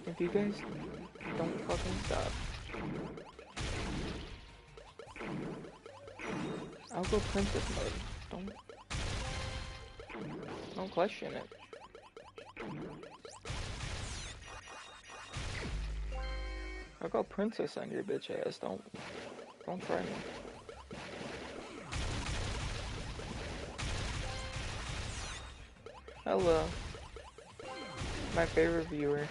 If you guys don't fucking stop, I'll go princess mode. Don't question it. I'll go princess on your bitch ass. Don't try me. Hello, my favorite viewer.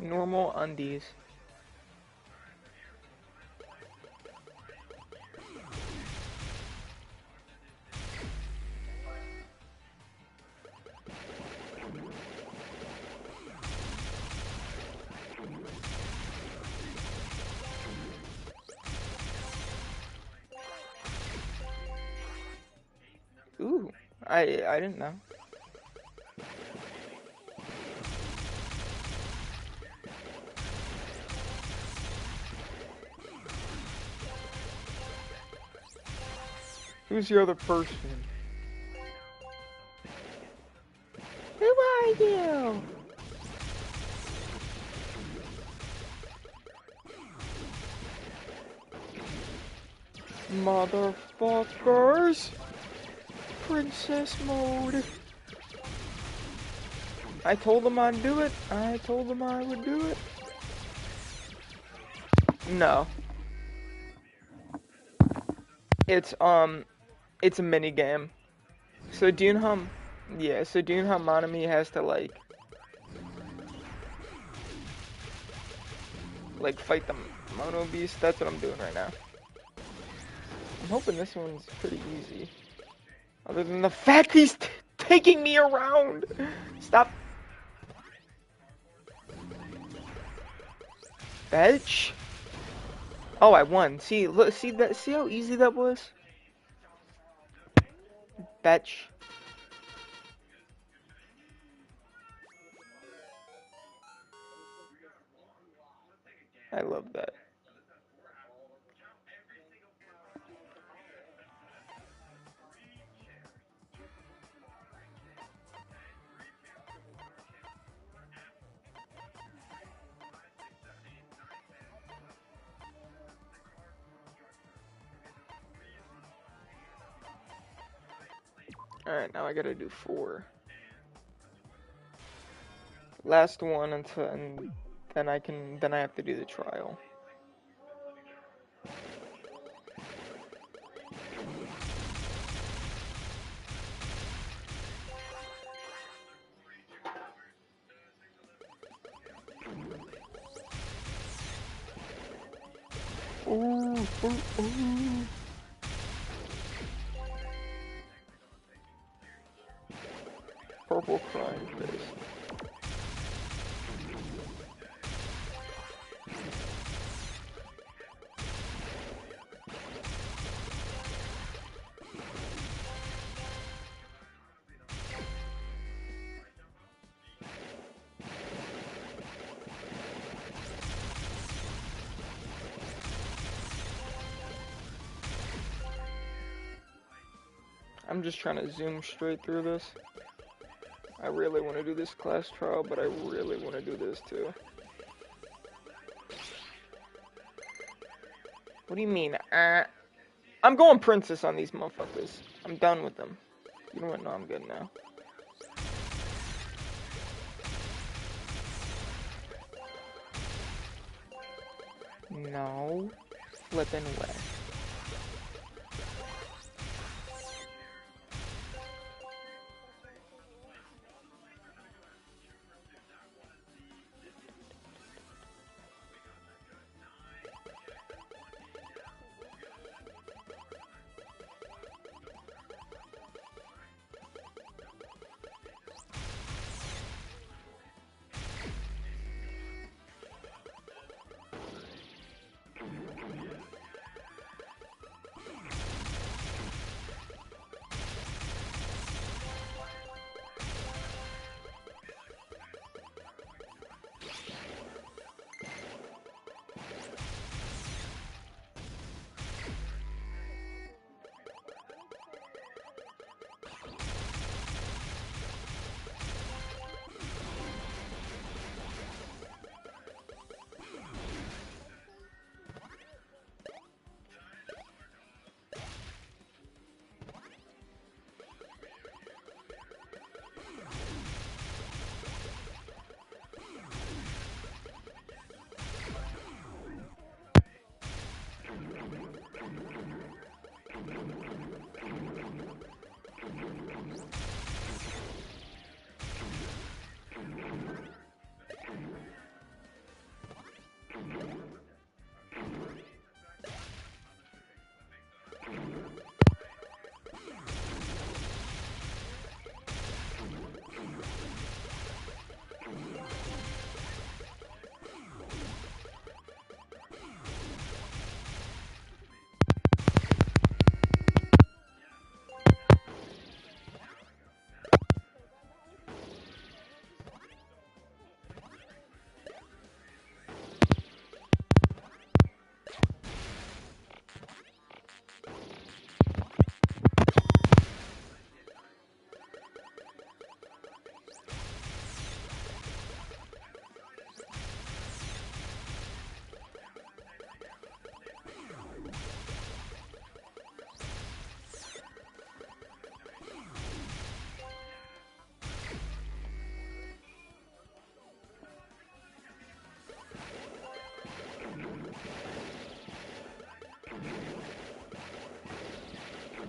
Normal undies. Ooh, I didn't know. Who's the other person? Who are you? Motherfuckers! Princess mode. I told them I'd do it. I told them I would do it. No. It's a mini game. So do you know how? Yeah. So do you know how Monami has to like fight the Mono Beast? That's what I'm doing right now. I'm hoping this one's pretty easy. Other than the fact he's taking me around. Stop. Bitch. Oh, I won. See, look, see that? See how easy that was? Bitch. I love that. Alright, now I gotta do 4. Last one until, and then I have to do the trial. Ooh, ooh, ooh. Purple crying face. I'm just trying to zoom straight through this. I really want to do this class trial, but I really want to do this too. What do you mean? I'm going princess on these motherfuckers. I'm done with them. You know what? No, I'm good now. No. Flipping away.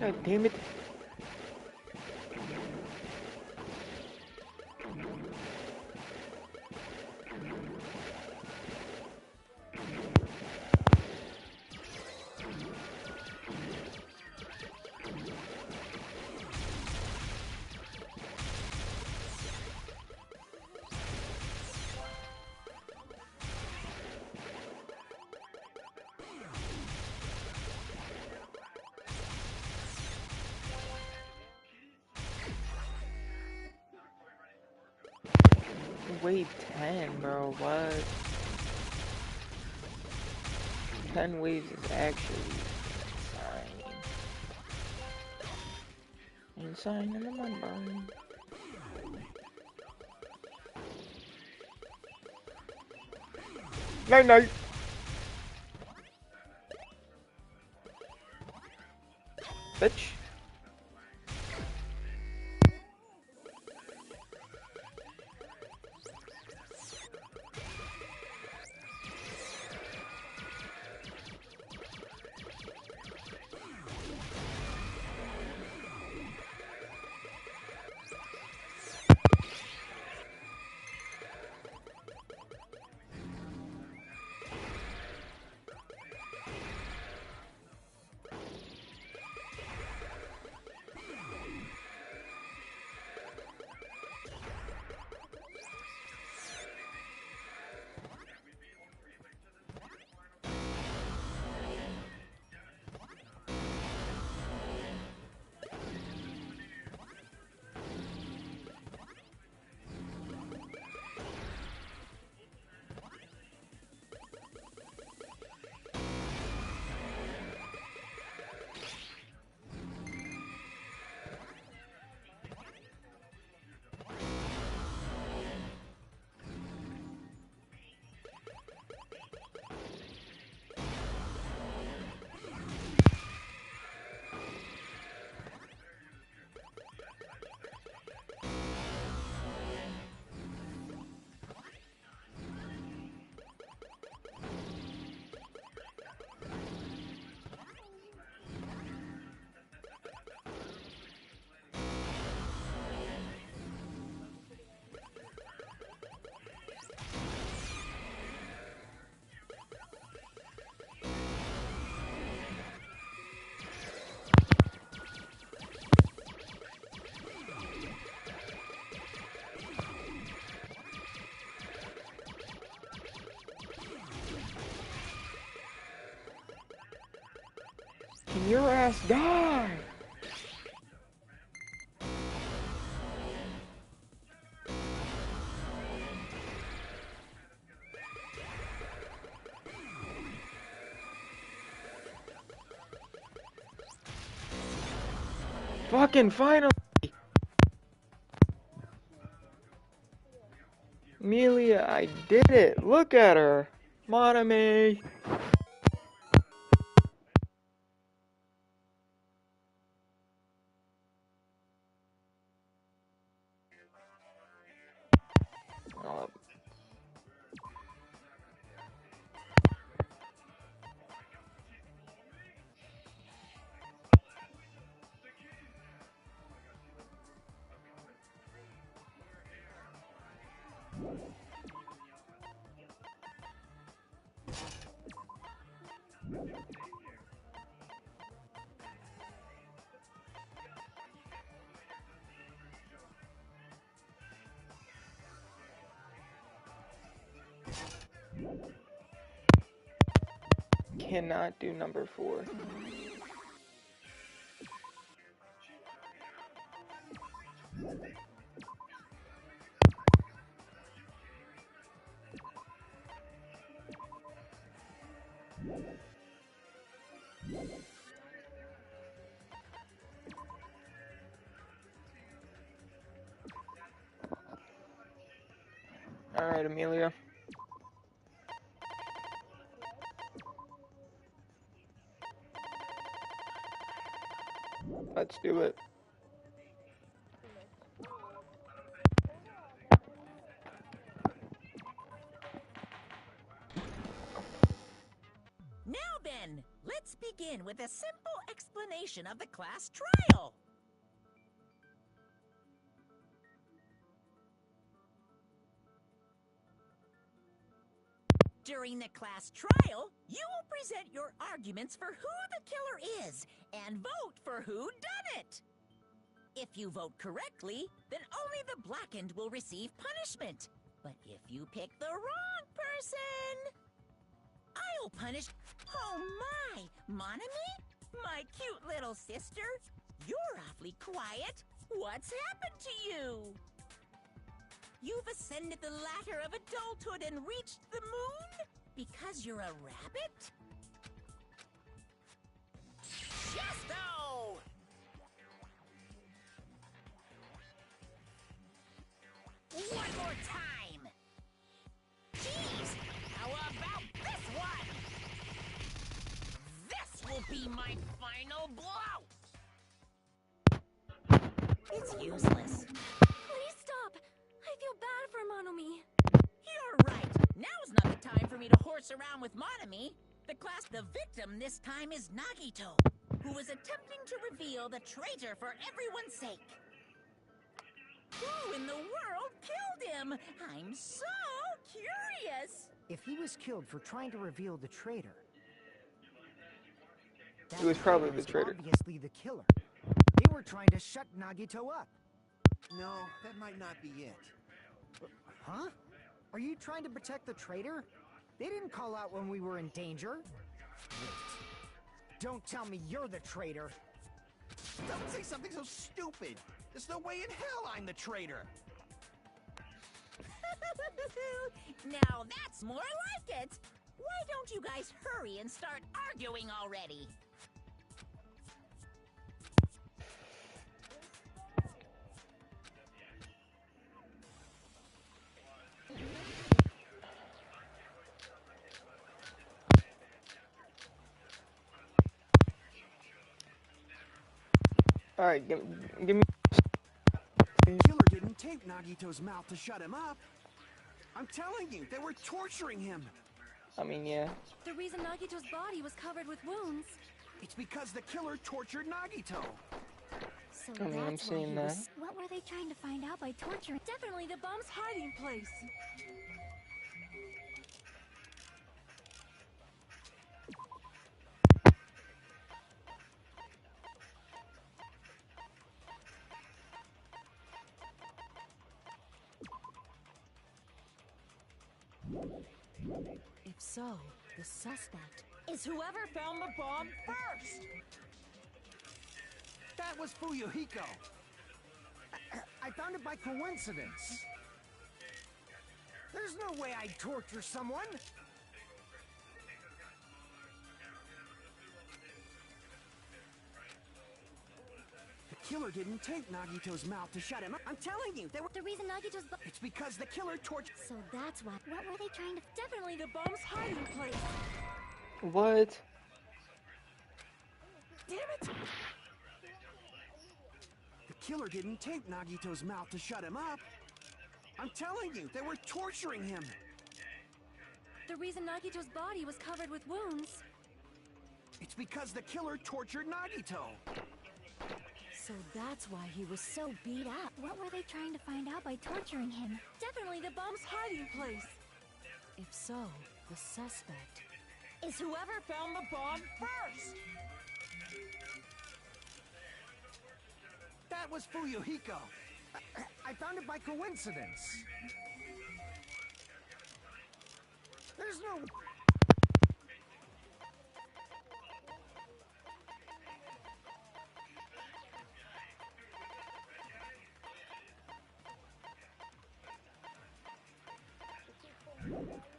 God damn it. Wave 10, bro, what? 10 waves is actually insane. Insane in the membrane. Night night. Bitch. Can your ass die? Fucking finally! Amelia, I did it! Look at her! Monami! Oh, Cannot do number 4. Alright, Amelia. Let's do it. Now then, let's begin with a simple explanation of the class trial. During the class trial, you will present your arguments for who the killer is and vote for who done it. If you vote correctly, then only the blackened will receive punishment. But if you pick the wrong person, I'll punish... Oh my! Monami? My cute little sister? You're awfully quiet. What's happened to you? You've ascended the ladder of adulthood and reached the moon? Because you're a rabbit? Chesto! One more time! Jeez! How about this one? This will be my final blow! It's useless. Please stop! I feel bad for Monomi. You're right. Now's not the time for me to horse around with Monami. The victim this time is Nagito, who is attempting to reveal the traitor for everyone's sake. Who in the world killed him? I'm so curious. If he was killed for trying to reveal the traitor, He was probably the traitor. Obviously the killer. They were trying to shut Nagito up. No, that might not be it. Huh? Are you trying to protect the traitor? They didn't call out when we were in danger. Wait. Don't tell me you're the traitor. Don't say something so stupid! There's no way in hell I'm the traitor! Now that's more like it. Why don't you guys hurry and start arguing already? Alright, give me... The killer didn't tape Nagito's mouth to shut him up. I'm telling you, they were torturing him. I mean, yeah. The reason Nagito's body was covered with wounds. It's because the killer tortured Nagito. So I mean, I'm that's why seeing he that. was... What were they trying to find out by torturing? Definitely the bomb's hiding place. If so, the suspect Is whoever found the bomb first. That was Fuyuhiko. I found it by coincidence. There's no way I'd torture someone. The killer didn't tape Nagito's mouth to shut him up. I'm telling you, they were... the reason Nagito's It's because the killer tortured... So that's why. What were they trying to? Definitely the bomb's hiding place. What? Damn it! The killer didn't tape Nagito's mouth to shut him up. I'm telling you, they were torturing him. The reason Nagito's body was covered with wounds. It's because the killer tortured Nagito. So that's why he was so beat up. What were they trying to find out by torturing him? Definitely the bomb's hiding place. If so, the suspect Is whoever found the bomb first! That was Fuyuhiko. I found it by coincidence. There's no...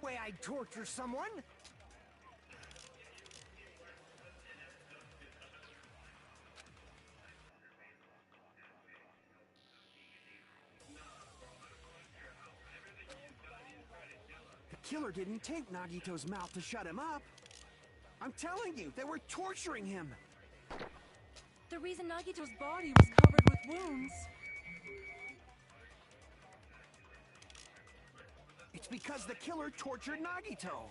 way I'd torture someone. The killer didn't tape Nagito's mouth to shut him up. I'm telling you, they were torturing him. The reason Nagito's body was covered with wounds. It's because the killer tortured Nagito.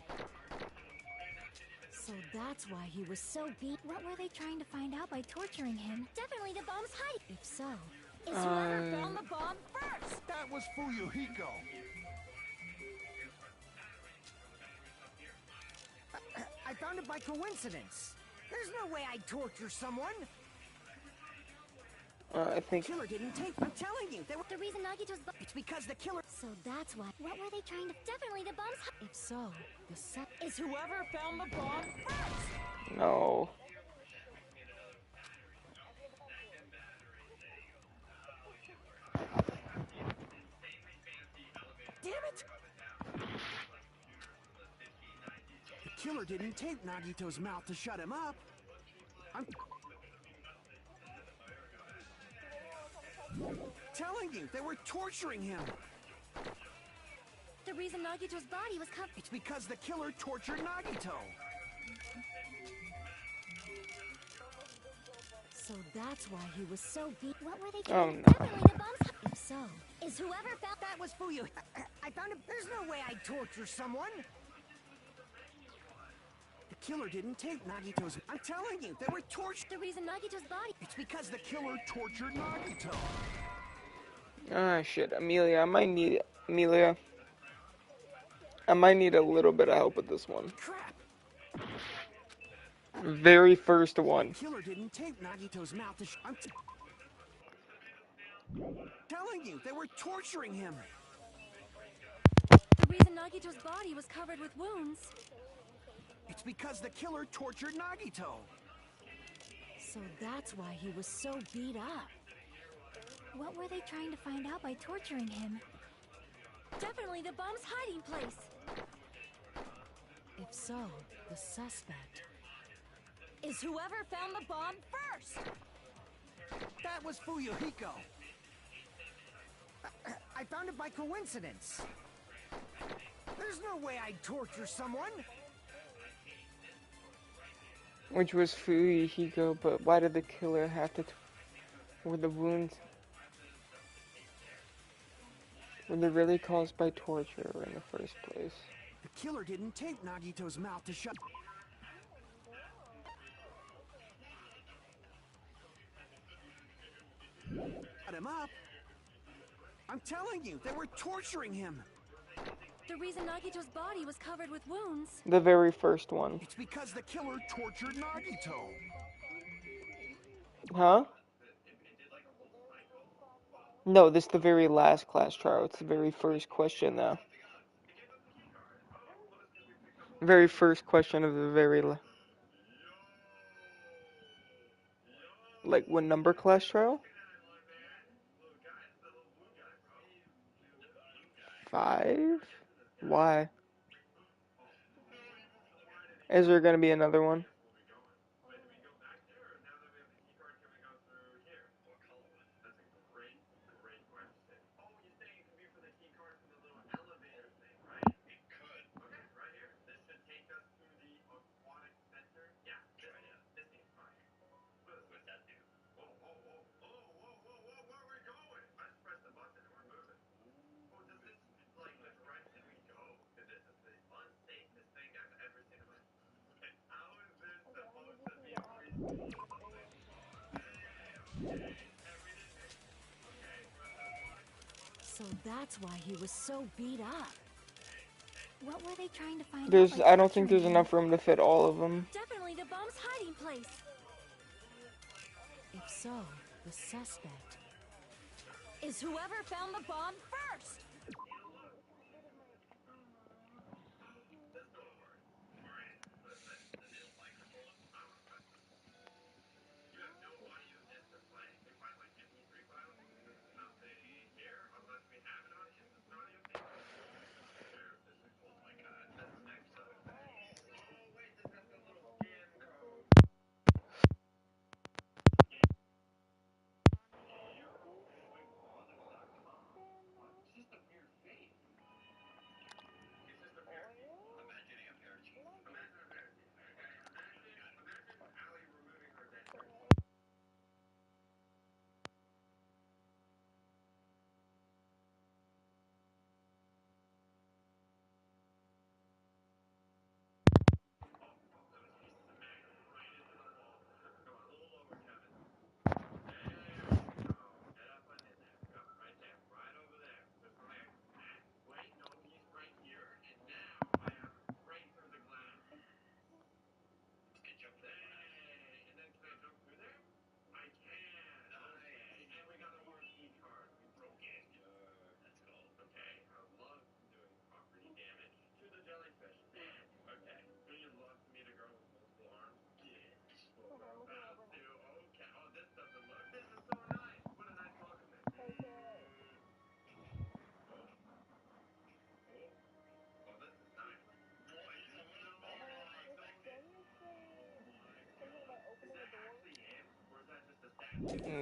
So that's why he was so beat. What were they trying to find out by torturing him? Definitely the bomb's hiding. If so, Is whoever found the bomb first! That was Fuyuhiko. I found it by coincidence. There's no way I'd torture someone. I think Killer didn't tape. I'm telling you, they were. the reason Nagito's It's because the killer. So that's why. What were they trying to? Definitely the bomb's If so, the Is whoever found the bomb first! no. Damn it! The killer didn't tape Nagito's mouth to shut him up. I'm telling you, they were torturing him. The reason Nagito's body was covered. It's because the killer tortured Nagito. So that's why he was so beat. What were they Oh, trying no. Definitely the bomb's If so, Is whoever found That was Fuyu. I found it. There's no way I'd torture someone. The killer didn't tape Nagito's. I'm telling you, they were tortured. the reason Nagito's body. It's because the killer tortured Nagito. Ah, shit. Amelia, I might need a little bit of help with this one. Crap! Very first one. The killer didn't tape Nagito's mouth to I'm telling you, they were torturing him. The reason Nagito's body was covered with wounds. It's because the killer tortured Nagito. So that's why he was so beat up. What were they trying to find out by torturing him? Definitely the bomb's hiding place. If so, the suspect. Is whoever found the bomb first! That was Fuyuhiko. I found it by coincidence. There's no way I'd torture someone. Which was Fuyuhiko, but why did the killer have to... Were the wounds... Were they really caused by torture in the first place? The killer didn't tape Nagito's mouth to shut him up. I'm telling you, they were torturing him. The reason Nagito's body was covered with wounds. The very first one. It's because the killer tortured Nagito. Huh? No, this is the very last class trial. It's the very first question, though. Very first question of the very... Like, what number class trial? 5? Why? Is there gonna be another one? So that's why he was so beat up. What were they trying to find There's, out by I don't think there's torturing him? enough room to fit all of them. Definitely the bomb's hiding place. If so, the suspect is whoever found the bomb first.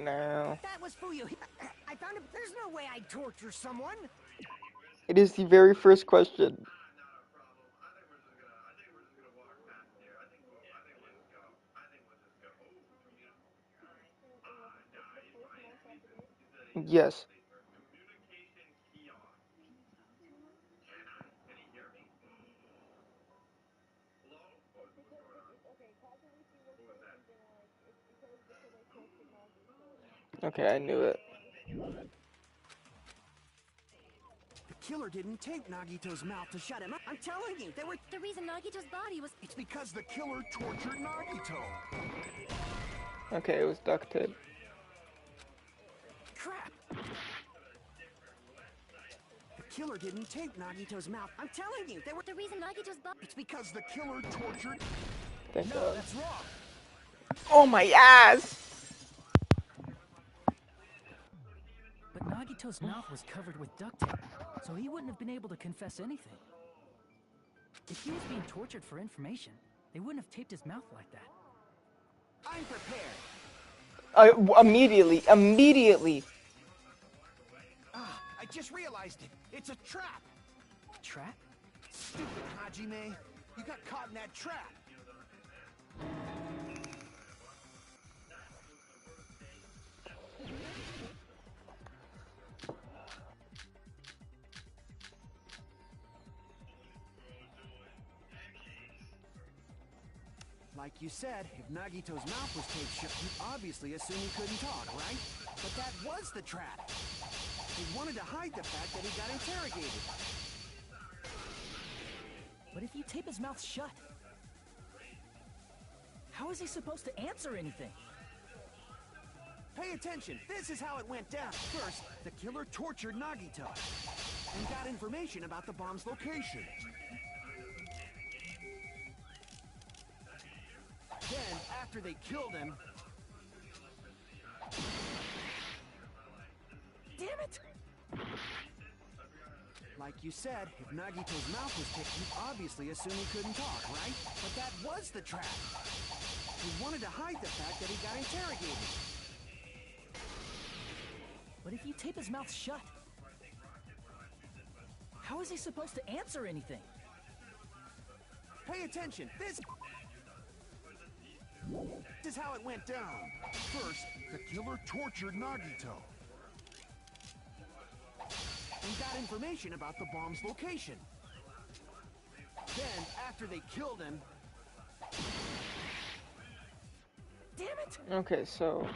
No. That was Fuyu. I found him. There's no way I'd torture someone. It is the very first question. Yes. Okay, I knew it. The killer didn't tape Nagito's mouth to shut him up. I'm telling you, they were... The reason Nagito's body was... It's because the killer tortured Nagito. Okay, it was duct tape. Crap! The killer didn't tape Nagito's mouth. I'm telling you, they were... The reason Nagito's body... It's because the killer tortured... Thank No, God. that's wrong. Oh my ass! But Nagito's mouth was covered with duct tape, so he wouldn't have been able to confess anything. If he was being tortured for information, they wouldn't have taped his mouth like that. I'm prepared. Immediately. Ah, I just realized it. It's a trap. Trap? Stupid Hajime. You got caught in that trap. Like you said, if Nagito's mouth was taped shut, you obviously assume he couldn't talk, right? But that was the trap. He wanted to hide the fact that he got interrogated. But if you tape his mouth shut, how is he supposed to answer anything? Pay attention. This is how it went down. First, the killer tortured Nagito and got information about the bomb's location. Then, after they killed him... Damn it! Like you said, if Nagito's mouth was taped, you obviously assume he couldn't talk, right? But that was the trap. He wanted to hide the fact that he got interrogated. But if you tape his mouth shut, how is he supposed to answer anything? Pay attention. This is how it went down. First, the killer tortured Nagito and got information about the bomb's location. Then, after they killed him... Damn it! Okay, so...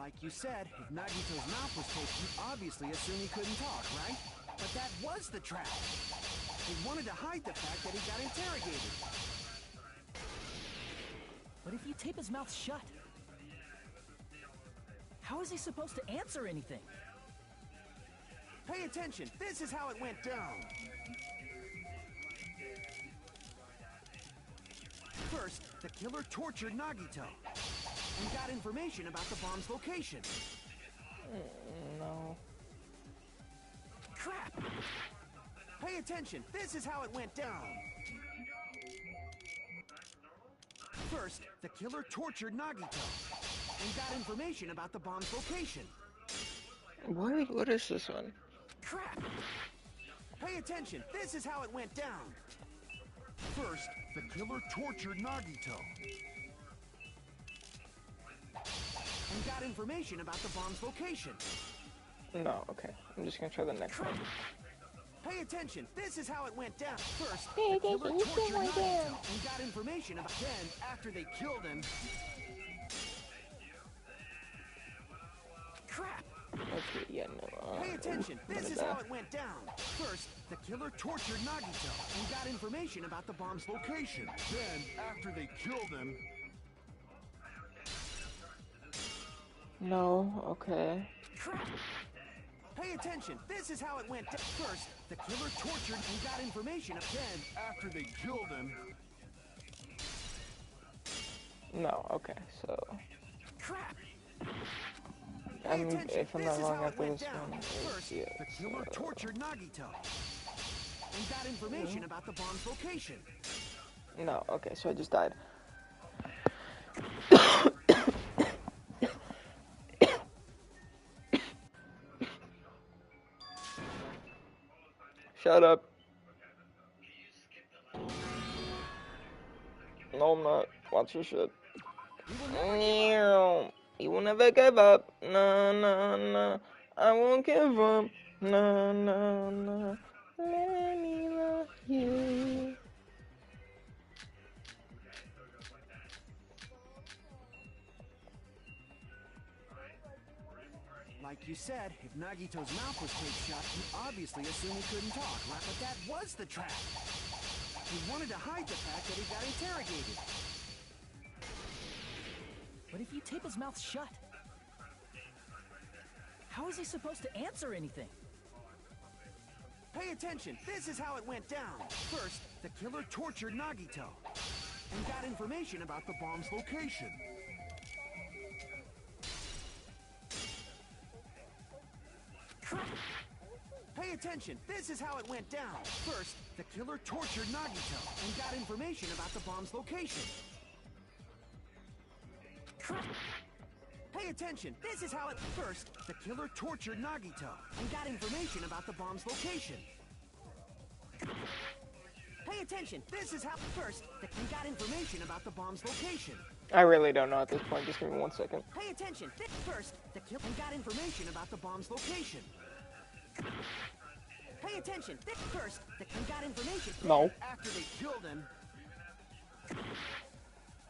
Like you said, if Nagito's mouth was taped, you obviously assume he couldn't talk, right? But that was the trap. They wanted to hide the fact that he got interrogated. But if you tape his mouth shut, how is he supposed to answer anything? Pay attention, this is how it went down. First, the killer tortured Nagito and got information about the bomb's location. No. Crap! Pay attention, this is how it went down. First, the killer tortured Nagito and got information about the bomb's location. What is this one? Crap! Pay attention, this is how it went down. First, the killer tortured Nagito and got information about the bomb's location. No, okay. I'm just gonna try the next one. Pay attention, this is how it went down. First, the killer tortured Nagito and got information about. Then, after they killed him. Crap! Okay, yeah, no. Pay attention, this is how it went down. First, the killer tortured Nagito and got information about the bomb's location. Then, after they killed him. No, okay. Crap! Pay attention, this is how it went down. First, the killer tortured and got information. Then, after they killed him. No, okay, so. Crap! If I'm not wrong after this one, First, yeah, the killer tortured Nagito and got information about the bomb's location. No, okay, so I just died. Shut up. No, I'm not. Watch your shit. You will never give up. No, no, no. I won't give up. No, no, no. Let me love you. Like you said, if Nagito's mouth was taped shut, you obviously assumed he couldn't talk, right? But that was the trap. He wanted to hide the fact that he got interrogated. But if you tape his mouth shut, how is he supposed to answer anything? Pay attention, this is how it went down. First, the killer tortured Nagito and got information about the bomb's location. Crap! Pay attention, this is how it went down. First, the killer tortured Nagito and got information about the bomb's location. Crap! Pay attention, this is how it... First, the killer tortured Nagito and got information about the bomb's location. Pay attention, this is how... First, and got information about the bomb's location. I really don't know at this point. Just give me 1 second. Pay attention, first, the killer and got information about the bomb's location. Pay attention, first, and got information... No. After they killed him...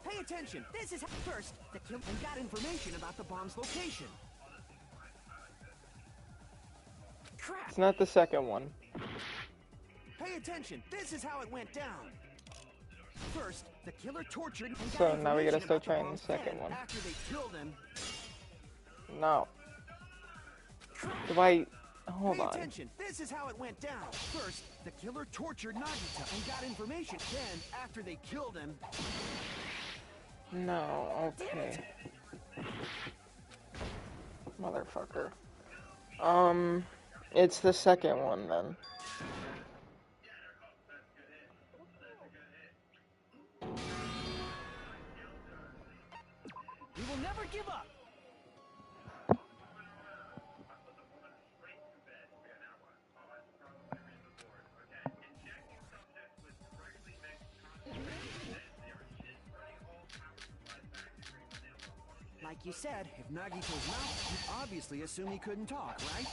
Pay attention, this is first, the kill and got information about the bomb's location. Crap! It's not the second one. Pay attention, this is how it went down. First, the killer tortured and got So now we gotta information start about trying the bomb's second head one. After they killed him. No. Crap! Do I... Hold Pay on. attention, this is how it went down. First, the killer tortured Nagito and got information. Then, after they killed him... No, okay. Motherfucker. It's the second one then. We will never give up. Like you said, if Nagito's mouth, you obviously assume he couldn't talk, right?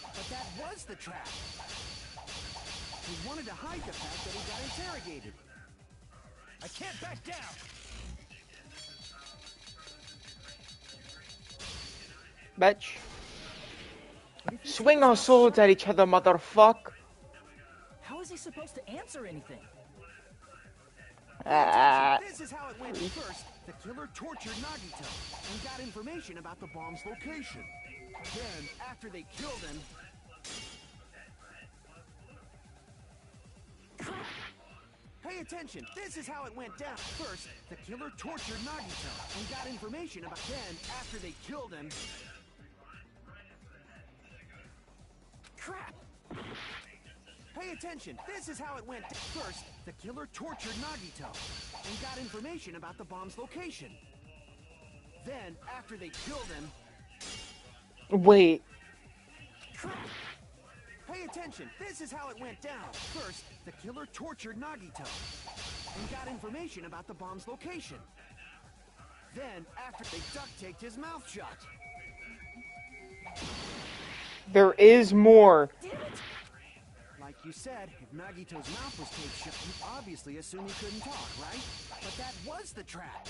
But that was the trap. He wanted to hide the fact that he got interrogated. I can't back down. bitch. But if you Swing take our his mouth swords shut, at each other, motherfucker. how is he supposed to answer anything? This is how it went. First, the killer tortured Nagito and got information about the bomb's location. Then, after they killed him... Pay attention, this is how it went down. First, the killer tortured Nagito and got information about... Then, after they killed him... Crap! Pay attention, this is how it went. First, the killer tortured Nagito and got information about the bomb's location. Then, after they killed him... Wait. Crap! Pay attention, this is how it went down. First, the killer tortured Nagito and got information about the bomb's location. Then, after they duct-taped his mouth shut. There is more. Damn it! Like you said, if Nagito's mouth was taped shut, you obviously assume he couldn't talk, right? But that was the trap.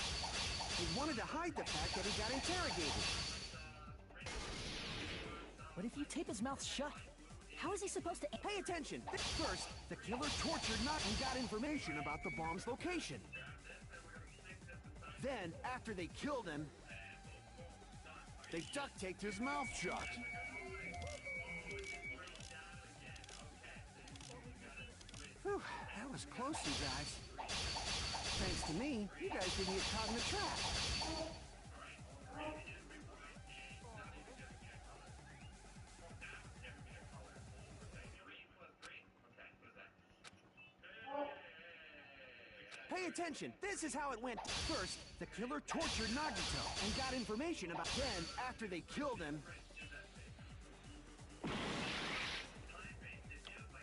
They wanted to hide the fact that he got interrogated. But if you tape his mouth shut, how is he supposed to... Pay attention! First, the killer tortured Nagito and got information about the bomb's location. Then, after they killed him, they duct-taped his mouth shut. Whew, that was close, you guys. Thanks to me, you guys didn't get caught in the trap. Pay attention, this is how it went. First, the killer tortured Nagito and got information about... Then, after they killed him...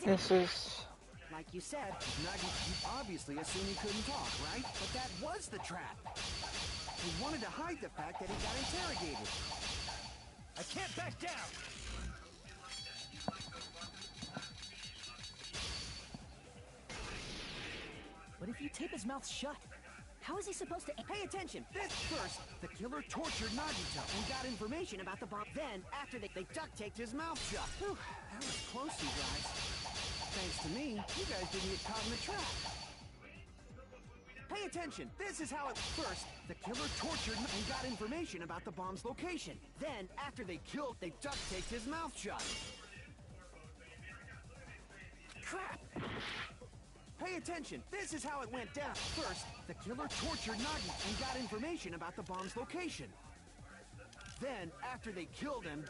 This is... Like you said, Nagito, you obviously assume he couldn't talk, right? But that was the trap. He wanted to hide the fact that he got interrogated. I can't back down! But if you tape his mouth shut, how is he supposed to... Pay attention! This first, the killer tortured Nagito and got information about the bomb. Then, after they duct-taped his mouth shut. Whew, that was close, you guys. Thanks to me, you guys didn't get caught in the trap. Pay attention! This is how it... First, the killer tortured and got information about the bomb's location. Then, after they killed, they duct-taped his mouth shut. Crap! Pay attention! This is how it went down. First, the killer tortured Nagito and got information about the bomb's location. Then, after they killed him,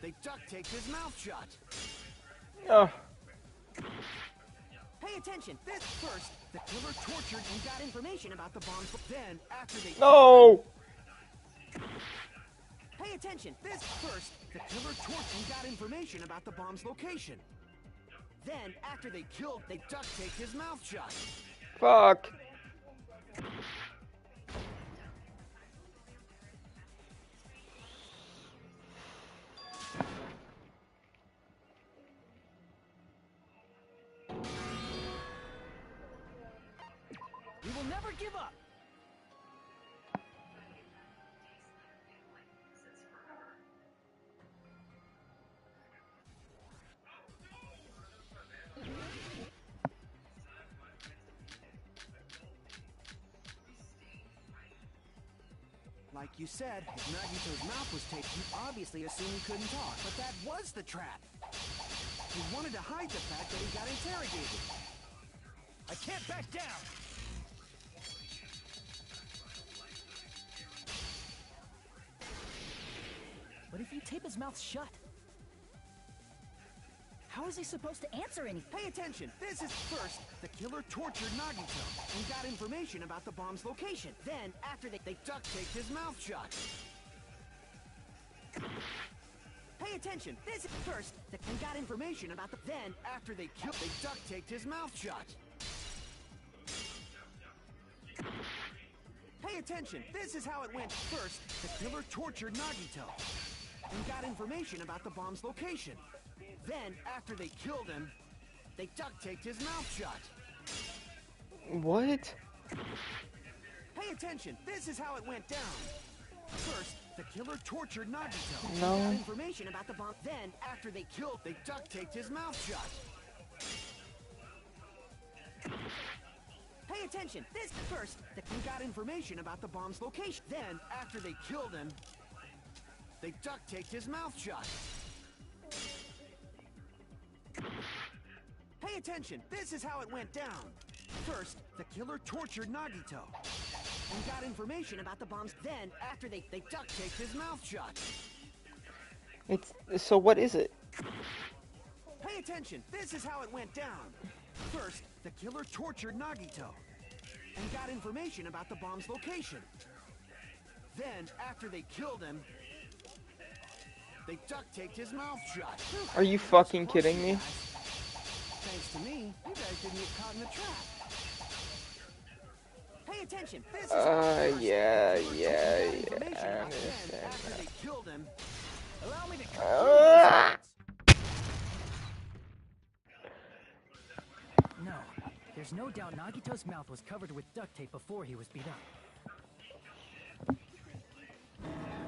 they duct-taped his mouth shut. Oh. Pay attention! This first, the killer tortured and got information about the bombs. Then, after they... No! Pay attention! This first, the killer tortured and got information about the bomb's location. Then, after they killed, they duct-taped his mouth shut. Fuck. We will never give up! Like you said, if Nagito's mouth was taped, you obviously assume he couldn't talk. But that was the trap. He wanted to hide the fact that he got interrogated. I can't back down! But if you tape his mouth shut, how is he supposed to answer anything? Pay attention! This is first, the killer tortured Nagito and got information about the bomb's location. Then, after they duct-taped his mouth shut. Pay attention! This is first, and got information about the... Then, after they killed, they duct-taped his mouth shut. Pay attention! This is how it went. First, the killer tortured Nagito and got information about the bomb's location. Then, after they killed him, they duct-taped his mouth shut. What? Pay attention! This is how it went down. First, the killer tortured Nagito. No. Got information about the bomb. Then, after they killed, they duct taped his mouth shut. Pay attention. This first, we got information about the bomb's location. Then, after they killed him, they duct taped his mouth shut. Pay attention. This is how it went down. First, the killer tortured Nagito and got information about the bombs. Then, after they duct taped his mouth shut. So what is it? Pay attention. This is how it went down. First, the killer tortured Nagito and got information about the bomb's location. Then, after they killed him, they duct taped his mouth shut. Are you fucking kidding me? Thanks to me, you guys didn't get caught in the trap. Pay attention. This is yeah. I understand. After they killed him, allow me to No, there's no doubt Nagito's mouth was covered with duct tape before he was beat up.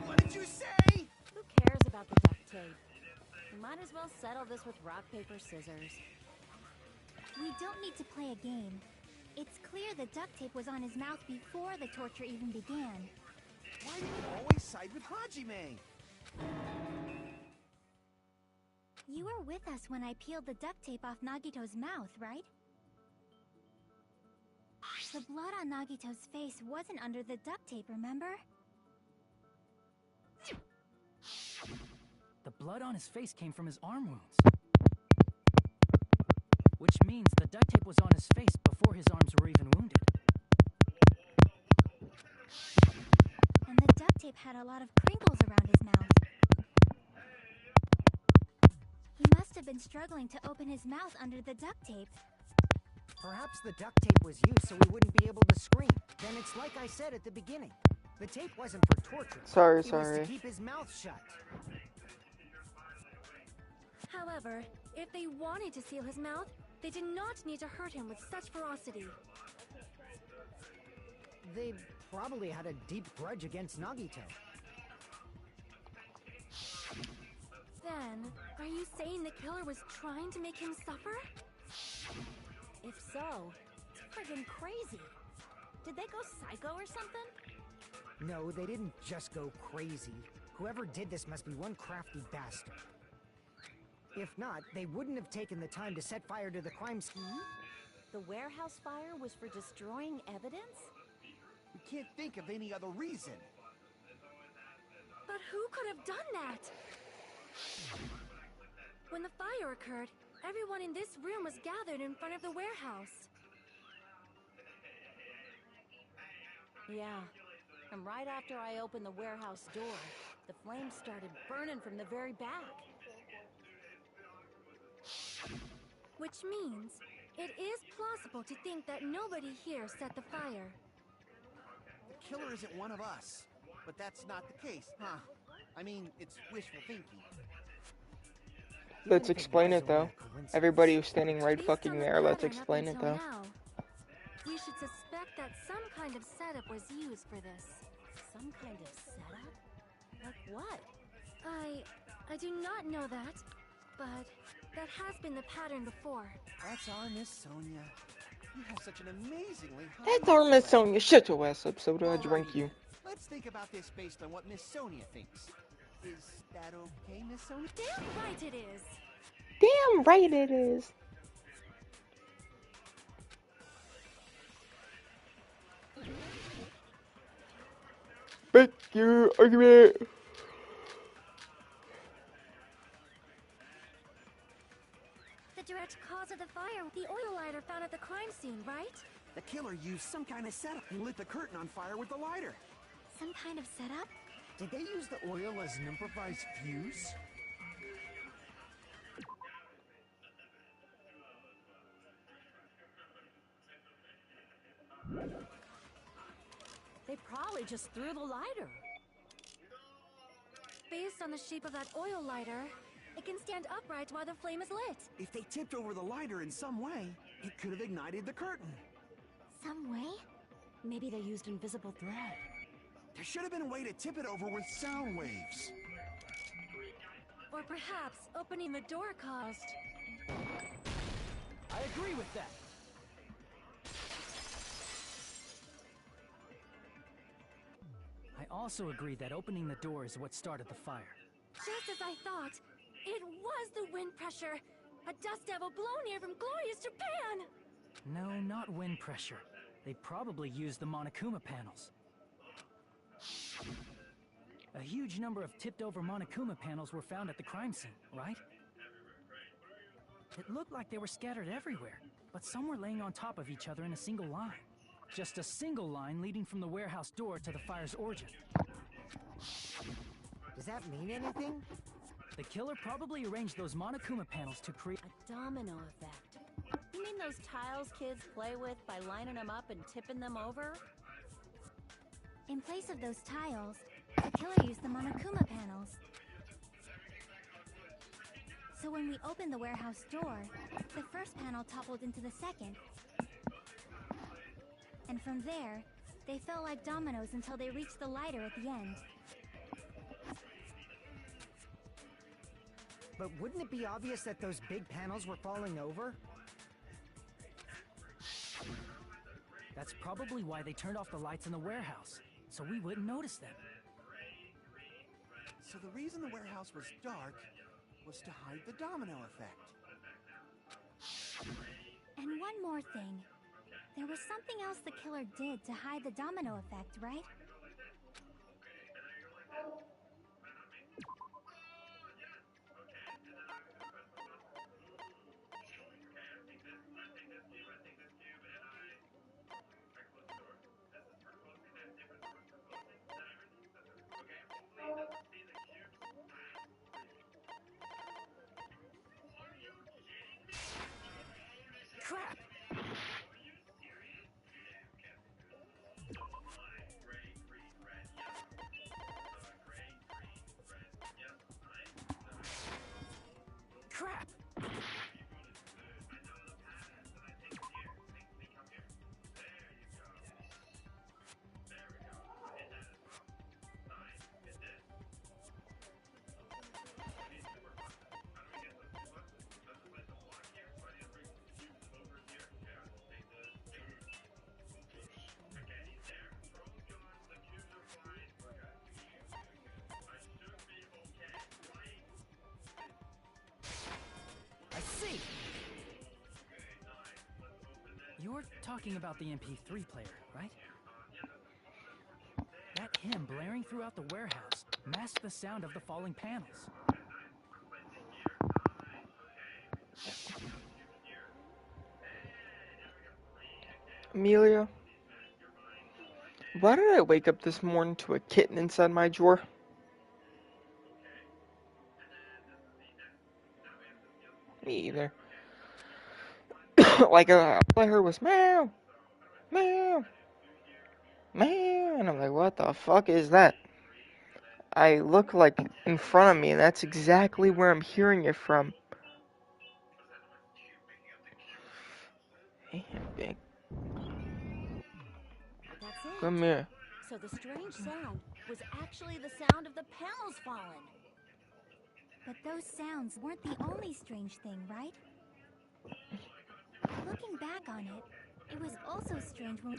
What did you say? Who cares about the duct tape? We might as well settle this with rock, paper, scissors. We don't need to play a game. It's clear the duct tape was on his mouth before the torture even began. Why do you always side with Hajime? You were with us when I peeled the duct tape off Nagito's mouth, right? The blood on Nagito's face wasn't under the duct tape, remember? The blood on his face came from his arm wounds. Which means the duct tape was on his face before his arms were even wounded. And the duct tape had a lot of crinkles around his mouth. He must have been struggling to open his mouth under the duct tape. Perhaps the duct tape was used so we wouldn't be able to scream. Then it's like I said at the beginning. The tape wasn't for torture. Sorry. It was to keep his mouth shut. However, if they wanted to seal his mouth, they did not need to hurt him with such ferocity. They probably had a deep grudge against Nagito. Then, are you saying the killer was trying to make him suffer? If so, it's friggin' crazy. Did they go psycho or something? No, they didn't just go crazy. Whoever did this must be one crafty bastard. If not, they wouldn't have taken the time to set fire to the crime scene. The warehouse fire was for destroying evidence? We can't think of any other reason. But who could have done that? When the fire occurred, everyone in this room was gathered in front of the warehouse. Yeah. And right after I opened the warehouse door, the flames started burning from the very back. Which means, it is plausible to think that nobody here set the fire. The killer isn't one of us. But that's not the case, huh? I mean, it's wishful thinking. Let's explain it though. Everybody who's standing right fucking there, let's explain it though. Now, we should suspect that some kind of setup was used for this. Some kind of setup? Like what? I do not know that, but that has been the pattern before. That's our Miss Sonia. You have such an amazingly high That's our Miss intellect. Sonia. Shut your ass up, so do I drink Alrighty. you. Let's think about this based on what Miss Sonia thinks. Is that okay, Miss Sonia? Damn right it is. Damn right it is. Make your argument. The direct cause of the fire, the oil lighter found at the crime scene, right? The killer used some kind of setup and lit the curtain on fire with the lighter. Some kind of setup? Did they use the oil as an improvised fuse? They probably just threw the lighter. Based on the shape of that oil lighter, it can stand upright while the flame is lit. If they tipped over the lighter in some way, it could have ignited the curtain. Some way? Maybe they used invisible thread. There should have been a way to tip it over with sound waves. Or perhaps opening the door caused. I agree with that. I also agree that opening the door is what started the fire. Just as I thought, it was the wind pressure. A dust devil blown here from glorious Japan! No, not wind pressure. They probably used the Monokuma panels. A huge number of tipped-over Monokuma panels were found at the crime scene, right? It looked like they were scattered everywhere, but some were laying on top of each other in a single line. Just a single line leading from the warehouse door to the fire's origin. Does that mean anything? The killer probably arranged those Monokuma panels to create A domino effect. You mean those tiles kids play with by lining them up and tipping them over? In place of those tiles, the killer used the Monokuma panels. So when we opened the warehouse door, the first panel toppled into the second. And from there, they fell like dominoes until they reached the lighter at the end. But wouldn't it be obvious that those big panels were falling over? That's probably why they turned off the lights in the warehouse, so we wouldn't notice them. So the reason the warehouse was dark was to hide the domino effect. And one more thing. There was something else the killer did to hide the domino effect, right? Crap! Crap! I see! You're talking about the MP3 player, right? That hymn blaring throughout the warehouse masked the sound of the falling panels. Amelia, why did I wake up this morning to a kitten inside my drawer? Me either. Like, all I heard was meow, meow, meow, and I'm like, what the fuck is that? I look like in front of me, and that's exactly where I'm hearing it from. Hey, big. That's it. Come here. So the strange sound was actually the sound of the panels falling. But those sounds weren't the only strange thing, right? Looking back on it, it was also strange when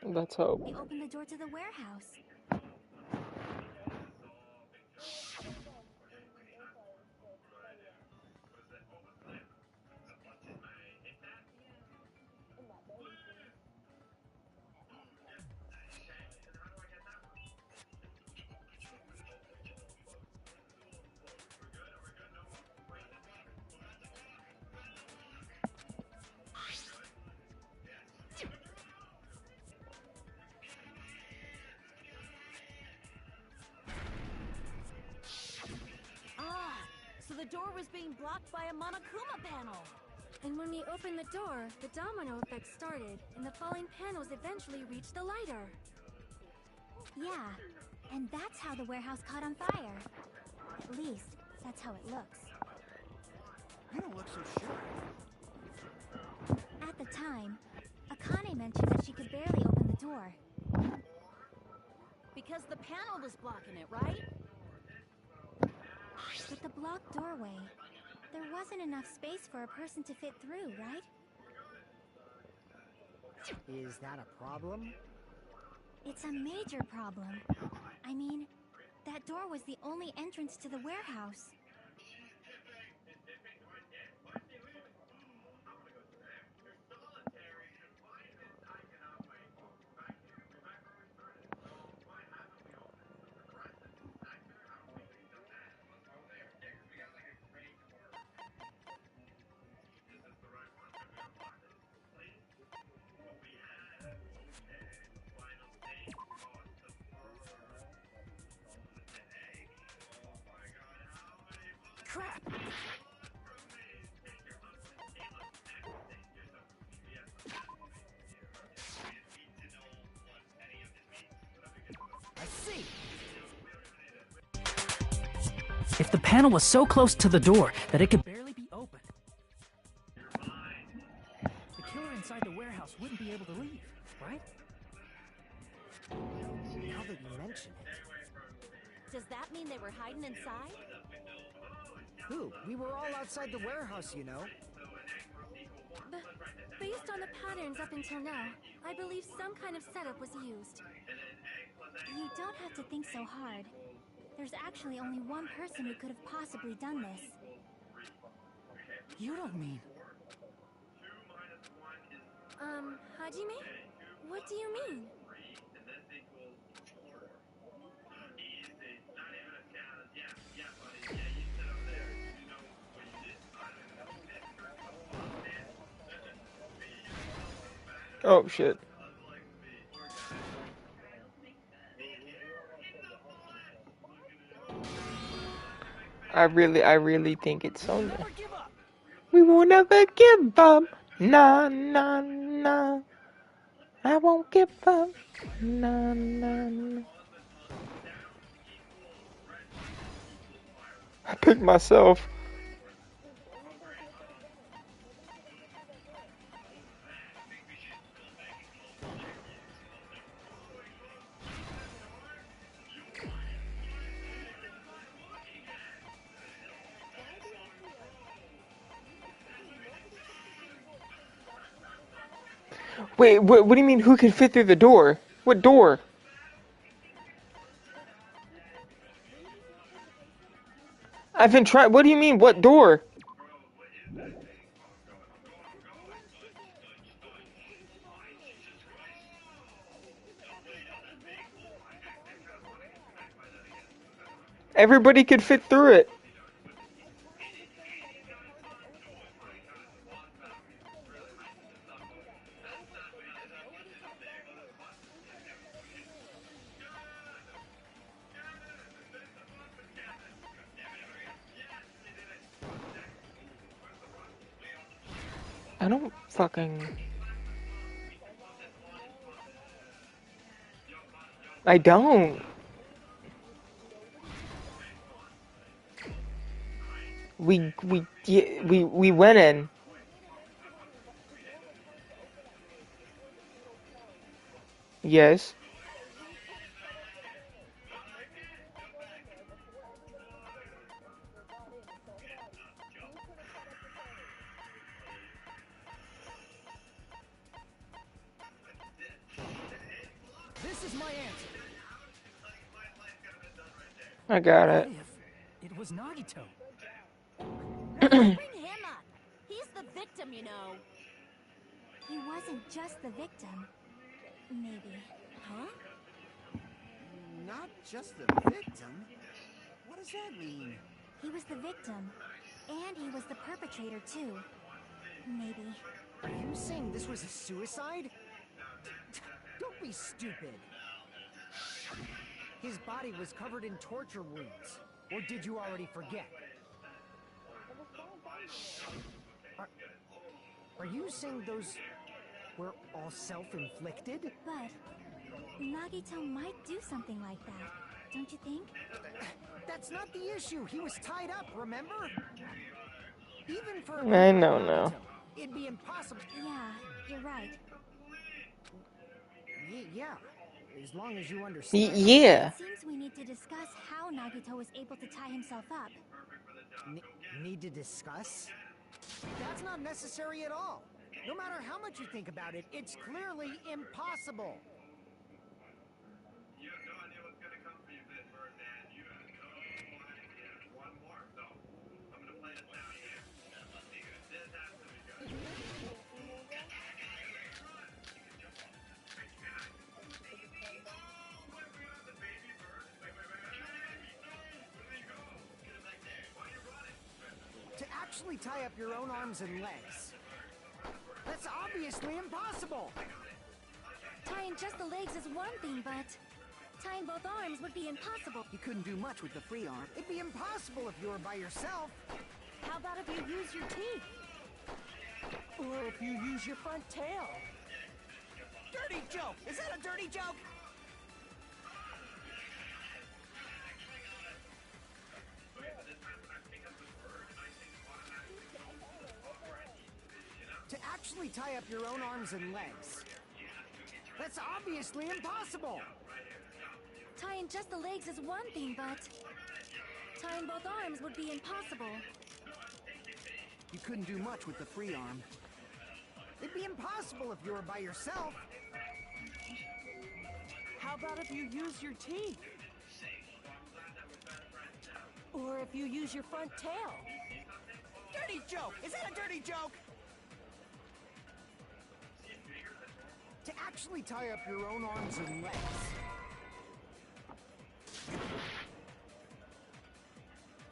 Let's hope. we opened the door to the warehouse. So the door was being blocked by a Monokuma panel. And when we opened the door, the domino effect started, and the falling panels eventually reached the lighter. Yeah, and that's how the warehouse caught on fire. At least, that's how it looks. You don't look so sure. At the time, Akane mentioned that she could barely open the door. Because the panel was blocking it, right? With the blocked doorway, there wasn't enough space for a person to fit through, right? Is that a problem? It's a major problem. I mean, that door was the only entrance to the warehouse. Crap! I see. If the panel was so close to the door that it could barely be opened, the killer inside the warehouse wouldn't be able to leave, right? Now that you mention it. Does that mean they were hiding inside? Who? We were all outside the warehouse, you know. Based on the patterns up until now, I believe some kind of setup was used. You don't have to think so hard. There's actually only one person who could have possibly done this. You don't mean... Hajime? What do you mean? Oh shit. I really think it's Sonya. Never give up! We will never give up. Nah, nah, nah. I won't give up. Nah, nah, nah. I picked myself. Wait, what do you mean who can fit through the door? What door? I've been trying. What do you mean, what door? Everybody could fit through it. I don't fucking... I don't. We went in. Yes. This is my answer. I got it. If it was Nagito. Bring him up. He's the victim, you know. He wasn't just the victim. Maybe. Huh? Not just the victim? What does that mean? He was the victim. And he was the perpetrator, too. Maybe. Are you saying this was a suicide? Don't be stupid. His body was covered in torture wounds. Or did you already forget? Are you saying those were all self-inflicted? But Nagito might do something like that, don't you think? That's not the issue. He was tied up, remember? Even for I know now. It'd be impossible. Yeah, you're right. Yeah, as long as you understand. Yeah. It seems we need to discuss how Nagito was able to tie himself up. Need to discuss? That's not necessary at all. No matter how much you think about it, it's clearly impossible. To actually tie up your own arms and legs. That's obviously impossible! Tying just the legs is one thing, but tying both arms would be impossible. You couldn't do much with the free arm. It'd be impossible if you were by yourself. How about if you use your teeth? Or if you use your front tail? Dirty joke! Is that a dirty joke? To actually tie up your own arms and legs. That's obviously impossible! Tying just the legs is one thing, but tying both arms would be impossible. You couldn't do much with the free arm. It'd be impossible if you were by yourself. How about if you use your teeth? Or if you use your front tail? Dirty joke! Is that a dirty joke? To actually tie up your own arms and legs.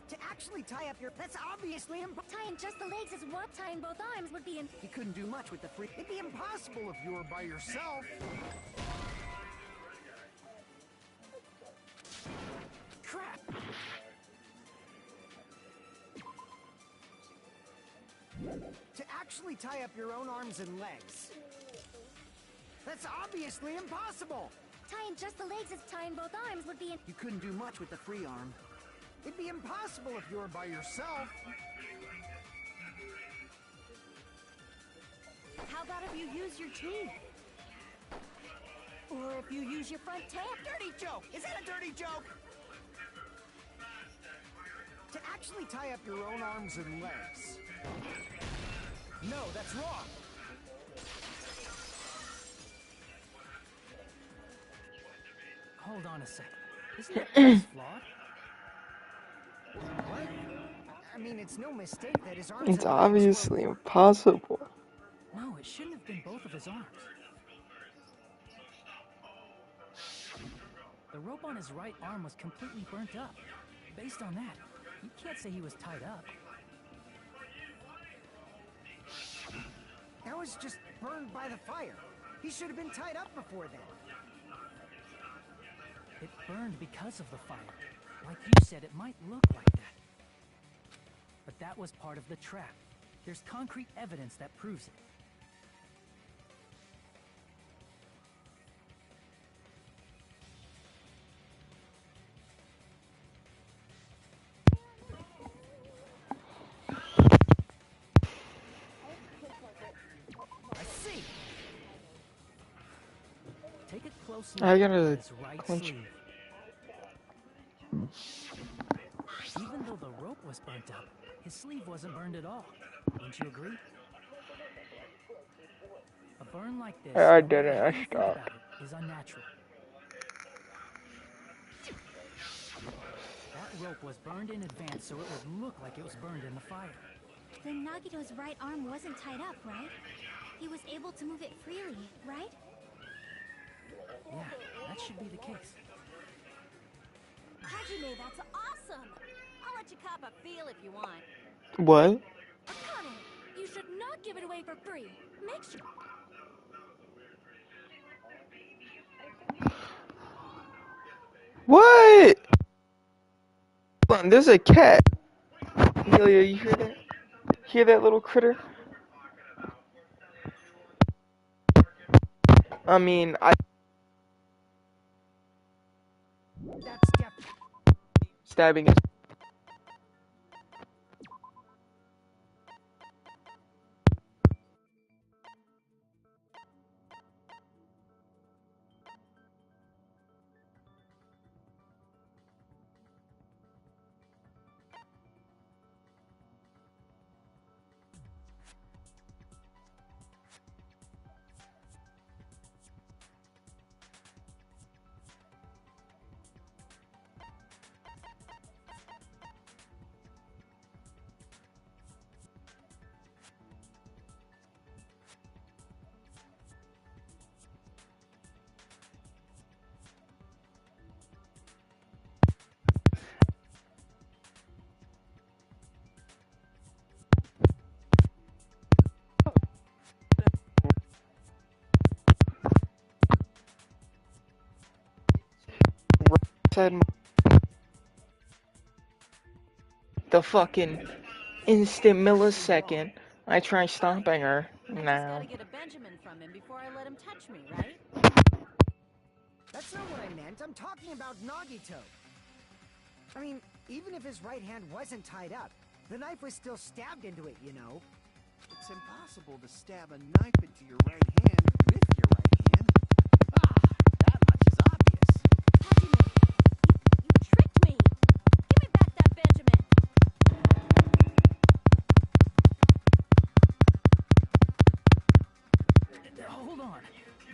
To actually tie up your... That's obviously Tying just the legs is one. Tying both arms would be You couldn't do much with the free... It'd be impossible if you were by yourself. Crap! To actually tie up your own arms and legs. That's obviously impossible! Tying just the legs is tying both arms would be You couldn't do much with the free arm. It'd be impossible if you were by yourself. How about if you use your teeth? Or if you use your front tail? Dirty joke! Is that a dirty joke? To actually tie up your own arms and legs. No, that's wrong. Hold on a second. Isn't that premise flawed? What? I mean, it's no mistake that his arms It's and legs obviously were... impossible. No, it shouldn't have been both of his arms. The rope on his right arm was completely burnt up. Based on that, you can't say he was tied up. That was just burned by the fire. He should have been tied up before then. It burned because of the fire. Like you said, it might look like that. But that was part of the trap. There's concrete evidence that proves it. I see. Take a close I look gotta at his right clench. sleeve. Even though the rope was burnt up, his sleeve wasn't burned at all. Wouldn't you agree? A burn like this, I no matter didn't, how I you think stopped. about it, is unnatural. That rope was burned in advance so it would look like it was burned in the fire. Then Nagito's right arm wasn't tied up, right? He was able to move it freely, right? Yeah, that should be the case. Hajime, that's awesome! I'll let you cop a feel if you want. What? Akane, you should not give it away for free. Make sure... What? Hold on, there's a cat. Amelia, you hear that? Hear that little critter? I mean, That's definitely... stabbing it. inside the fucking instant millisecond I try stopping her. I just Now. gotta get a Benjamin from him before I let him touch me, right? That's not what I meant. I'm talking about Nagito. I mean, even if his right hand wasn't tied up, the knife was still stabbed into it, you know? It's impossible to stab a knife into your right hand with your right hand. Ah, that much is obvious. Hajime, you tricked me. Give me back that Benjamin. Hold on.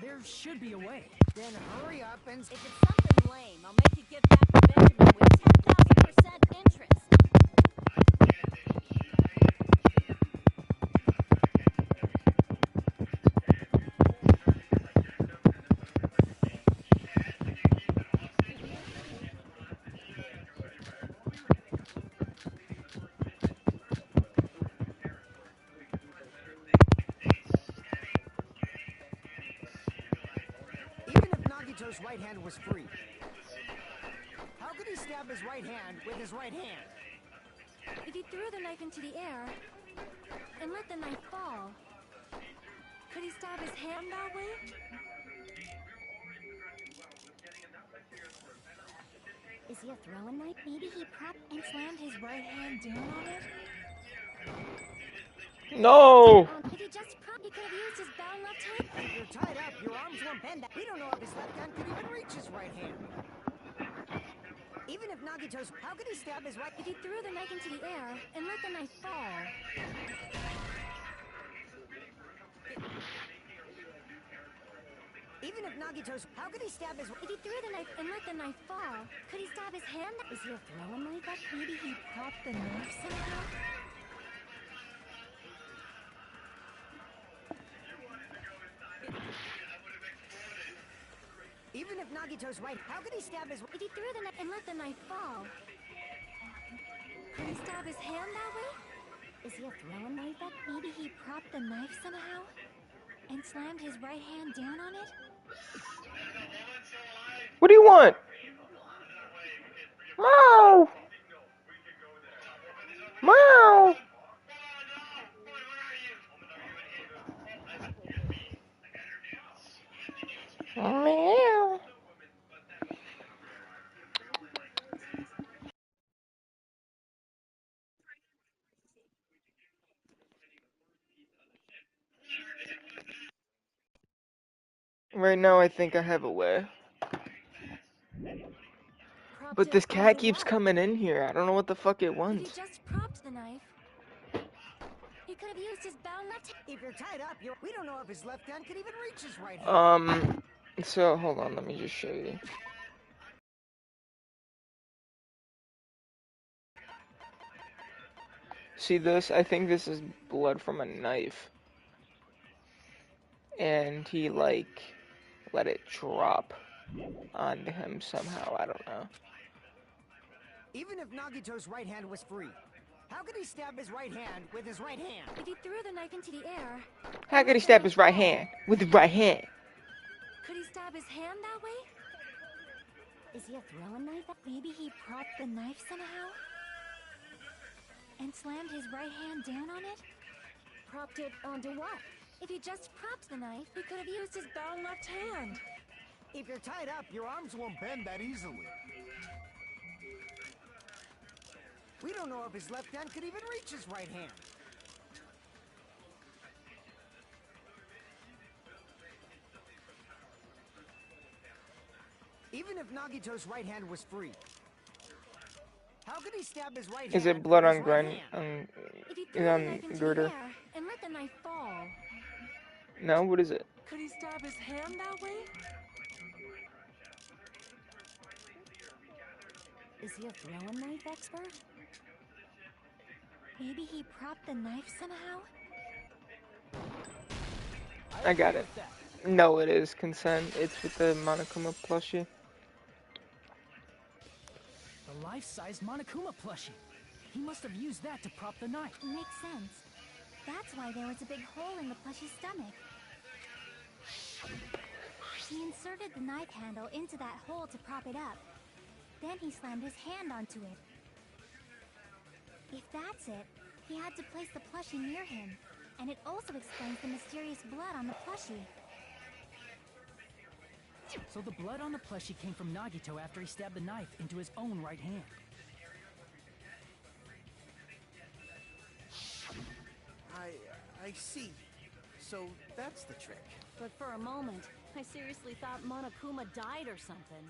There should be a way. Then hurry up and... If it's something lame, I'll make you give back the Benjamin with 10,000% interest. Even if Nagito's right hand was free, how could he stab his right hand with his right hand? If he threw the knife into the air and let the knife fall, could he stab his hand that way? Is he a throwing knife? Maybe he propped and slammed his right hand down on it? No! If he just propped, he could have used his bound left hand. If you're tied up, your arms won't bend. We don't know if his left hand could even reach his right hand. Even if Nagito's... How could he stab his right... If he threw the knife into the air and let the knife fall, Even if Nagito's... How could he stab his... if he threw the knife and let the knife fall, could he stab his hand? Is he a throwing knife? Maybe he propped the knife somehow? Even if Nagito's right, how could he stab his... If he threw the knife and let the knife fall, could he stab his hand that way? Is he a throwing knife? Maybe he propped the knife somehow and slammed his right hand down on it? What do you want? Meow! Meow! Meow. Right now, I think I have a way. Propped But it this cat onto keeps what? coming in here. I don't know what the fuck it If he wants. just propped the knife, he could have used his bound left hand. If you're tied up, we don't know if his left hand could even reach his right hand. So, hold on, let me just show you. See this? I think this is blood from a knife. And he, like, let it drop onto him somehow. I don't know. Even if Nagito's right hand was free, how could he stab his right hand with his right hand? If he threw the knife into the air, How could he stab his right hand with his right hand? could he stab his hand that way? Is he a throwing knife? Maybe he propped the knife somehow and slammed his right hand down on it? Propped it onto what? If he just propped the knife, he could have used his bound left hand. If you're tied up, your arms won't bend that easily. We don't know if his left hand could even reach his right hand. Even if Nagito's right hand was free, how could he stab his right hand? Is it blood with on his right Gren? hand? If he threw the knife into the Girder? air and let the knife fall, No, what is it? could he stab his hand that way? Is he a throwing knife expert? Maybe he propped the knife somehow? I got it. No, it is consent. It's with the Monokuma plushie. The life-size Monokuma plushie. He must have used that to prop the knife. Makes sense. That's why there was a big hole in the plushie's stomach. He inserted the knife handle into that hole to prop it up. Then he slammed his hand onto it. If that's it, he had to place the plushie near him. And it also explains the mysterious blood on the plushie. So the blood on the plushie came from Nagito after he stabbed the knife into his own right hand. I see. So that's the trick. But for a moment, I seriously thought Monokuma died or something.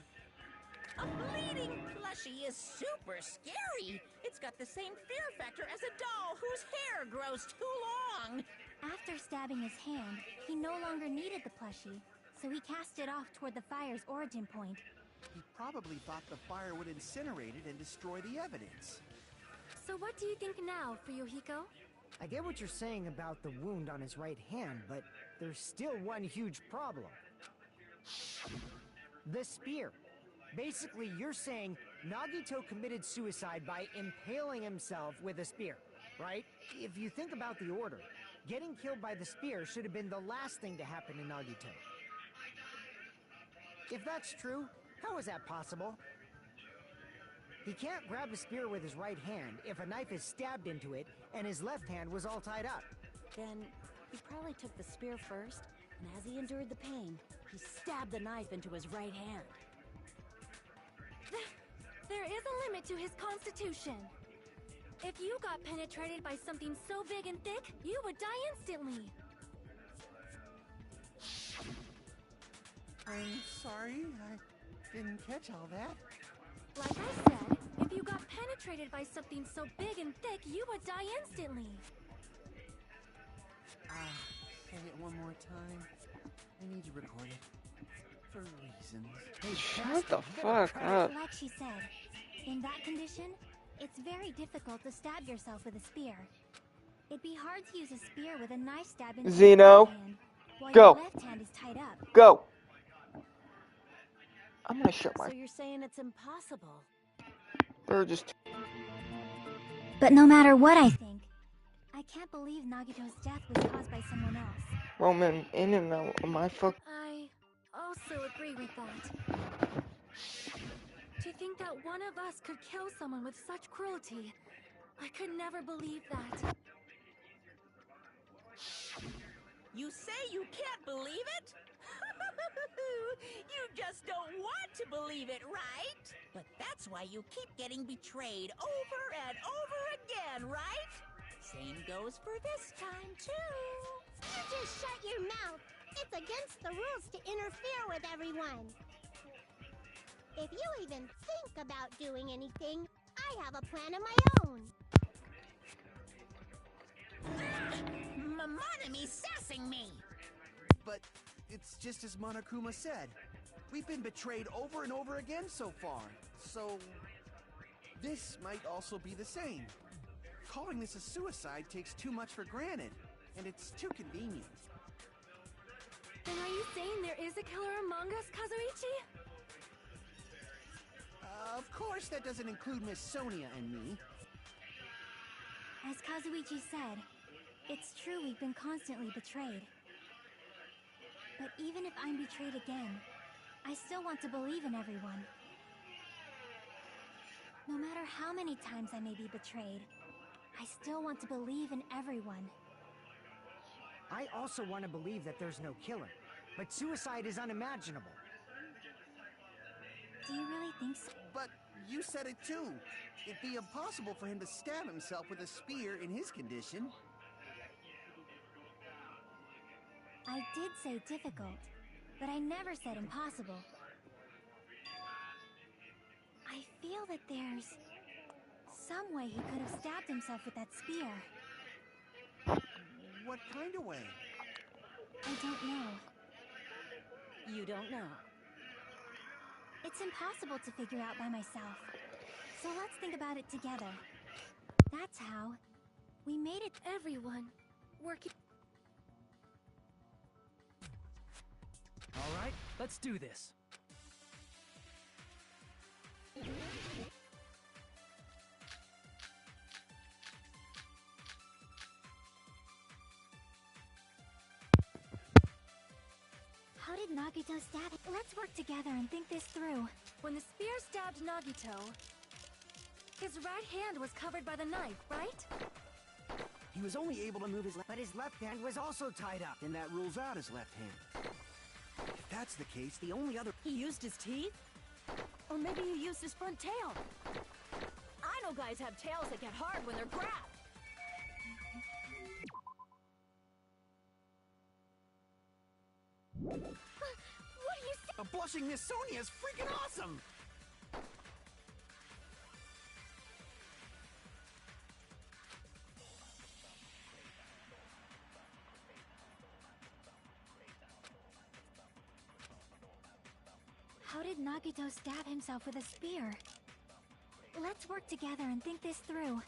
A bleeding plushie is super scary. It's got the same fear factor as a doll whose hair grows too long. After stabbing his hand, he no longer needed the plushie, so he cast it off toward the fire's origin point. He probably thought the fire would incinerate it and destroy the evidence. So what do you think now, Fuyuhiko? I get what you're saying about the wound on his right hand, but there's still one huge problem. The spear. Basically, you're saying Nagito committed suicide by impaling himself with a spear, right? If you think about the order, getting killed by the spear should have been the last thing to happen to Nagito. If that's true, how is that possible? He can't grab a spear with his right hand if a knife is stabbed into it and his left hand was all tied up. Then he probably took the spear first, and as he endured the pain, he stabbed the knife into his right hand. There is a limit to his constitution. If you got penetrated by something so big and thick, you would die instantly. I'm sorry, I didn't catch all that. Like I said, if you got penetrated by something so big and thick, you would die instantly. Say it one more time. I need to record it. For reasons. Hey, Shut the bastard, you fuck better up. Like she said, in that condition, it's very difficult to stab yourself with a spear. It'd be hard to use a spear with a knife stab into Zeno, your right hand, while go. your left hand is tied up. Go. I'm gonna shut So my. you're saying it's impossible? They're just. But no matter what I think, I can't believe Nagito's death was caused by someone else. Roman, in and out of my fuck. I also agree with that. To think that one of us could kill someone with such cruelty, I could never believe that. You say you can't believe it? You just don't want to believe it, right? But that's why you keep getting betrayed over and over again, right? Same goes for this time, too. You just shut your mouth. It's against the rules to interfere with everyone. If you even think about doing anything, I have a plan of my own. Monomi's sassing me. But it's just as Monokuma said. We've been betrayed over and over again so far. So this might also be the same. Calling this a suicide takes too much for granted, and it's too convenient. Then are you saying there is a killer among us, Kazuichi? Of course that doesn't include Miss Sonia and me. As Kazuichi said, it's true we've been constantly betrayed. But even if I'm betrayed again, I still want to believe in everyone. No matter how many times I may be betrayed, I still want to believe in everyone. I also want to believe that there's no killer, but suicide is unimaginable. Do you really think so? But you said it too. It'd be impossible for him to stab himself with a spear in his condition. I did say difficult, but I never said impossible. I feel that there's some way he could have stabbed himself with that spear. What kind of way? I don't know. You don't know. It's impossible to figure out by myself. So let's think about it together. That's how we made it. Everyone working. All right, let's do this. How did did Nagito stab him? Let's work together and think this through. When the spear stabbed Nagito, his right hand was covered by the knife, right? He was only able to move his left. But his left hand was also tied up. Then that rules out his left hand. If that's the case, the only other... He used his teeth? Or maybe he used his front tail. I know guys have tails that get hard when they're grabbed. What do you say? A blushing Miss Sonia is freaking awesome! How did Nagito stab himself with a spear? Let's work together and think this through.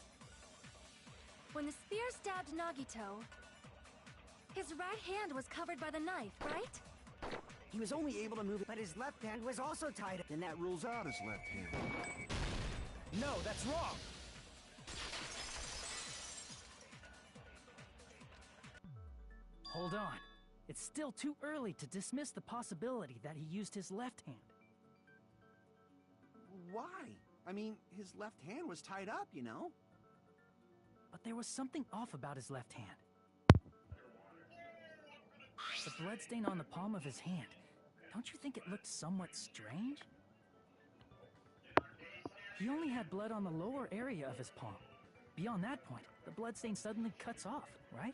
When the spear stabbed Nagito, his right hand was covered by the knife, right? He was only able to move it. But his left hand was also tied up. Then that rules out his left hand. No, that's wrong! Hold on. It's still too early to dismiss the possibility that he used his left hand. Why? I mean, his left hand was tied up, you know? But there was something off about his left hand. The bloodstain on the palm of his hand. Don't you think it looked somewhat strange? He only had blood on the lower area of his palm. Beyond that point, the bloodstain suddenly cuts off, right?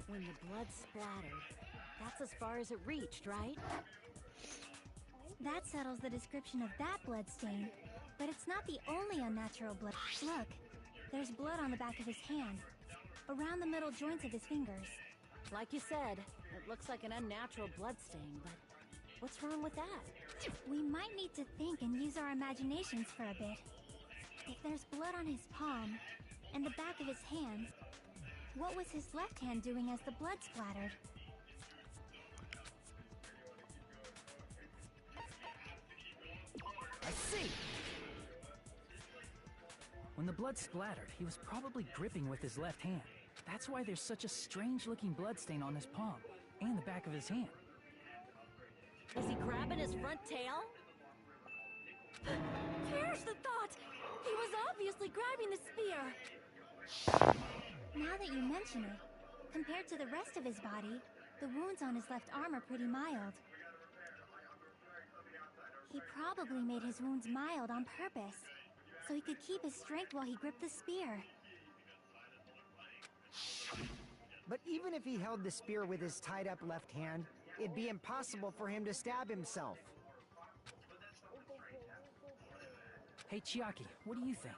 When the blood splattered, that's as far as it reached, right? That settles the description of that bloodstain, but it's not the only unnatural blood. Look, there's blood on the back of his hand, around the middle joints of his fingers. Like you said, it looks like an unnatural bloodstain, but what's wrong with that? We might need to think and use our imaginations for a bit. If there's blood on his palm and the back of his hand, what was his left hand doing as the blood splattered? I see! When the blood splattered, he was probably gripping with his left hand. That's why there's such a strange-looking bloodstain on his palm and the back of his hand. Was he grabbing his front tail? Perish the thought! He was obviously grabbing the spear! Now that you mention it, compared to the rest of his body, the wounds on his left arm are pretty mild. He probably made his wounds mild on purpose, so he could keep his strength while he gripped the spear. But even if he held the spear with his tied-up left hand, it'd be impossible for him to stab himself. Hey, Chiaki, what do you think?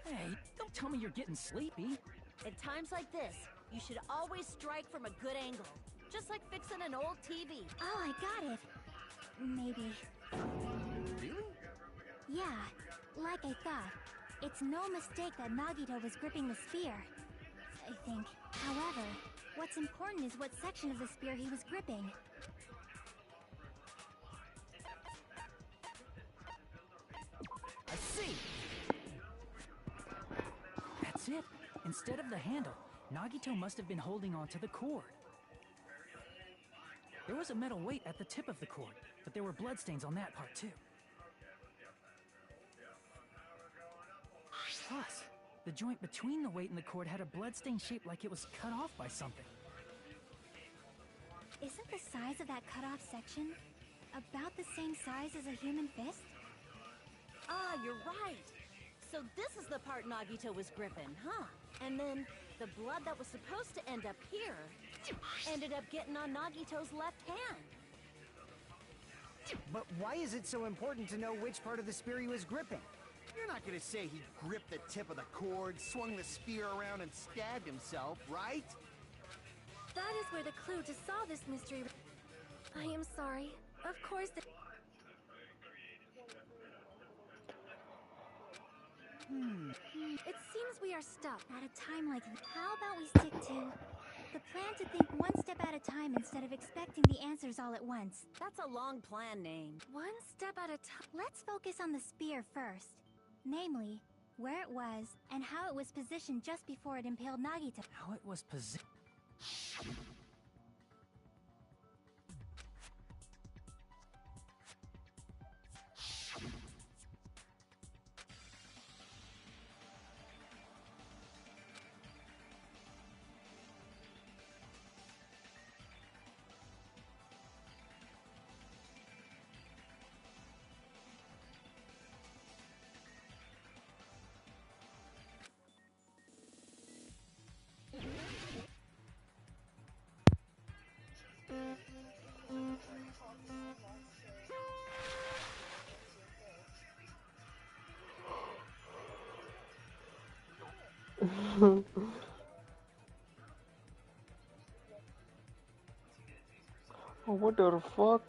Hey, don't tell me you're getting sleepy. At times like this, you should always strike from a good angle. Just like fixing an old TV. Oh, I got it. Maybe. Really? Yeah, like I thought. It's no mistake that Nagito was gripping the spear, I think. However, what's important is what section of the spear he was gripping. I see! That's it. Instead of the handle, Nagito must have been holding on to the cord. There was a metal weight at the tip of the cord, but there were bloodstains on that part too. Plus, the joint between the weight and the cord had a bloodstain shaped like it was cut off by something. Isn't the size of that cut-off section about the same size as a human fist? Ah, you're right. So this is the part Nagito was gripping, huh? And then the blood that was supposed to end up here ended up getting on Nagito's left hand. But why is it so important to know which part of the spear he was gripping? You're not gonna say he gripped the tip of the cord, swung the spear around, and stabbed himself, right? That is where the clue to solve this mystery... I am sorry. Of course the... It seems we are stuck at a time like this. How about we stick to the plan to think one step at a time instead of expecting the answers all at once? That's a long plan name. One step at a time. Let's focus on the spear first. Namely, where it was and how it was positioned just before it impaled Nagito. How it was positioned. Oh, what the fuck?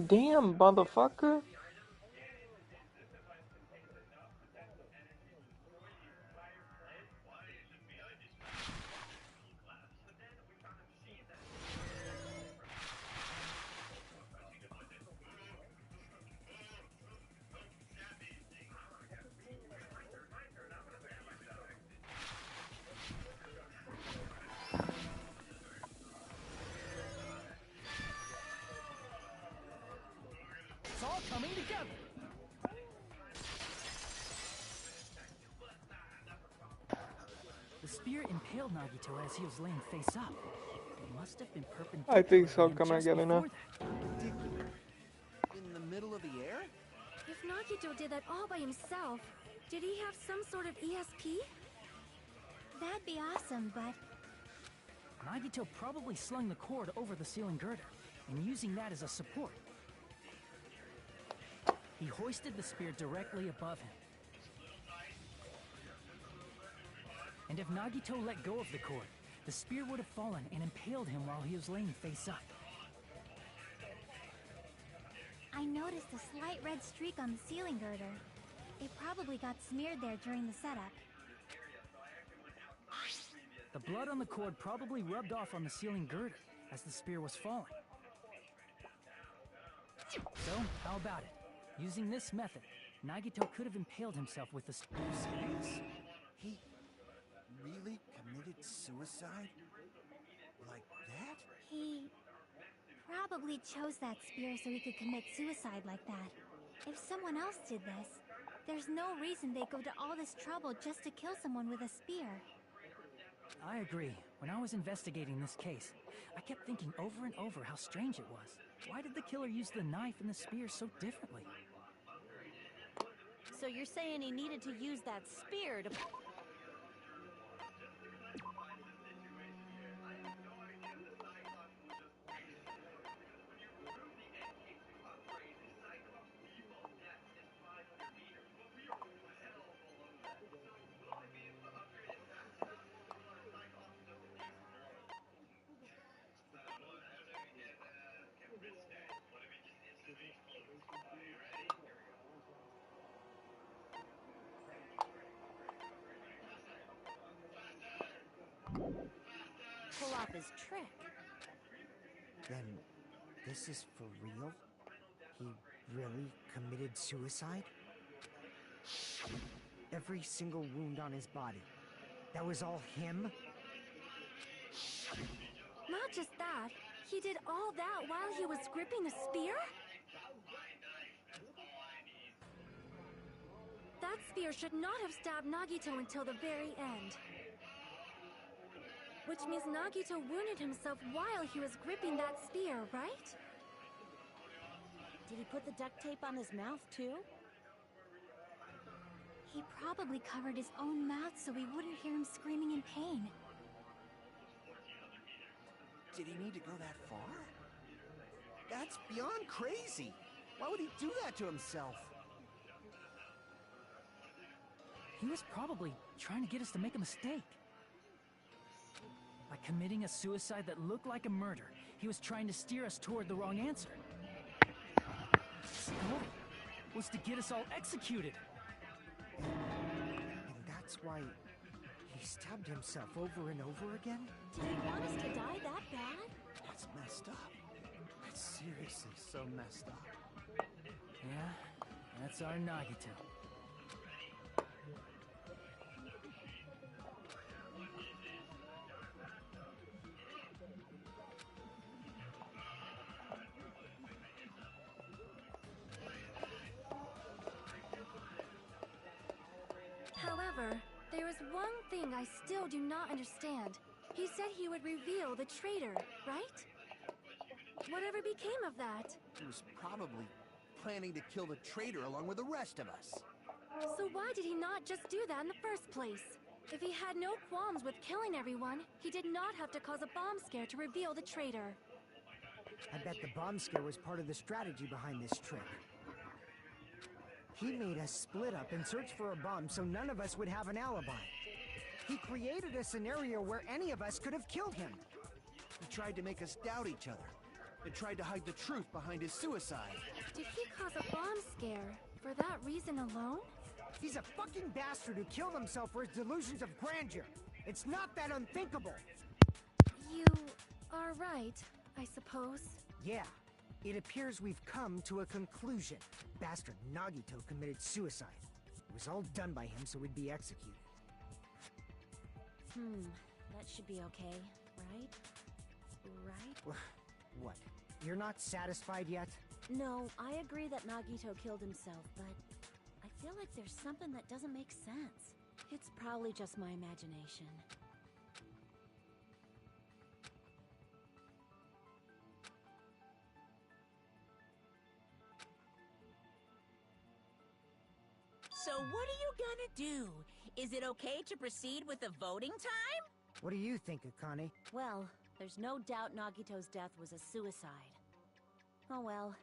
Damn, motherfucker. It's all coming together. The spear impaled Nagito as he was laying face up. It must have been I perpendicular think to so, him coming just together now. before that. Perpendicular. In the middle of the air? If Nagito did that all by himself, did he have some sort of ESP? That'd be awesome, but Nagito probably slung the cord over the ceiling girder, and using that as a support. He hoisted the spear directly above him. And if Nagito let go of the cord, the spear would have fallen and impaled him while he was laying face up. I noticed a slight red streak on the ceiling girder. It probably got smeared there during the setup. The blood on the cord probably rubbed off on the ceiling girder as the spear was falling. So, how about it? Using this method, Nagito could have impaled himself with the spear. Serious? He really committed suicide? Like that? He probably chose that spear so he could commit suicide like that. If someone else did this, there's no reason they'd go to all this trouble just to kill someone with a spear. I agree. When I was investigating this case, I kept thinking over and over how strange it was. Why did the killer use the knife and the spear so differently? So you're saying he needed to use that spear to... pull off his trick. Then this is for real? He really committed suicide? Every single wound on his body. That was all him? Not just that, he did all that while he was gripping a spear? That spear should not have stabbed Nagito until the very end. Which means Nagito wounded himself while he was gripping that spear, right? Did he put the duct tape on his mouth, too? He probably covered his own mouth so we wouldn't hear him screaming in pain. Did he need to go that far? That's beyond crazy. Why would he do that to himself? He was probably trying to get us to make a mistake. By committing a suicide that looked like a murder, he was trying to steer us toward the wrong answer. His goal was to get us all executed. And that's why he stabbed himself over and over again? Did he want us to die that bad? That's messed up. That's seriously so messed up. Yeah, that's our Nagito. However, there is one thing I still do not understand. He said he would reveal the traitor, right? Whatever became of that? He was probably planning to kill the traitor along with the rest of us. So why did he not just do that in the first place? If he had no qualms with killing everyone, he did not have to cause a bomb scare to reveal the traitor. I bet the bomb scare was part of the strategy behind this trick. He made us split up and search for a bomb so none of us would have an alibi. He created a scenario where any of us could have killed him. He tried to make us doubt each other and tried to hide the truth behind his suicide. Did he cause a bomb scare for that reason alone? He's a fucking bastard who killed himself for his delusions of grandeur. It's not that unthinkable. You are right, I suppose. Yeah, it appears we've come to a conclusion. Bastard Nagito committed suicide. It was all done by him so he'd be executed. That should be okay, right? Right? What? You're not satisfied yet? No, I agree that Nagito killed himself, but I feel like there's something that doesn't make sense. It's probably just my imagination. So what are you gonna do? Is it okay to proceed with the voting time? What do you think, Akane? Well, there's no doubt Nagito's death was a suicide. Oh well,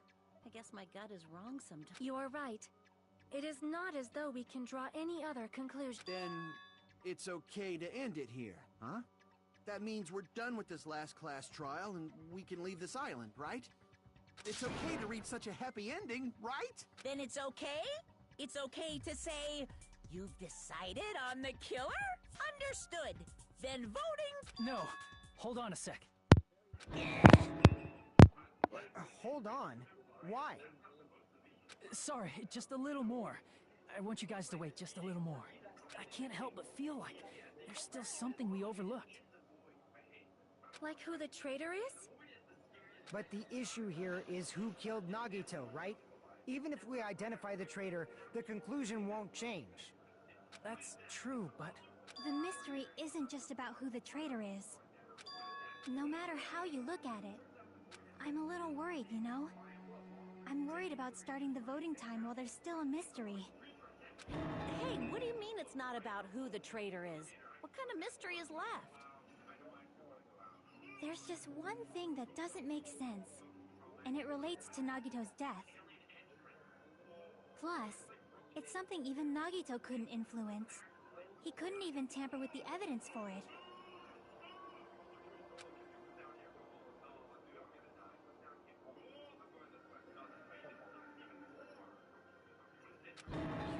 I guess my gut is wrong sometimes. You are right. It is not as though we can draw any other conclusion. Then it's okay to end it here, huh? That means we're done with this last class trial and we can leave this island, right? It's okay to reach such a happy ending, right? Then it's okay? It's okay to say, you've decided on the killer? Understood. Then voting... No, hold on a sec. Hold on. Why? Sorry, just a little more. I want you guys to wait just a little more. I can't help but feel like there's still something we overlooked. Like who the traitor is? But the issue here is who killed Nagito, right? Even if we identify the traitor, the conclusion won't change. That's true, but... The mystery isn't just about who the traitor is. No matter how you look at it, I'm a little worried, you know? I'm worried about starting the voting time while there's still a mystery. Hey, what do you mean it's not about who the traitor is? What kind of mystery is left? There's just one thing that doesn't make sense, and it relates to Nagito's death. Plus, it's something even Nagito couldn't influence. He couldn't even tamper with the evidence for it.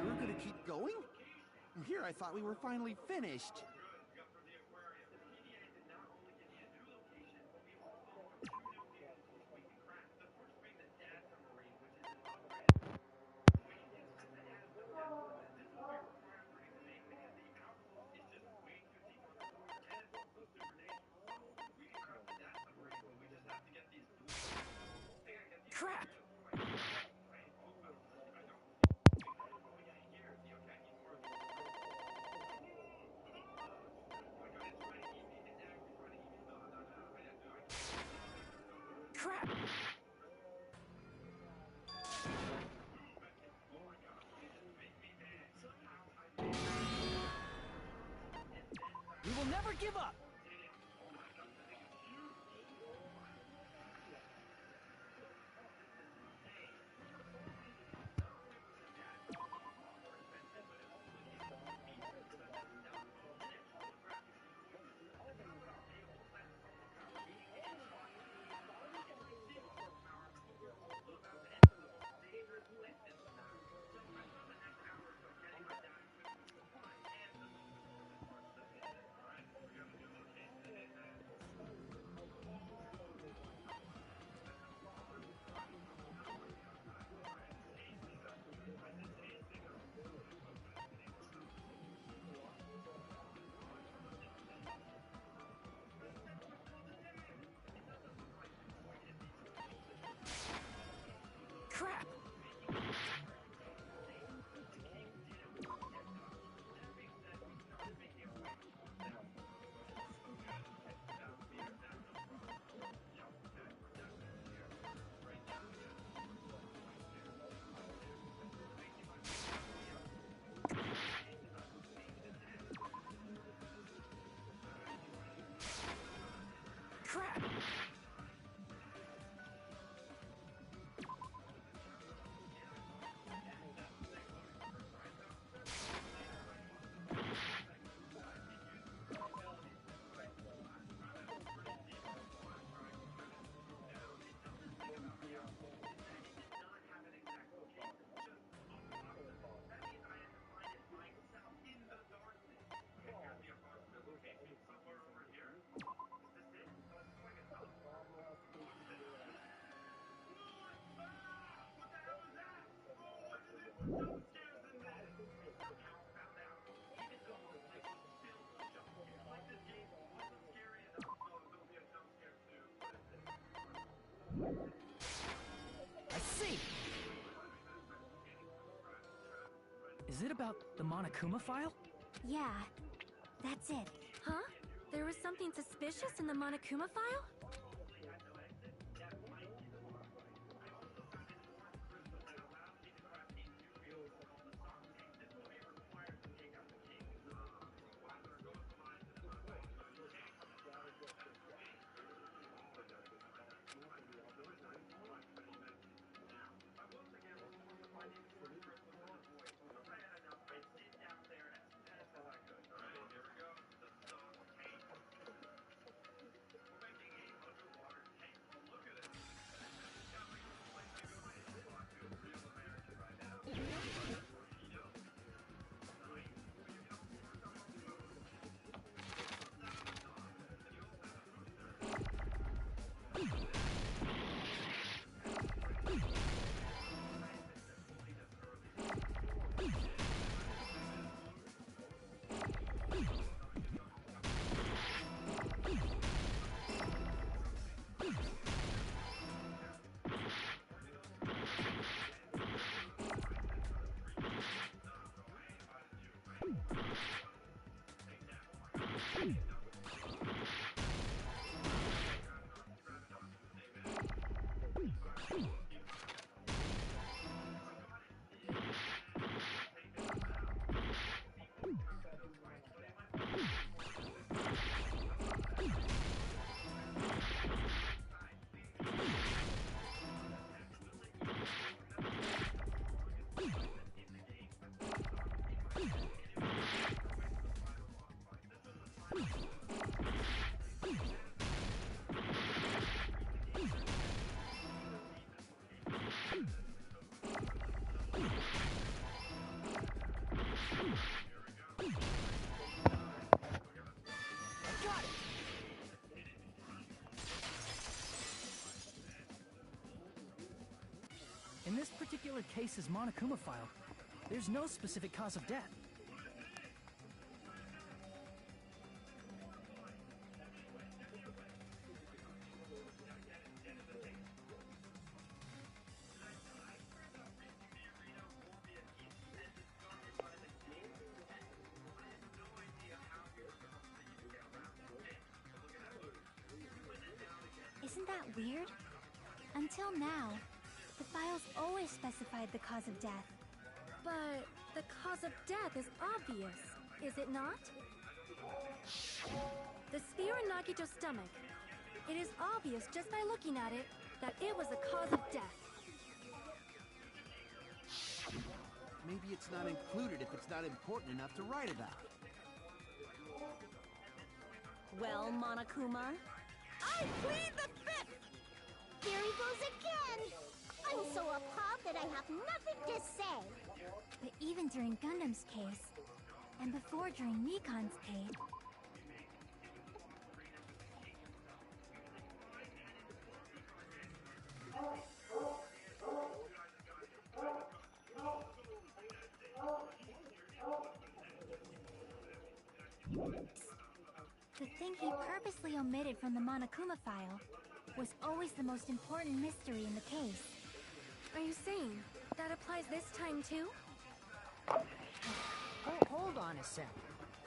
You're gonna keep going? Here, I thought we were finally finished. give up! Crap! Crap! I see! Is it about the Monokuma file? Yeah, that's it. Huh? There was something suspicious in the Monokuma file? In this particular case's Monokuma file, there's no specific cause of death. Isn't that weird? Until now, the files always specified the cause of death. But the cause of death is obvious, is it not? The spear in Nagito's stomach. It is obvious just by looking at it that it was the cause of death. Maybe it's not included if it's not important enough to write about. Well, Monokuma, I plead the fifth! Here he goes again! I'm so appalled that I have nothing to say. But even during Gundam's case, and before during Nikon's case, the thing he purposely omitted from the Monokuma file was always the most important mystery in the case. Are you saying that applies this time too? Hold on a sec.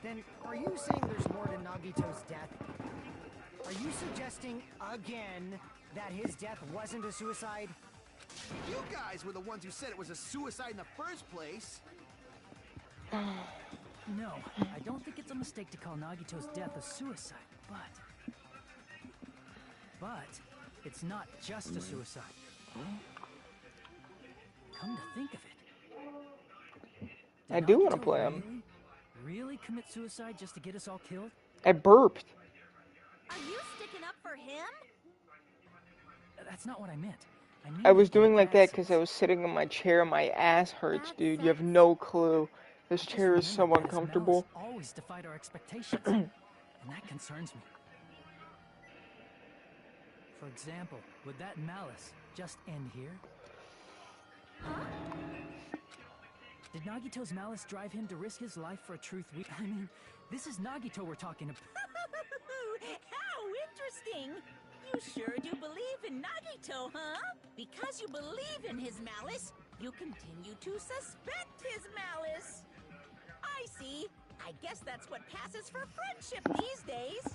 Then, are you saying there's more to Nagito's death? Are you suggesting, again, that his death wasn't a suicide? You guys were the ones who said it was a suicide in the first place. No, I don't think it's a mistake to call Nagito's death a suicide, but it's not just a suicide. Come to think of it, I did do want to Nagito play him. really commit suicide just to get us all killed? I burped. are you sticking up for him? That's not what I meant. I was mean it in doing like that because I sense. was sitting in my chair and my ass hurts, That dude. You have sucks. no clue. This Just chair is so remember that his uncomfortable. malice always defied our expectations, and that concerns me. For example, would that malice just end here? Did Nagito's malice drive him to risk his life for a truth I mean, this is Nagito we're talking about. How interesting! You sure do believe in Nagito, huh? Because you believe in his malice, you continue to suspect his malice. I see. I guess that's what passes for friendship these days.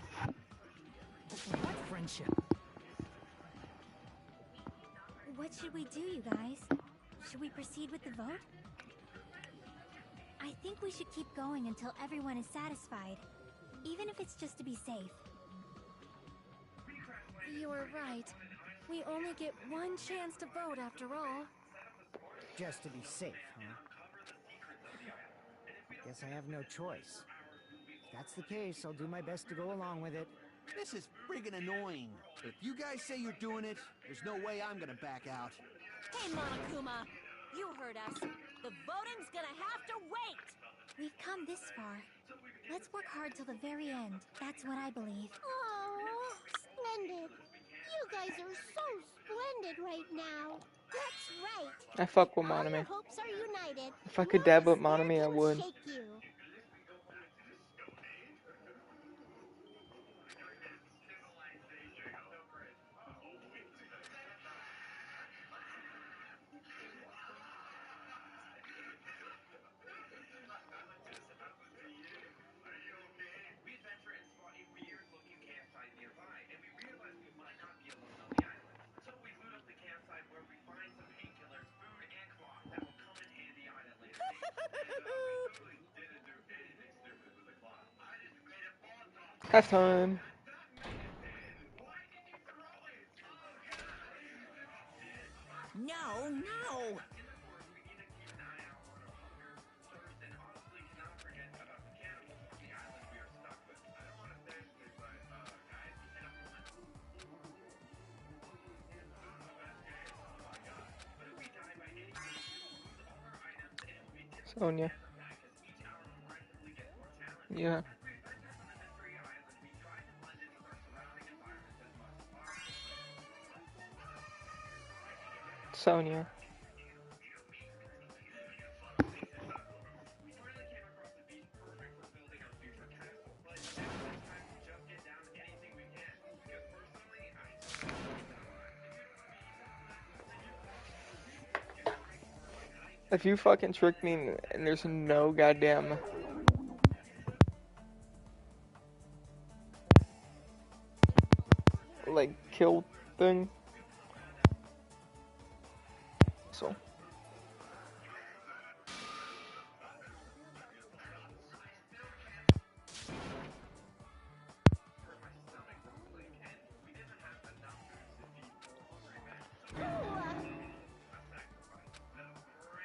What friendship? What should we do, you guys? Should we proceed with the vote? I think we should keep going until everyone is satisfied, even if it's just to be safe. You are right. We only get one chance to vote after all. Just to be safe, huh? Guess I have no choice. If that's the case, I'll do my best to go along with it. This is friggin' annoying. But if you guys say you're doing it, there's no way I'm gonna back out. Hey, Monokuma, you heard us. The voting's gonna have to wait. We've come this far. Let's work hard till the very end. That's what I believe. Oh, splendid. You guys are so splendid right now. That's right. I fuck with All your Monami. hopes are united. If I could No dab with despair Monami, I can would. shake you. Half time. No, no! Sonya. Yeah. Sonya. If you fucking trick me and there's no goddamn like kill thing, so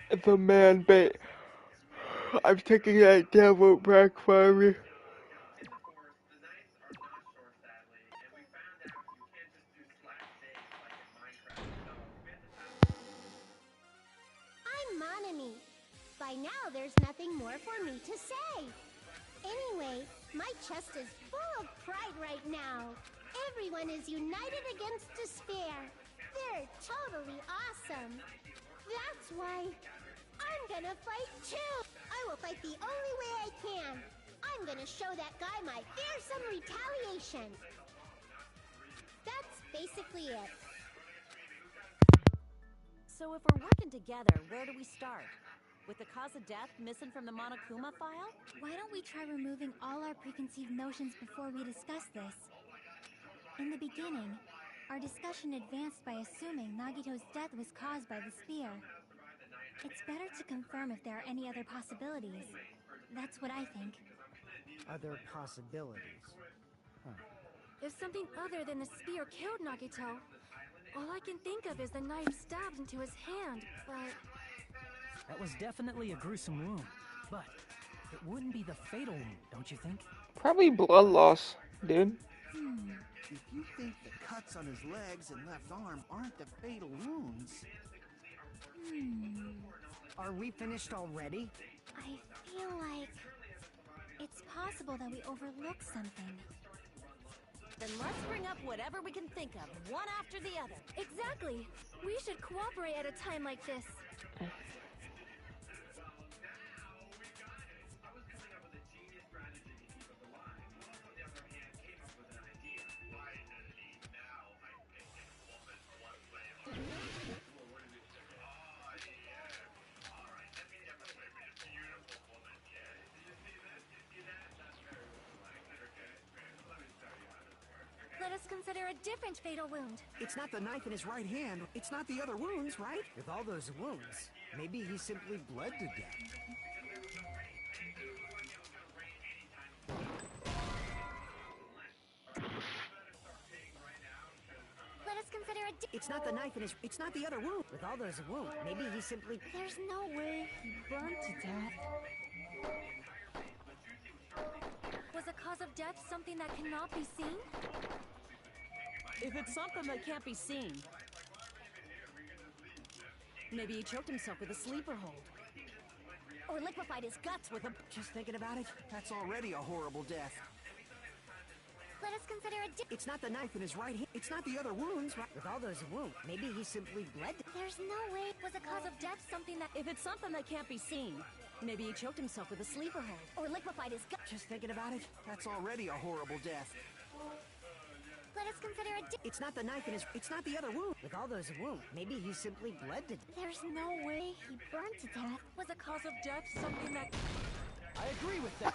It's a man bait. I'm taking that devil back from me. I'm Monami. By now, there's nothing more for me to say. Anyway, my chest is full of pride right now. Everyone is united against despair. They're totally awesome. That's why I'm gonna fight too. I will fight the only way I can. I'm gonna show that guy my fearsome retaliation. That's basically it. So if we're working together, where do we start? With the cause of death missing from the Monokuma file? Why don't we try removing all our preconceived notions before we discuss this? In the beginning, our discussion advanced by assuming Nagito's death was caused by the spear. It's better to confirm if there are any other possibilities. That's what I think. Other possibilities. If something other than the spear killed Nagito, all I can think of is the knife stabbed into his hand, but... That was definitely a gruesome wound, but it wouldn't be the fatal wound, don't you think? Probably blood loss, dude. If you think the cuts on his legs and left arm aren't the fatal wounds... Are we finished already? I feel like... it's possible that we overlooked something. Then let's bring up whatever we can think of, one after the other. Exactly! We should cooperate at a time like this. Let us consider a different fatal wound. It's not the knife in his right hand. It's not the other wounds, right? With all those wounds, maybe he simply bled to death. Let us consider a It's not the knife in his... It's not the other wound. With all those wounds, maybe he simply... There's no way he burned to death. Was the cause of death something that cannot be seen? If it's something that can't be seen, maybe he choked himself with a sleeper hold. Or liquefied his guts with a... Just thinking about it, that's already a horrible death. Let us consider a It's not the knife in his right hand. It's not the other wounds, right? With all those wounds, maybe he simply bled to... There's no way. Was the cause of death something that... If it's something that can't be seen, maybe he choked himself with a sleeper hold. Or liquefied his guts. Just thinking about it, that's already a horrible death. Let us consider a It's not the knife in his... It's not the other wound. With all those wounds, maybe he simply bled to... There's no way he burned to death. Was the cause of death something that... I agree with that.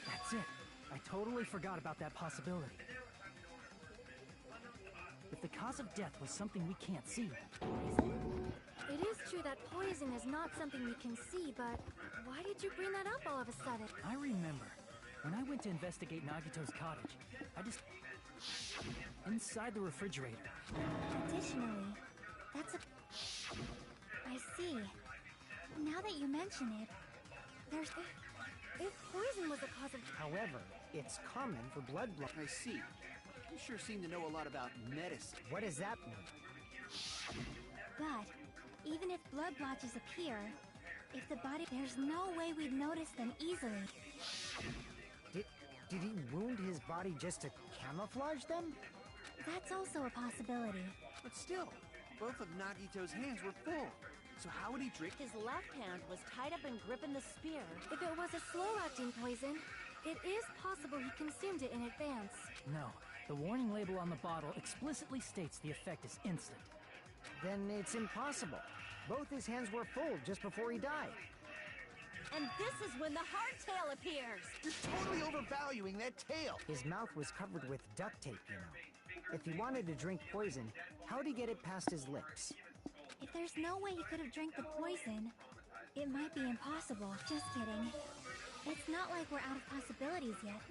That's it. I totally forgot about that possibility. If the cause of death was something we can't see, Poison? It is true that poison is not something we can see, but why did you bring that up all of a sudden? I remember when I went to investigate Nagito's cottage, I just... inside the refrigerator. Additionally, that's a... I see. Now that you mention it, there's... If poison was the cause of... However, it's common for blood blot. I see. You sure seem to know a lot about medicine. What does that mean? But, even if blood blotches appear, if the body... There's no way we'd notice them easily. Did he wound his body just to camouflage them? That's also a possibility. But still, both of Nagito's hands were full. So how would he drink? His left hand was tied up and gripping the spear. If it was a slow-acting poison, it is possible he consumed it in advance. No, the warning label on the bottle explicitly states the effect is instant. Then it's impossible. Both his hands were full just before he died. And this is when the hardtail appears. You're totally overvaluing that tail. His mouth was covered with duct tape, you know. If he wanted to drink poison, how'd he get it past his lips? If there's no way he could have drank the poison, it might be impossible. Just kidding. It's not like we're out of possibilities yet.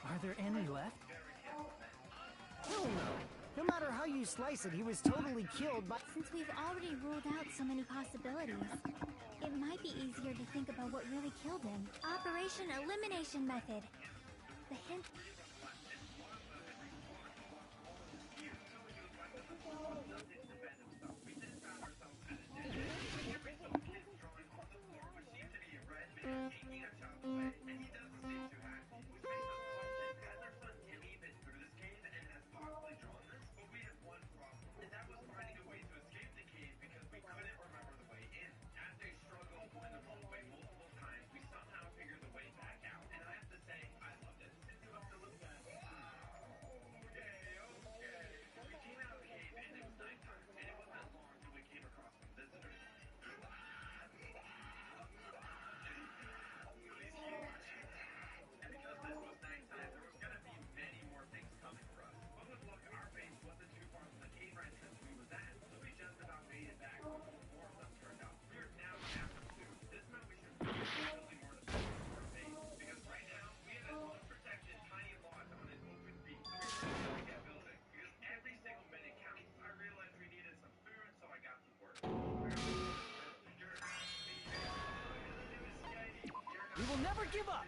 Are there any left? Hell no! matter how you slice it, he was totally killed by... Since we've already ruled out so many possibilities, it might be easier to think about what really killed him. Operation Elimination Method. The hint... We will never give up!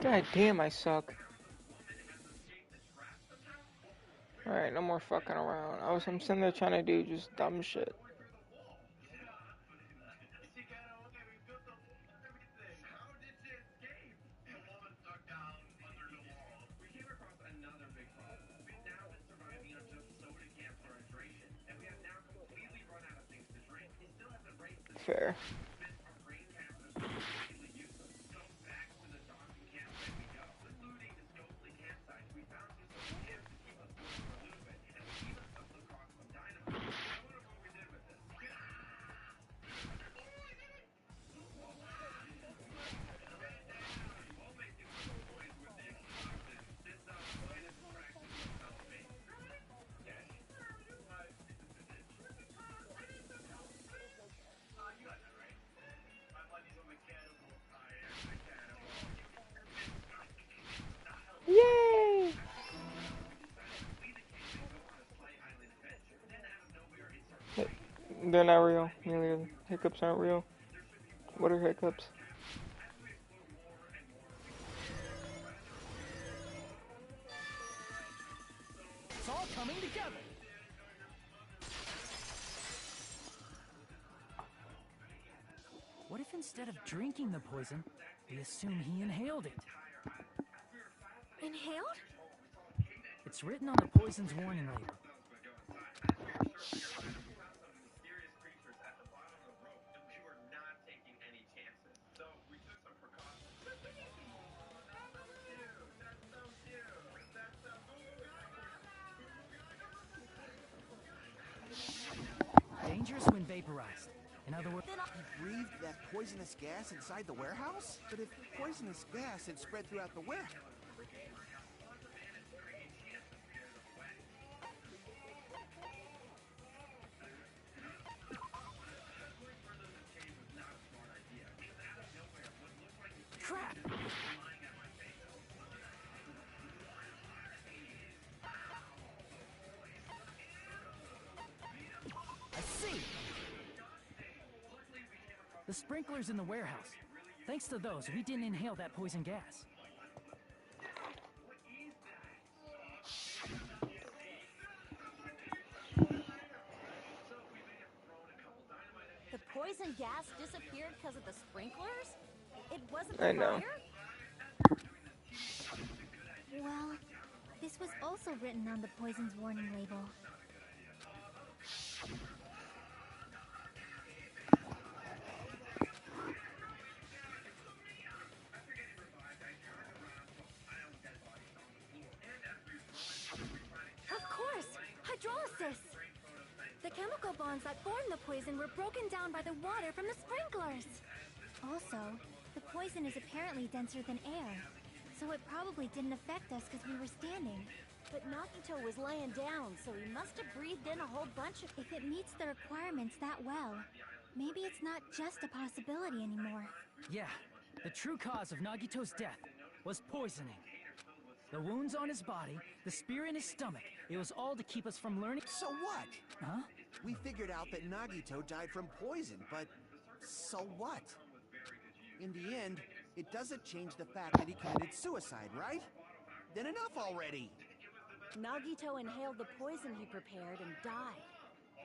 God damn, I suck. Alright, no more fucking around. I'm sitting there trying to do just dumb shit. Fair. Yay! They're not real. Nearly hiccups aren't real. What are hiccups? It's all coming together! What if instead of drinking the poison, we assume he inhaled it? Inhaled? It's written on the poison's warning label. dangerous when vaporized. In other words, He breathed that poisonous gas inside the warehouse? But if poisonous gas had spread throughout the warehouse... crap! I see! The sprinklers in the warehouse. Thanks to those, we didn't inhale that poison gas. The poison gas disappeared because of the sprinklers? It wasn't the I know. fire? Well, this was also written on the poison's warning label. Of course! Hydrolysis! The chemical bonds that formed the poison were broken down by the water from the sprinklers! Also, the poison is apparently denser than air, so it probably didn't affect us because we were standing. But Nagito was laying down, so he must have breathed in a whole bunch of... If it meets the requirements that well, maybe it's not just a possibility anymore. Yeah, the true cause of Nagito's death was poisoning. The wounds on his body, the spear in his stomach, it was all to keep us from learning. So what? Huh? We figured out that Nagito died from poison, but so what? In the end, it doesn't change the fact that he committed suicide, right? Then enough already! Nagito inhaled the poison he prepared and died.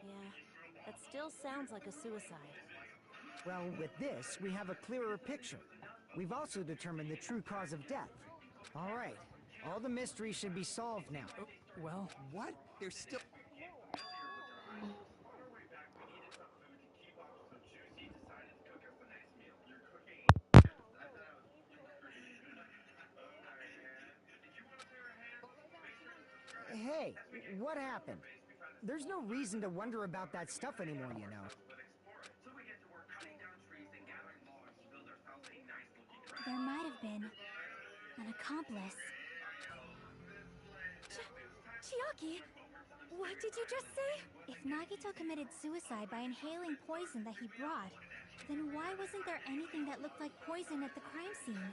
Yeah, that still sounds like a suicide. Well, with this, we have a clearer picture. We've also determined the true cause of death. All right, all the mysteries should be solved now. Well, What? There's still... Hey, what happened? There's no reason to wonder about that stuff anymore, you know. There might have been an accomplice. Chiaki, what did you just say? If Nagito committed suicide by inhaling poison that he brought, then why wasn't there anything that looked like poison at the crime scene?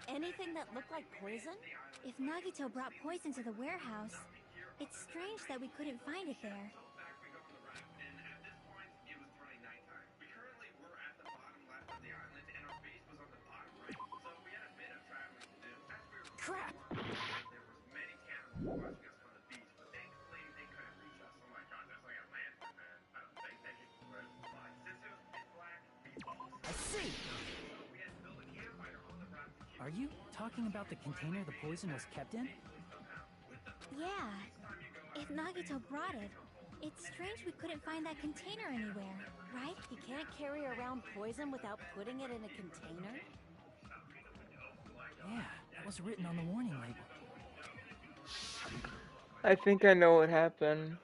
Anything that looked like poison? If Nagito brought poison to the warehouse, it's strange that we couldn't find it there. crap! I see! Are you talking about the container the poison was kept in? Yeah. If Nagito brought it, it's strange we couldn't find that container anywhere, right? He can't carry around poison without putting it in a container? Yeah, that was written on the warning label. I think I know what happened.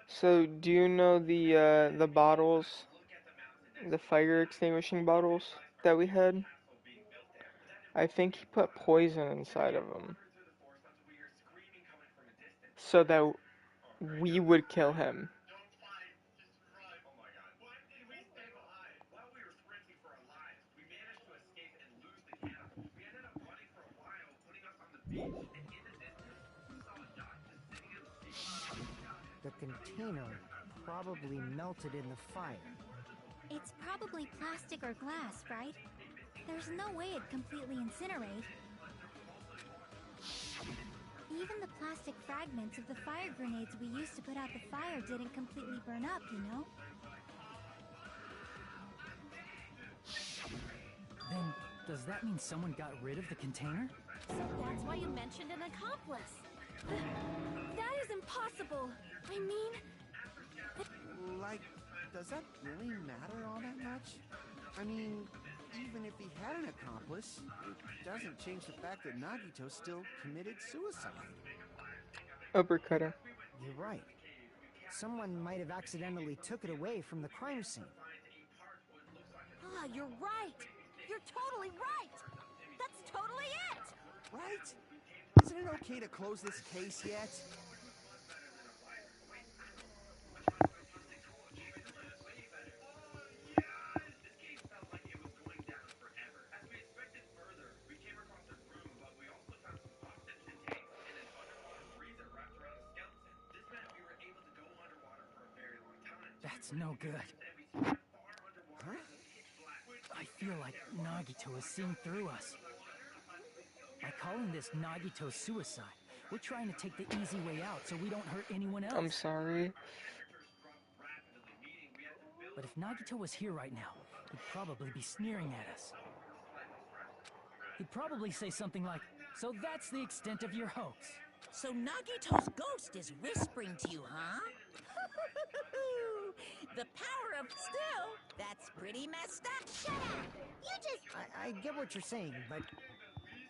So, do you know the bottles, the fire extinguishing bottles that we had? I think he put poison inside of them, so that we would kill him. The container probably melted in the fire. It's probably plastic or glass, right? There's no way it'd completely incinerate. Even the plastic fragments of the fire grenades we used to put out the fire didn't completely burn up, you know? Then, does that mean someone got rid of the container? So that's why you mentioned an accomplice. That is impossible! I mean... Like, does that really matter all that much? I mean, even if he had an accomplice, it doesn't change the fact that Nagito still committed suicide. Uppercutter. You're right. someone might have accidentally took it away from the crime scene. Ah, you're right! You're totally right! That's totally it! Right? Isn't it okay to close this case yet? That's no good. Huh? I feel like Nagito is seeing through us. By calling this Nagito's suicide, we're trying to take the easy way out so we don't hurt anyone else. I'm sorry. But if Nagito was here right now, he'd probably be sneering at us. He'd probably say something like, "So that's the extent of your hoax." So Nagito's ghost is whispering to you, huh? The power of still, that's pretty messed up. Shut up! You just... I get what you're saying, but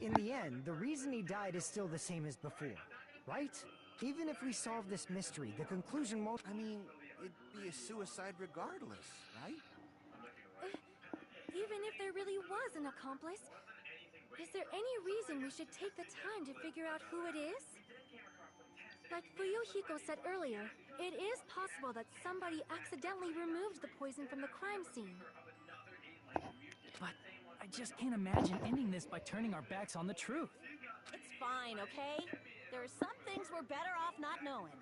in the end, the reason he died is still the same as before, right? Even if we solve this mystery, the conclusion won't... I mean, it'd be a suicide regardless, right? Even if there really was an accomplice, is there any reason we should take the time to figure out who it is? Like Fuyuhiko said earlier, it is possible that somebody accidentally removed the poison from the crime scene. But I just can't imagine ending this by turning our backs on the truth. It's fine, okay? There are some things we're better off not knowing.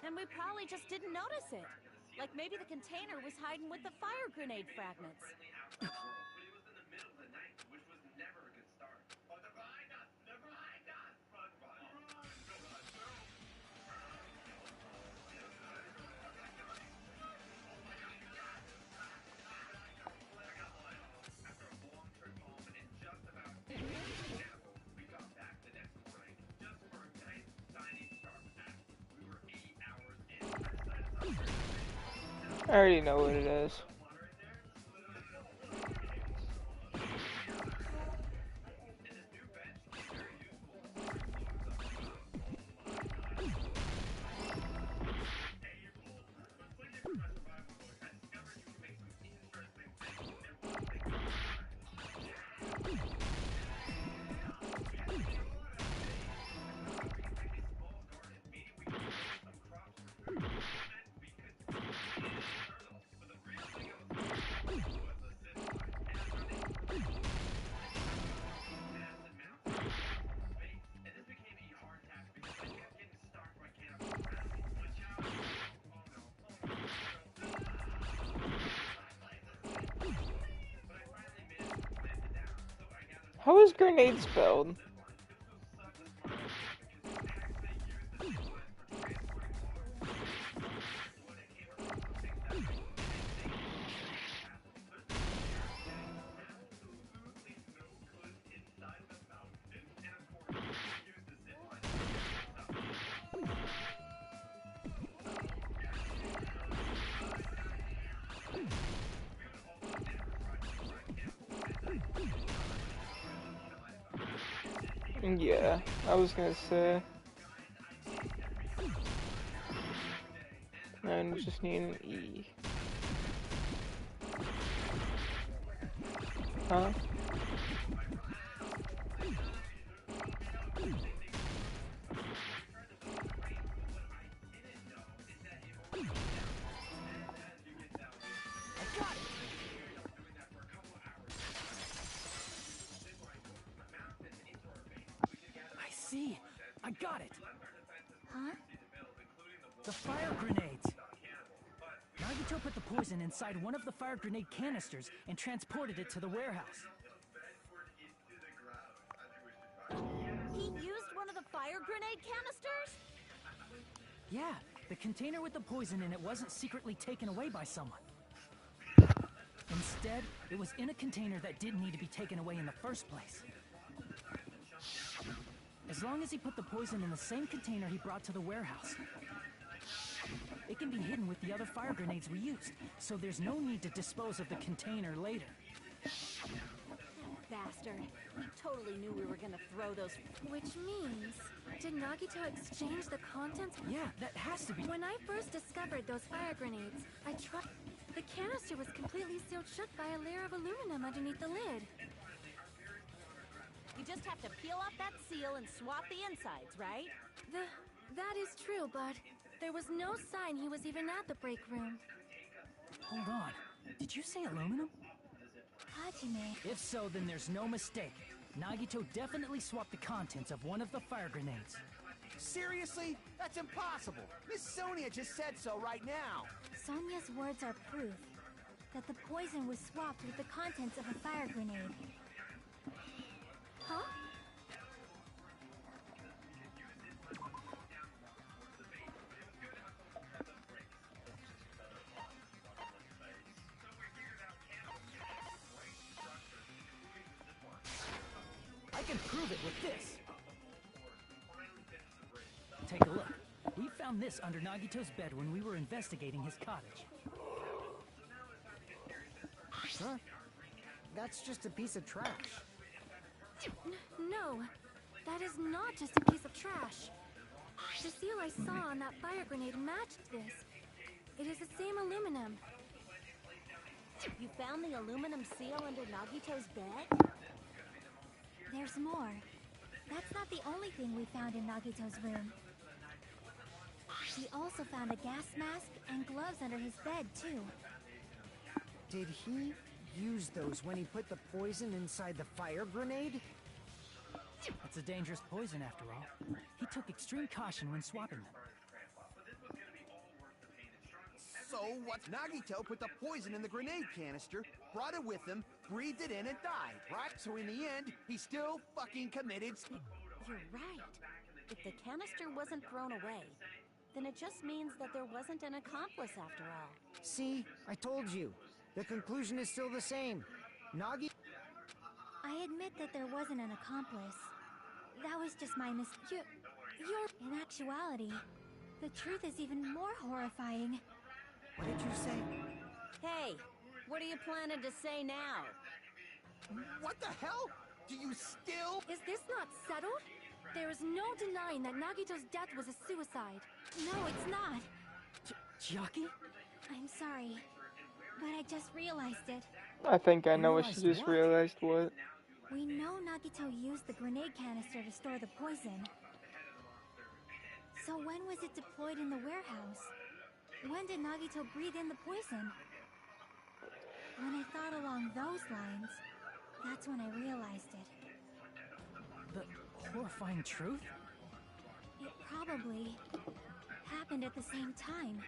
And we probably just didn't notice it. Like maybe the container was hiding with the fire grenade fragments. I already know what it is. How is grenade spelled? Yeah, I was gonna say. I just need an E. Huh? I see. I got it. Huh? The fire grenades. Nagito put the poison inside one of the fire grenade canisters and transported it to the warehouse. He used one of the fire grenade canisters? Yeah, the container with the poison in it wasn't secretly taken away by someone. Instead, it was in a container that didn't need to be taken away in the first place. As long as he put the poison in the same container he brought to the warehouse, it can be hidden with the other fire grenades we used, so there's no need to dispose of the container later. Bastard. He totally knew we were gonna throw those. Which means, did Nagito exchange the contents? Yeah, that has to be. When I first discovered those fire grenades, I tried. The canister was completely sealed shut by a layer of aluminum underneath the lid. You just have to peel off that seal and swap the insides, right? That is true, but there was no sign he was even at the break room. Hold on. Did you say aluminum? Hajime. If so, then there's no mistake. Nagito definitely swapped the contents of one of the fire grenades. Seriously? That's impossible. Miss Sonia just said so right now. Sonia's words are proof that the poison was swapped with the contents of a fire grenade. Huh? I can prove it with this. Take a look. We found this under Nagito's bed when we were investigating his cottage. Huh? That's just a piece of trash. No, that is not just a piece of trash. The seal I saw on that fire grenade matched this. It is the same aluminum. You found the aluminum seal under Nagito's bed? There's more. That's not the only thing we found in Nagito's room. We also found a gas mask and gloves under his bed, too. Did he use those when he put the poison inside the fire grenade? It's a dangerous poison after all. He took extreme caution when swapping them. So what? Nagito put the poison in the grenade canister, brought it with him, breathed it in, and died, right? So in the end, he still fucking committed. You're right. If the canister wasn't thrown away, then it just means that there wasn't an accomplice after all. See, I told you. The conclusion is still the same. Nagi... I admit that there wasn't an accomplice. That was just my you're... In actuality, the truth is even more horrifying. What did you say? Hey, what are you planning to say now? What the hell? Do you still? Is this not settled? There is no denying that Nagito's death was a suicide. No, it's not. Chiaki? I'm sorry, but I just realized it. I think I know what she Realized just what? realized what. We know Nagito used the grenade canister to store the poison. So when was it deployed in the warehouse? When did Nagito breathe in the poison? When I thought along those lines, that's when I realized it. The horrifying truth? It probably happened at the same time.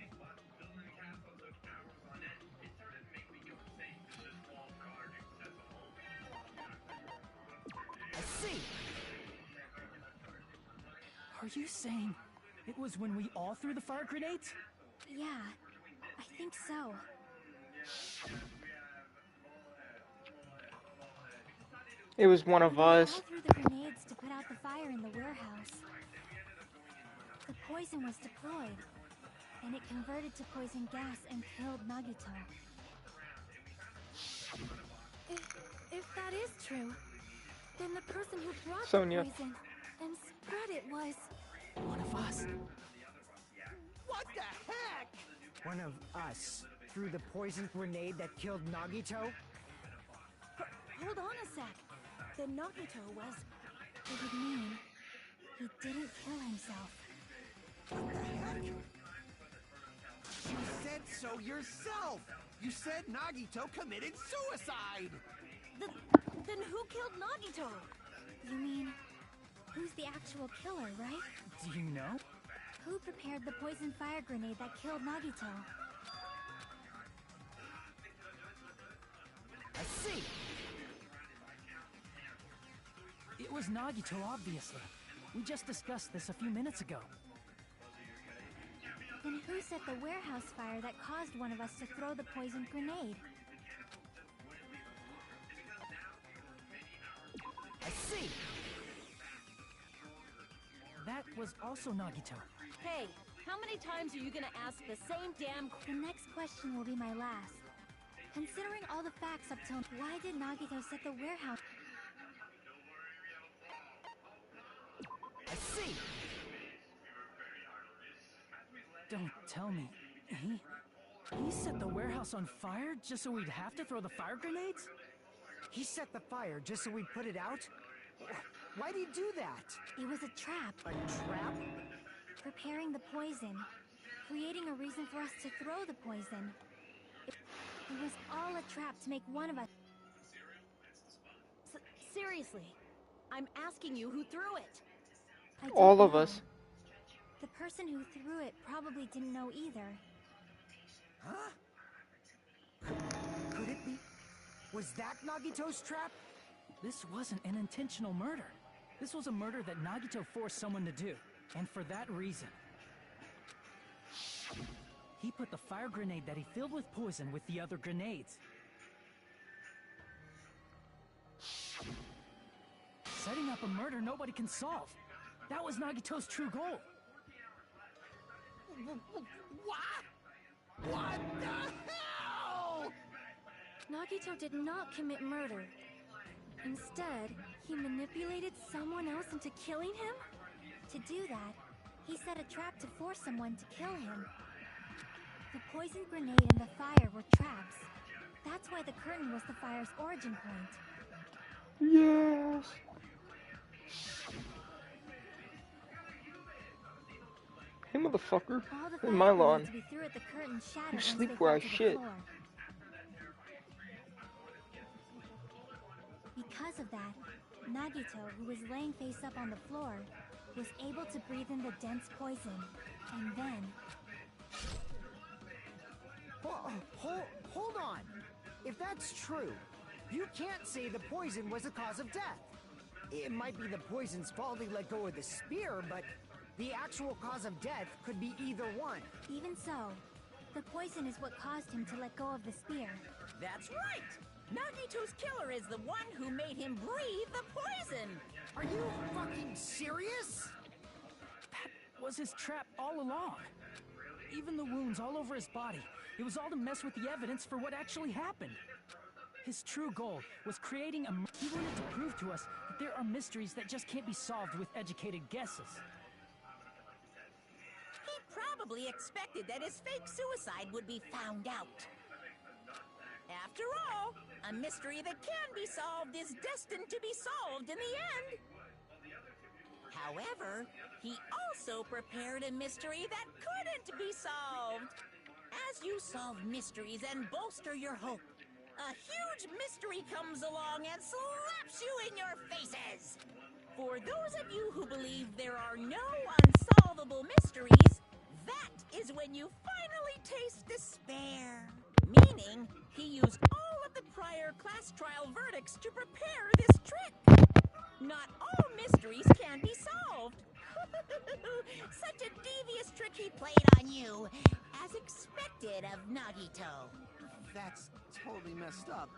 I see! Are you saying it was when we all threw the fire grenades? Yeah, I think so. It was one of When we all us. threw the grenades to put out the fire in the warehouse. The poison was deployed, and it converted to poison gas and killed Nagito. If that is true, then the person who brought Sonia. the poison and spread it was... One of us. What the heck? One of us threw the poison grenade that killed Nagito? Hold on a sec. Then Nagito was... It would mean he didn't kill himself. What the heck? You said so yourself! You said Nagito committed suicide! Then who killed Nagito? You mean, who's the actual killer, right? Do you know? Who prepared the poison fire grenade that killed Nagito? I see! It was Nagito, obviously. We just discussed this a few minutes ago. Then who set the warehouse fire that caused one of us to throw the poisoned grenade? I see! That was also Nagito. Hey, how many times are you gonna ask the same damn The next question will be my last. Considering all the facts up till... Why did Nagito set the warehouse... I see. Don't tell me. He set the warehouse on fire just so we'd have to throw the fire grenades? He set the fire just so we'd put it out? Why'd he do that? It was a trap, A trap? preparing the poison, creating a reason for us to throw the poison. It was all a trap to make one of us. Seriously, I'm asking you who threw it. I don't All of know. us. The person who threw it probably didn't know either. Huh? Could it be? Was that Nagito's trap? This wasn't an intentional murder. This was a murder that Nagito forced someone to do. And for that reason, he put the fire grenade that he filled with poison with the other grenades. Setting up a murder nobody can solve. That was Nagito's true goal. What? What the hell? Nagito did not commit murder. Instead, he manipulated someone else into killing him? To do that, he set a trap to force someone to kill him. The poison grenade and the fire were traps. That's why the curtain was the fire's origin point. Yes. Hey, motherfucker. All the In fire my lawn. grenades we threw at the curtain shattered You once sleep they where fell I to the shit. floor. Because of that, Nagito, who was laying face up on the floor, was able to breathe in the dense poison. And then, Hold on. If that's true, you can't say the poison was the cause of death. It might be the poison's fault he let go of the spear, but the actual cause of death could be either one. even so, the poison is what caused him to let go of the spear. That's right! Nagito's killer is the one who made him breathe the poison! Are you fucking serious? That was his trap all along. Even the wounds all over his body. It was all to mess with the evidence for what actually happened. His true goal was creating a... He wanted to prove to us that there are mysteries that just can't be solved with educated guesses. He probably expected that his fake suicide would be found out. After all, a mystery that can be solved is destined to be solved in the end. However, he also prepared a mystery that couldn't be solved. As you solve mysteries and bolster your hope, a huge mystery comes along and slaps you in your faces. For those of you who believe there are no unsolvable mysteries, that is when you finally taste despair. Meaning, he used all of the prior class trial verdicts to prepare this trick. Not all mysteries can be solved. Such a devious trick he played on you, as expected of Nagito. That's totally messed up.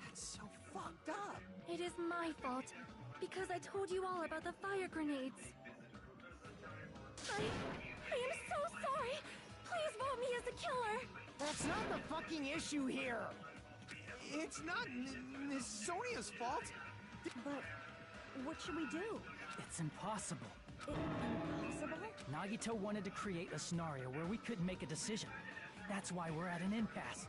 That's so fucked up. It is my fault, because I told you all about the fire grenades. I am so sorry. Please vote me as the killer. That's not the fucking issue here. It's not Miss Sonia's fault. But what should we do? It's impossible. Impossible? Nagito wanted to create a scenario where we couldn't make a decision. That's why we're at an impasse.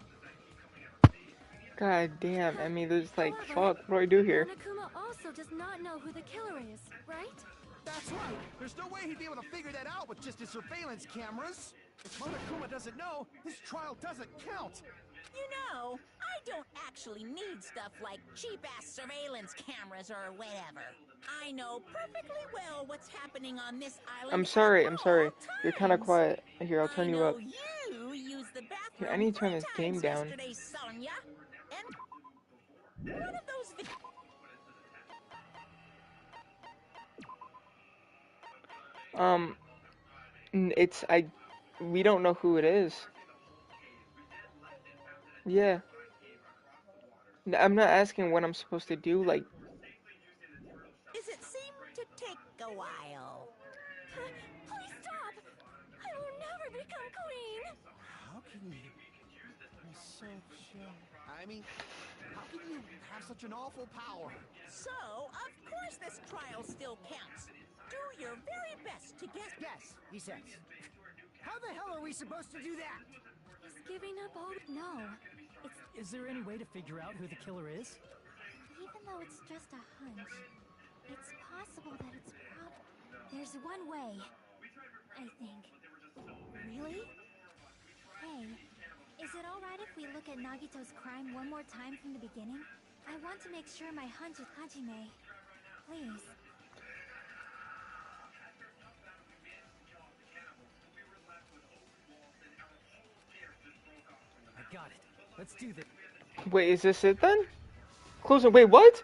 God damn. I mean, there's like, However, fuck, what do I do here? Monokuma also does not know who the killer is, right? That's right. There's no way he'd be able to figure that out with just his surveillance cameras. If Monokuma doesn't know, his trial doesn't count. You know, I don't actually need stuff like cheap-ass surveillance cameras or whatever. I know perfectly well what's happening on this island. I'm sorry. at all You're kind of times. quiet. Here, I'll turn I you know up. You used the bathroom Here, I need to turn 3 this game times down. yesterday, Sonia. And one of those we don't know who it is. Yeah. I'm not asking what I'm supposed to do, like, Does it seem to take a while? Please stop! I will never become queen! How can you be so sure? I mean, how can you have such an awful power? So, of course this trial still counts. Do your very best to guess. Guess, he says. How the hell are we supposed to do that? He's giving up all. No. Is there any way to figure out who the killer is? Even though it's just a hunch, it's possible that it's There's one way, I think. Really? Hey, is it alright if we look at Nagito's crime one more time from the beginning? I want to make sure my hunch is Hajime. Please. I got it. Let's do this. Wait, is this it then? Closing. Wait, what?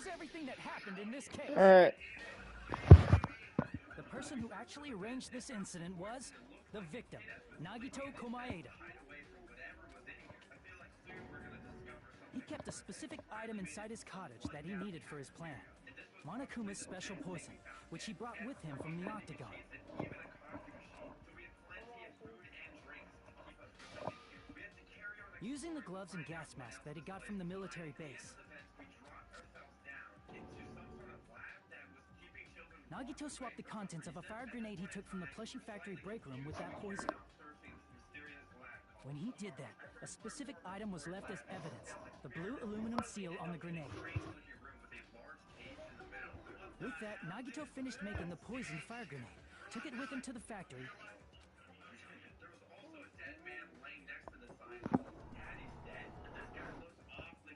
Here's everything that happened in this case. Alright. The person who actually arranged this incident was the victim, Nagito Komaeda. He kept a specific item inside his cottage that he needed for his plan. Monokuma's special poison, which he brought with him from the Octagon. Using the gloves and gas mask that he got from the military base, Nagito swapped the contents of a fire grenade he took from the plushie factory break room with that poison. When he did that, a specific item was left as evidence, the blue aluminum seal on the grenade. With that, Nagito finished making the poisoned fire grenade, took it with him to the factory,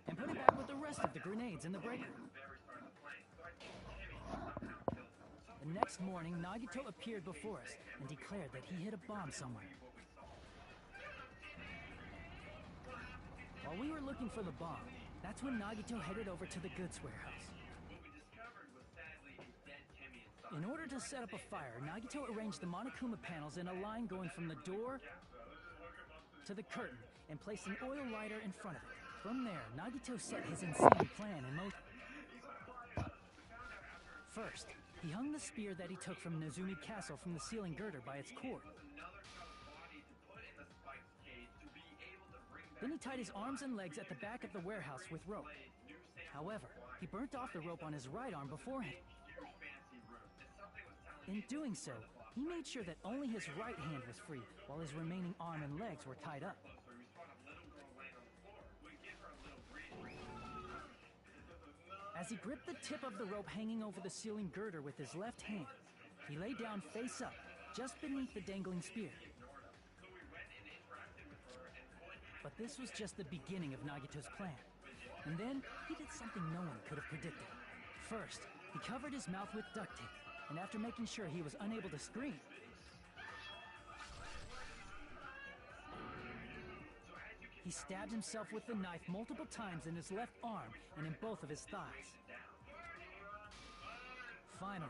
and put it back with the rest of the grenades in the break room. The next morning, Nagito appeared before us and declared that he hid a bomb somewhere. While we were looking for the bomb, that's when Nagito headed over to the goods warehouse. In order to set up a fire, Nagito arranged the Monokuma panels in a line going from the door to the curtain and placed an oil lighter in front of it. From there, Nagito set his insane plan in motion. First, he hung the spear that he took from Nezumi Castle from the ceiling girder by its cord. Then he tied his arms and legs at the back of the warehouse with rope. However, he burnt off the rope on his right arm beforehand. In doing so, he made sure that only his right hand was free, while his remaining arm and legs were tied up. As he gripped the tip of the rope hanging over the ceiling girder with his left hand, he lay down face up, just beneath the dangling spear. But this was just the beginning of Nagito's plan. And then, he did something no one could have predicted. First, he covered his mouth with duct tape, and after making sure he was unable to scream, he stabbed himself with the knife multiple times in his left arm and in both of his thighs. Finally,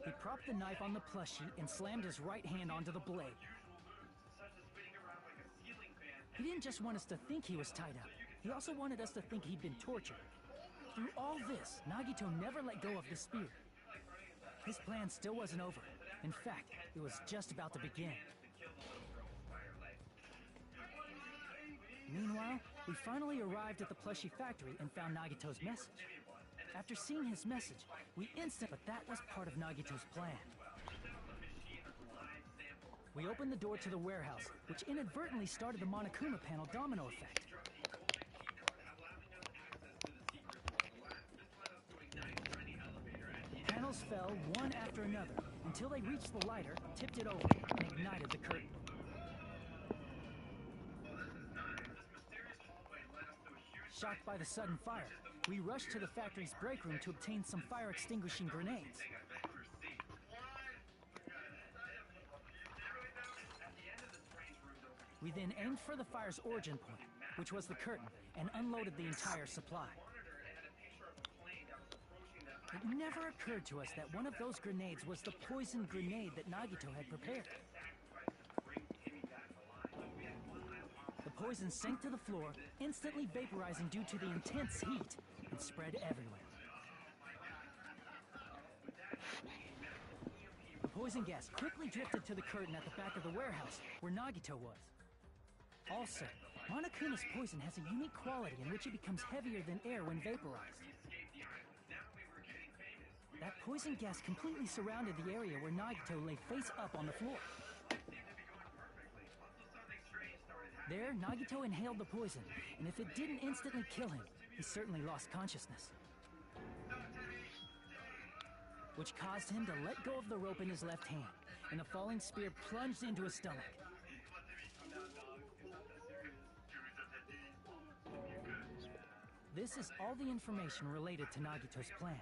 he propped the knife on the plushie and slammed his right hand onto the blade. He didn't just want us to think he was tied up. He also wanted us to think he'd been tortured. Through all this, Nagito never let go of the spear. His plan still wasn't over. In fact, it was just about to begin. Meanwhile, we finally arrived at the plushie factory and found Nagito's message. After seeing his message, we instantly... But that was part of Nagito's plan. We opened the door to the warehouse, which inadvertently started the Monokuma panel domino effect. Panels fell one after another until they reached the lighter, tipped it over, and ignited the curtain. Shocked by the sudden fire, we rushed to the factory's break room to obtain some fire-extinguishing grenades. We then aimed for the fire's origin point, which was the curtain, and unloaded the entire supply. It never occurred to us that one of those grenades was the poisoned grenade that Nagito had prepared. The poison sank to the floor, instantly vaporizing due to the intense heat, and spread everywhere. The poison gas quickly drifted to the curtain at the back of the warehouse, where Nagito was. Also, Monokuma's poison has a unique quality in which it becomes heavier than air when vaporized. That poison gas completely surrounded the area where Nagito lay face up on the floor. There, Nagito inhaled the poison, and if it didn't instantly kill him, he certainly lost consciousness. Which caused him to let go of the rope in his left hand, and the falling spear plunged into his stomach. This is all the information related to Nagito's plan.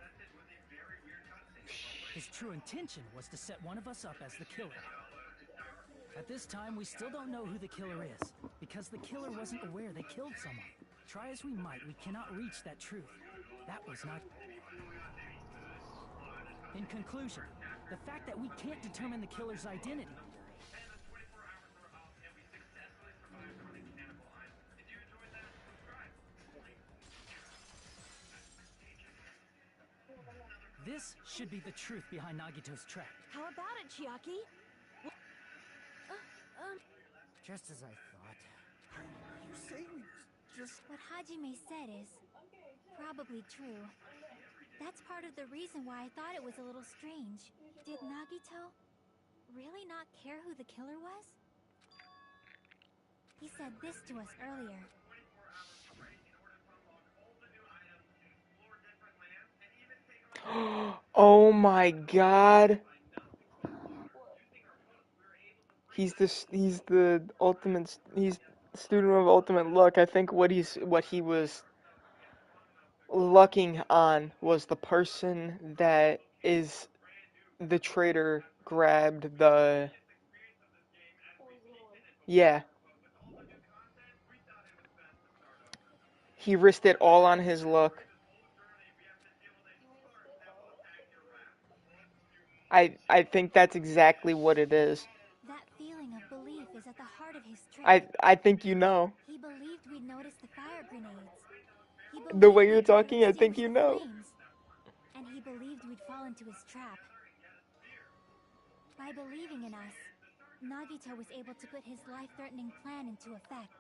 His true intention was to set one of us up as the killer. At this time, we still don't know who the killer is, because the killer wasn't aware they killed someone. Try as we might, we cannot reach that truth. That was not... In conclusion, the fact that we can't determine the killer's identity... This should be the truth behind Nagito's trap. How about it, Chiaki? Just as I thought. You say we just... What Hajime said is probably true. That's part of the reason why I thought it was a little strange. Did Nagito really not care who the killer was? He said this to us earlier. Oh my god. He's the ultimate, he's student of ultimate luck. I think what he was lucking on was the person that is the traitor grabbed the... Yeah. He risked it all on his luck. I think that's exactly what it is. That feeling of belief is at the heart of his trick. I think you know. He believed we'd notice the fire grenades. He The way believed you're we'd try to talking, I think extinguish you the know. flames. And he believed we'd fall into his trap. By believing in us, Nagito was able to put his life-threatening plan into effect.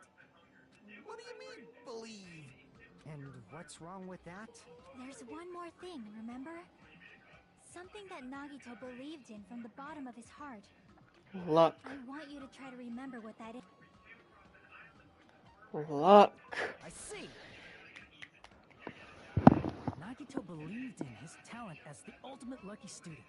What do you mean, believe? And what's wrong with that? There's one more thing, remember? Something that Nagito believed in from the bottom of his heart. Luck. I want you to try to remember what that is. Luck. I see! Nagito believed in his talent as the ultimate lucky student.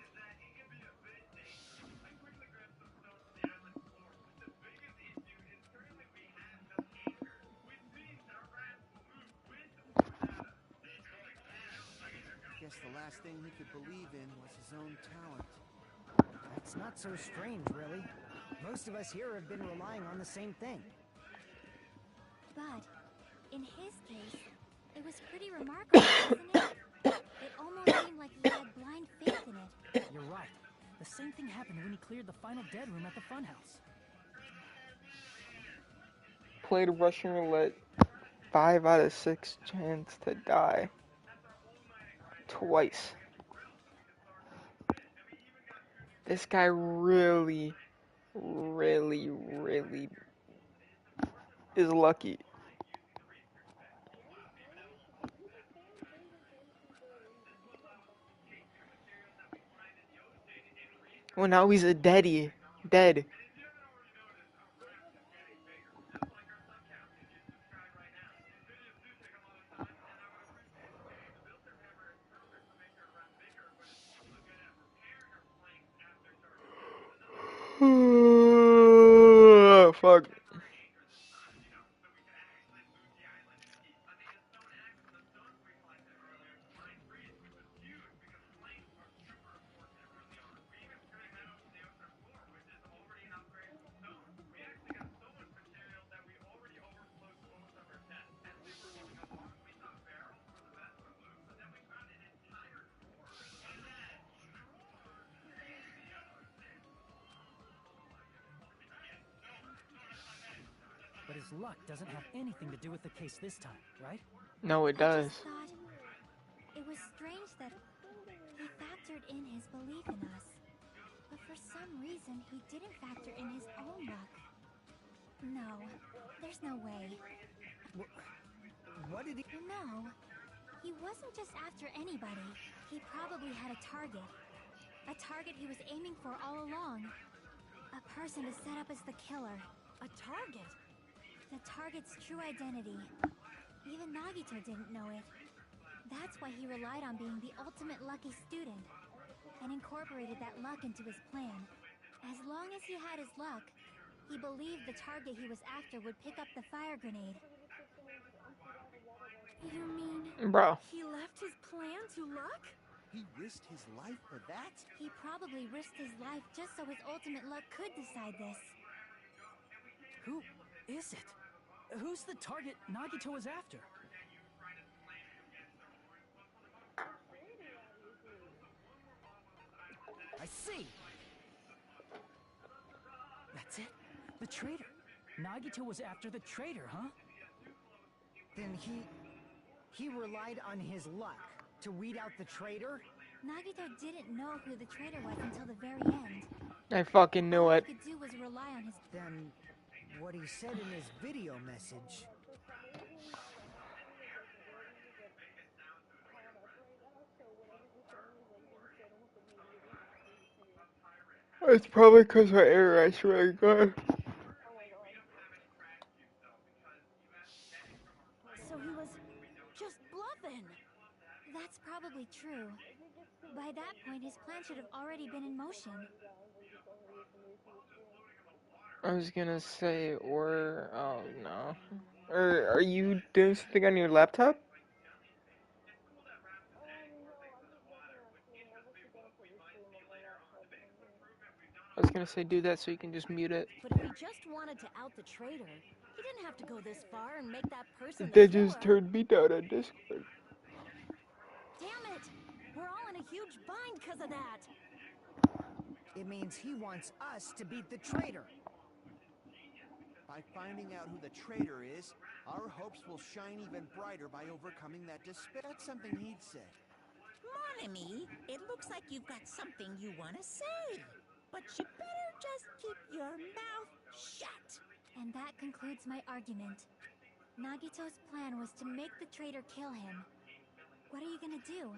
Guess the last thing he could believe in was his own talent. That's not so strange, really. Most of us here have been relying on the same thing. But, in his case, it was pretty remarkable, wasn't it? It almost seemed like he had blind faith in it. You're right. The same thing happened when he cleared the final dead room at the funhouse. Played Russian roulette. 5 out of 6 chance to die. Twice. This guy really is lucky. Well, now he's a dead. Fuck. But his luck doesn't have anything to do with the case this time, right? No, it I does. just thought it was strange that he factored in his belief in us. But for some reason, he didn't factor in his own luck. No, there's no way. What did he... No, he wasn't just after anybody. He probably had a target. A target he was aiming for all along. A person to set up as the killer. A target? The target's true identity. Even Nagito didn't know it. That's why he relied on being the ultimate lucky student, and incorporated that luck into his plan. As long as he had his luck, he believed the target he was after would pick up the fire grenade. You mean Bro. he left his plan to luck? He risked his life for that? He probably risked his life just so his ultimate luck could decide this. Who is it? Who's the target Nagito was after? I see! That's it? The traitor. Nagito was after the traitor, huh? Then he relied on his luck to weed out the traitor? Nagito didn't know who the traitor was until the very end. I fucking knew All it. he could do was rely on his... Then what he said in his video message... It's probably because her internet's really good. So he was just bluffing. That's probably true. By that point, his plan should have already been in motion. I was gonna say, or oh no. Or are you doing something on your laptop? I was gonna say do that so you can just mute it. But if he just wanted to out the traitor, he didn't have to go this far and make that person the They killer. just turned me down on Discord. Damn it! We're all in a huge bind because of that. It means he wants us to beat the traitor. By finding out who the traitor is, our hopes will shine even brighter by overcoming that despair. That's something he'd say. Mon ami, it looks like you've got something you want to say. But you better just keep your mouth shut. And that concludes my argument. Nagito's plan was to make the traitor kill him. What are you gonna do?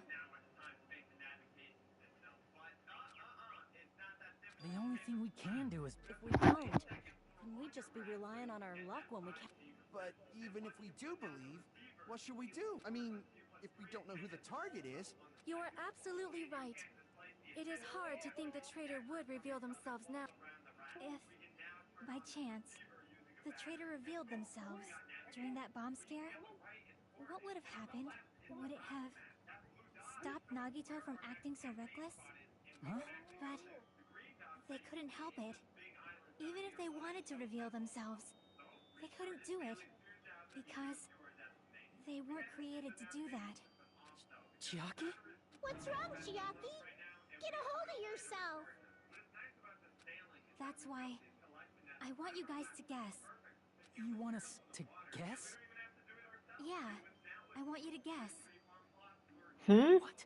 The only thing we can do is... If we don't, then we'd just be relying on our luck when we can. But even if we do believe, what should we do? I mean, if we don't know who the target is... You are absolutely right. It is hard to think the traitor would reveal themselves now. If, by chance, the traitor revealed themselves during that bomb scare, what would have happened? Would it have stopped Nagito from acting so reckless? Huh? But they couldn't help it. Even if they wanted to reveal themselves, they couldn't do it. Because they weren't created to do that. Chiaki? What's wrong, Chiaki? Get a hold of yourself! That's why I want you guys to guess. You want us to guess? Yeah, I want you to guess. What?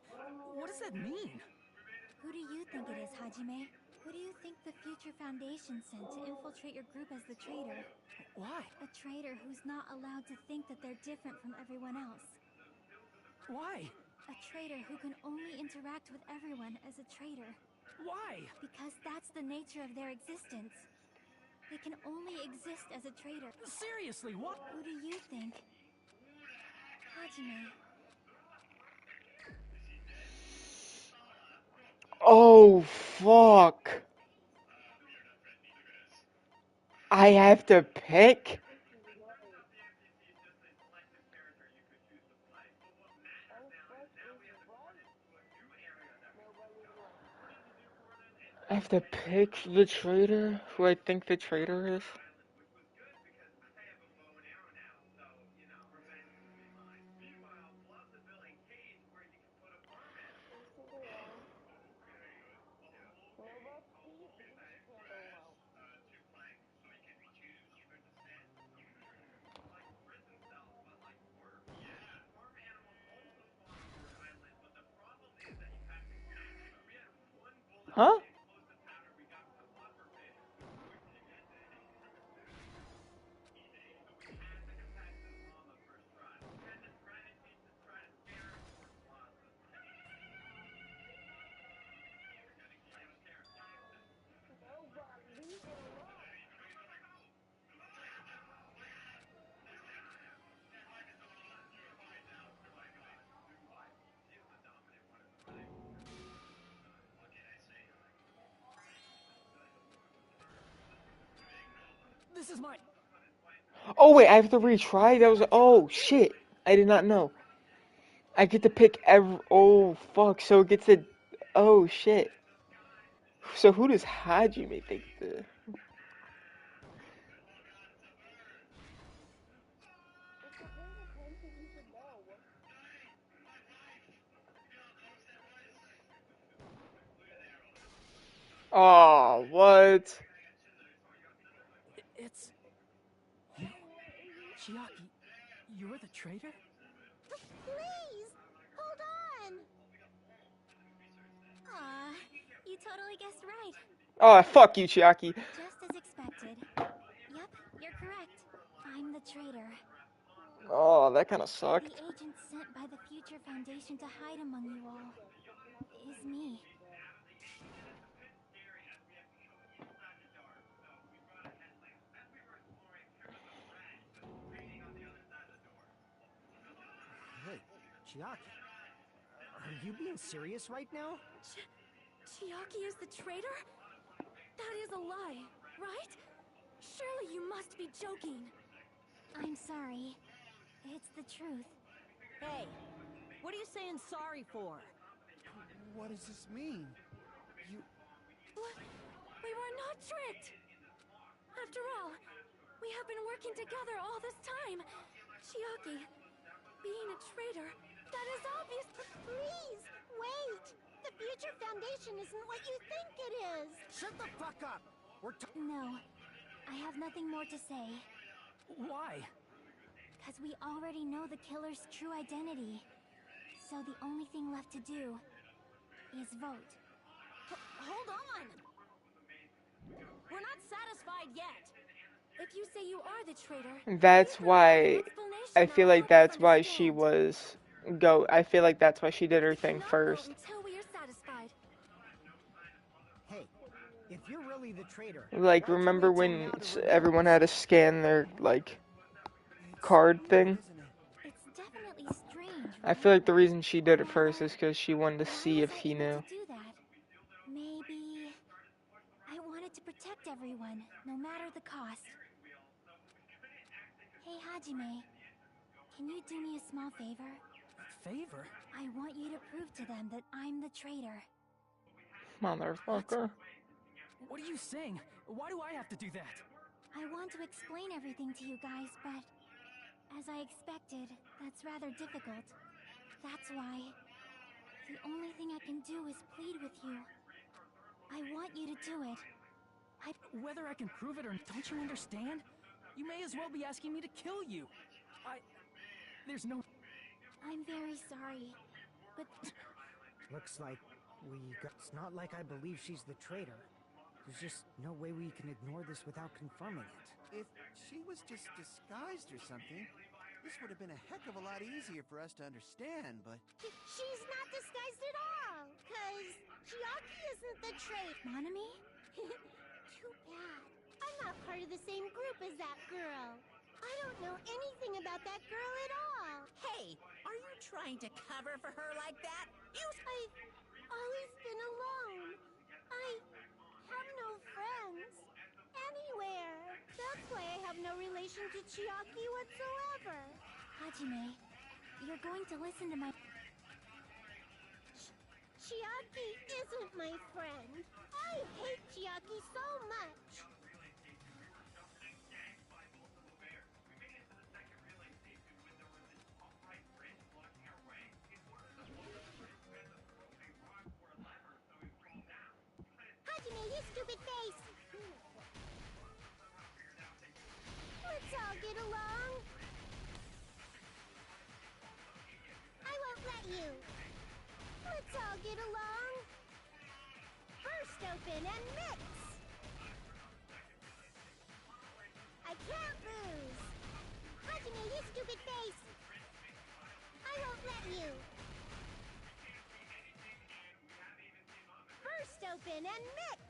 What does that mean? Who do you think it is, Hajime? Who do you think the future Foundation sent to infiltrate your group as the traitor? Why? A traitor who's not allowed to think that they're different from everyone else. Why? A traitor who can only interact with everyone as a traitor. Why? Because that's the nature of their existence. They can only exist as a traitor. Seriously, what? Who do you think? Hajime. Oh fuck. I have to pick? I have to pick the traitor? Who I think the traitor is? Huh? This is my... Oh wait, I have to retry? That was... Oh shit. I did not know. I get to pick every... Oh fuck, so it gets to... Oh shit. So who does Hajime think the... Oh, what? It's you, Chiaki. You're the traitor? Please, hold on. Aw, you totally guessed right. Oh, fuck you, Chiaki. Just as expected. Yep, you're correct. I'm the traitor. Oh, that kind of The sucked. agent sent by the Future Foundation to hide among you all is me. Wait, Chiaki, are you being serious right now? Chiaki is the traitor? That is a lie, right? Surely you must be joking. I'm sorry. It's the truth. Hey, what are you saying sorry for? What does this mean? You... What? We were not tricked! After all, we have been working together all this time. Chiaki, being a traitor, that is obvious. Please, wait. The Future Foundation isn't what you think it is. Shut the fuck up! No, I have nothing more to say. Why? Because we already know the killer's true identity. So the only thing left to do is vote. Hold on! We're not satisfied yet. If you say you are the traitor, That's please provide an why explanation I feel I'll like help us that's why she understand. was I feel like that's why she did her We thing cannot vote first. until we are satisfied. Hey, if you're really the traitor, Like, why'd you remember wait till when now to reveal everyone this? had to scan their, like, It's card weird, thing? isn't it? It's definitely strange, I right? feel like the reason she did it first Or is because she wanted to why see was if I he able knew. to do that? Maybe I wanted to protect everyone, no matter the cost. Hey, Hajime, can you do me a small favor? Favor? I want you to prove to them that I'm the traitor. Motherfucker. What are you saying? Why do I have to do that? I want to explain everything to you guys, but as I expected, that's rather difficult. That's why the only thing I can do is plead with you. I want you to do it. Whether I can prove it or don't you understand? You may as well be asking me to kill you. There's no... I'm very sorry, but Looks like it's not like I believe she's the traitor. There's just no way we can ignore this without confirming it. If she was just disguised or something, this would have been a heck of a lot easier for us to understand, but... She's not disguised at all, because Chiaki isn't the traitor. Monami? Too bad. I'm not part of the same group as that girl. I don't know anything about that girl at all. Hey, are you trying to cover for her like that? I've always been alone. I have no friends anywhere. That's why I have no relation to Chiaki whatsoever. Hajime, you're going to listen to my... Chiaki isn't my friend. I hate Chiaki so much. Hajime, you stupid face! Let's all get along. I won't let you. Let's all get along. Burst open and mix. I can't lose. Hajime, you stupid face. I won't let you. Burst open and mix.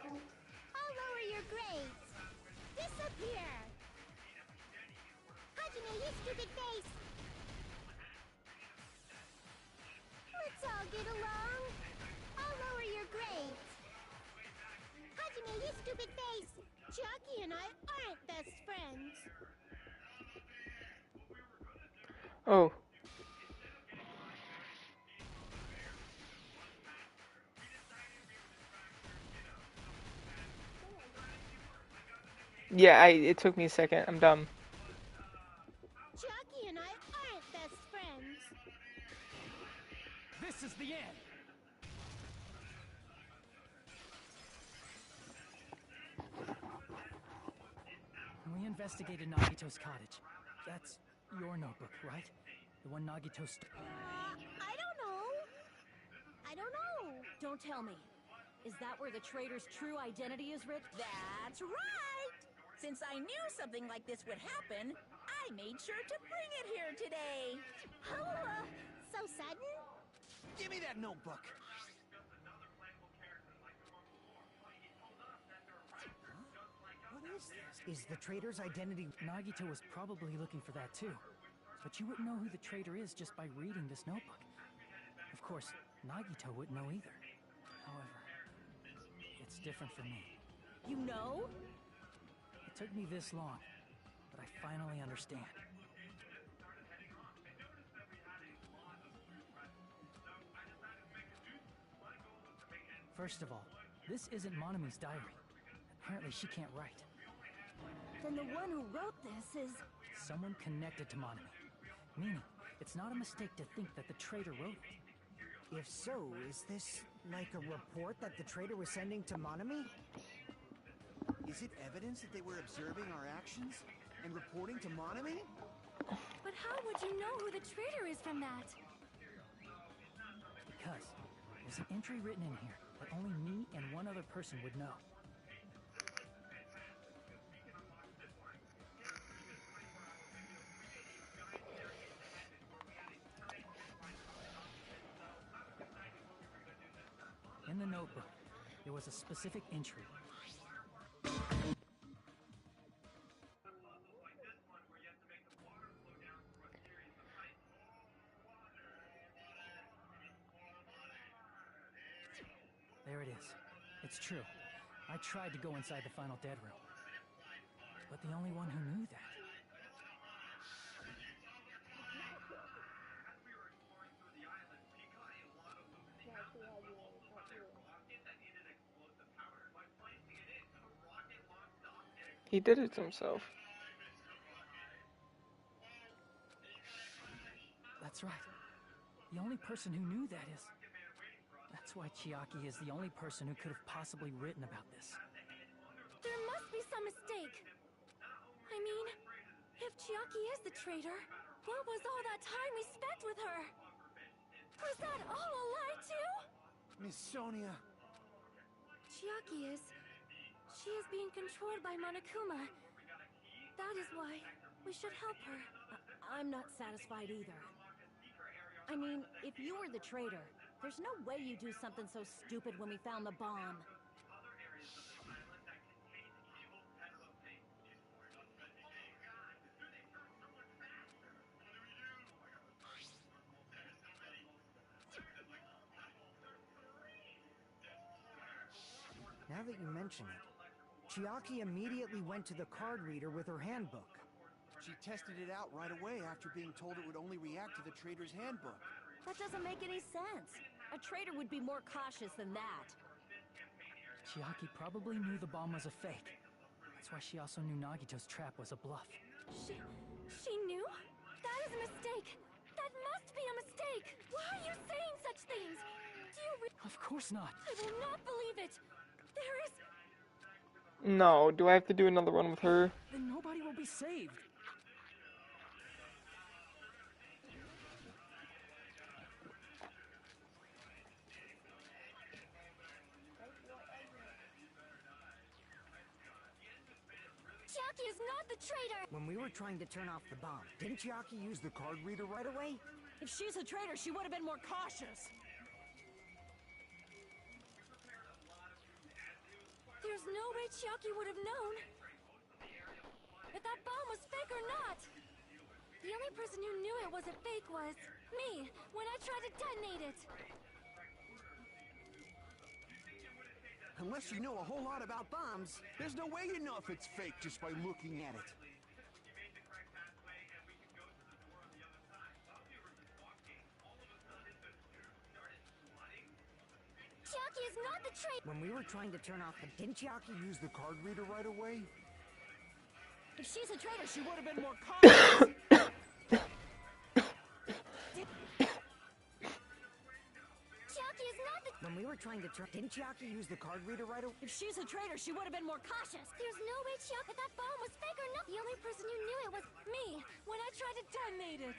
I'll lower your grades. Disappear. Hajime, you stupid face. Let's all get along. I'll lower your grades. Hajime, you stupid face. Chiaki and I aren't best friends. Oh. Yeah, it took me a second. I'm dumb. Chiaki and I aren't best friends. This is the end. investigated Nagito's cottage. That's your notebook, right? The one Nagito I don't know. I don't know. Don't tell me. Is that where the traitor's true identity is written? That's right! Since I knew something like this would happen, I made sure to bring it here today. Oh, so sudden? Give me that notebook. What is this? Is the traitor's identity... Nagito was probably looking for that too. But you wouldn't know who the traitor is just by reading this notebook. Of course, Nagito wouldn't know either. However, it's different for me. You know? It took me this long, but I finally understand. First of all, this isn't Monami's diary. Apparently she can't write. Then the one who wrote this is... Someone connected to Monami. Meaning, it's not a mistake to think that the traitor wrote it. If so, is this like a report that the traitor was sending to Monami? Is it evidence that they were observing our actions and reporting to Monami? But how would you know who the traitor is from that? Because there's an entry written in here that only me and one other person would know. In the notebook, there was a specific entry. There it is. It's true. I tried to go inside the final dead room. But the only one who knew that... He did it to himself. That's right. The only person who knew that is... That's why Chiaki is the only person who could have possibly written about this. There must be some mistake. I mean, if Chiaki is the traitor, what was all that time we spent with her? Was that all a lie too? Miss Sonia. Chiaki is... She is being controlled by Monokuma. That is why we should help her. I'm not satisfied either. I mean, if you were the traitor, there's no way you'd do something so stupid when we found the bomb. Now that you mention it, Chiaki immediately went to the card reader with her handbook. She tested it out right away after being told it would only react to the traitor's handbook. That doesn't make any sense. A traitor would be more cautious than that. Chiaki probably knew the bomb was a fake. That's why she also knew Nagito's trap was a bluff. She knew? That is a mistake. That must be a mistake. Why are you saying such things? Do you Of course not. I will not believe it. There is... No, do I have to do another one with her? Then nobody will be saved. Chiaki is not the traitor! When we were trying to turn off the bomb, didn't Chiaki use the card reader right away? If she's a traitor, she would have been more cautious. There's no way Chiaki would have known if that bomb was fake or not. The only person who knew it was a fake was me, when I tried to detonate it. Unless you know a whole lot about bombs, there's no way you know if it's fake just by looking at it. Chiaki is not the traitor! When we were trying to turn off the... Didn't Chiaki use the card reader right away? If she's a traitor, she would have been more cautious. Chiaki is not the... When we were trying to turn... Didn't Chiaki use the card reader right away? If she's a traitor, she would have been more cautious. There's no way Chiaki that bomb was fake or not. The only person who knew it was me when I tried to detonate it.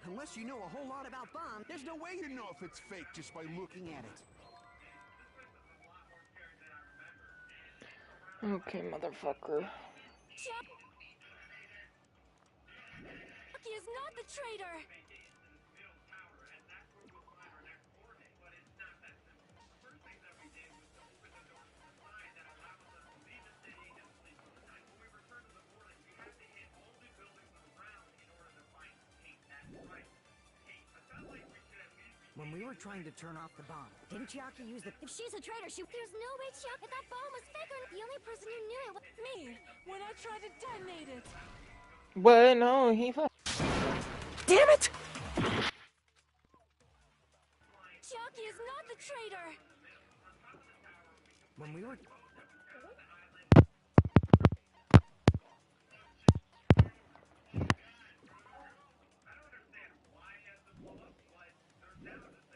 Unless you know a whole lot about bombs, there's no way you know if it's fake just by looking at it. Okay, motherfucker. Chiaki is not the traitor. When we were trying to turn off the bomb, didn't Chiaki use the... If she's a traitor, there's no way Chiaki that bomb was fake or the only person who knew it was me when I tried to detonate it. But no, Damn it! Chiaki is not the traitor. When we were...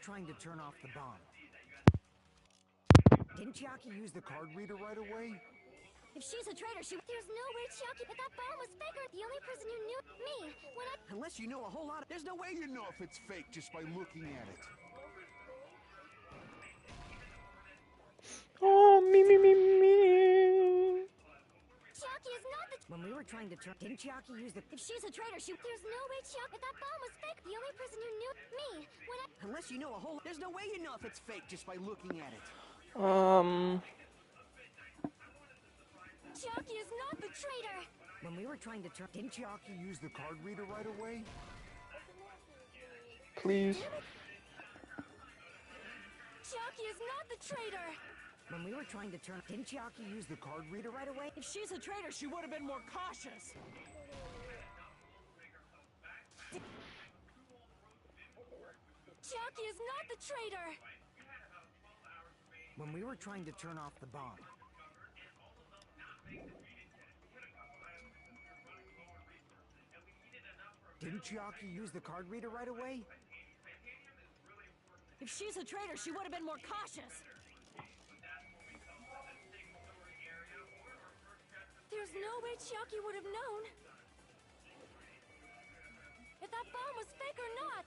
trying to turn off the bomb. Didn't Chiaki use the card reader right away? If she's a traitor, there's no way Chiaki that bomb was fake or the only person who knew me when I... Unless you know a whole lot of... There's no way you know if it's fake just by looking at it. Oh, me. Chiaki is not the... When we were trying to turn... Didn't Chiaki use the... If she's a traitor, there's no way Chiaki that bomb was fake. The only person who knew me when I... Unless you know a whole... There's no way you know if it's fake just by looking at it. Chiaki is not the traitor. When we were trying to turn... Didn't Chiaki use the card reader right away? Please. Chiaki is not the traitor. When we were trying to turn... Didn't Chiaki use the card reader right away? If she's a traitor, she would have been more cautious. Chiaki is not the traitor. When we were trying to turn off the bomb. Didn't Chiaki use the card reader right away? If she's a traitor, she would have been more cautious. There's no way Chiaki would have known if that bomb was fake or not.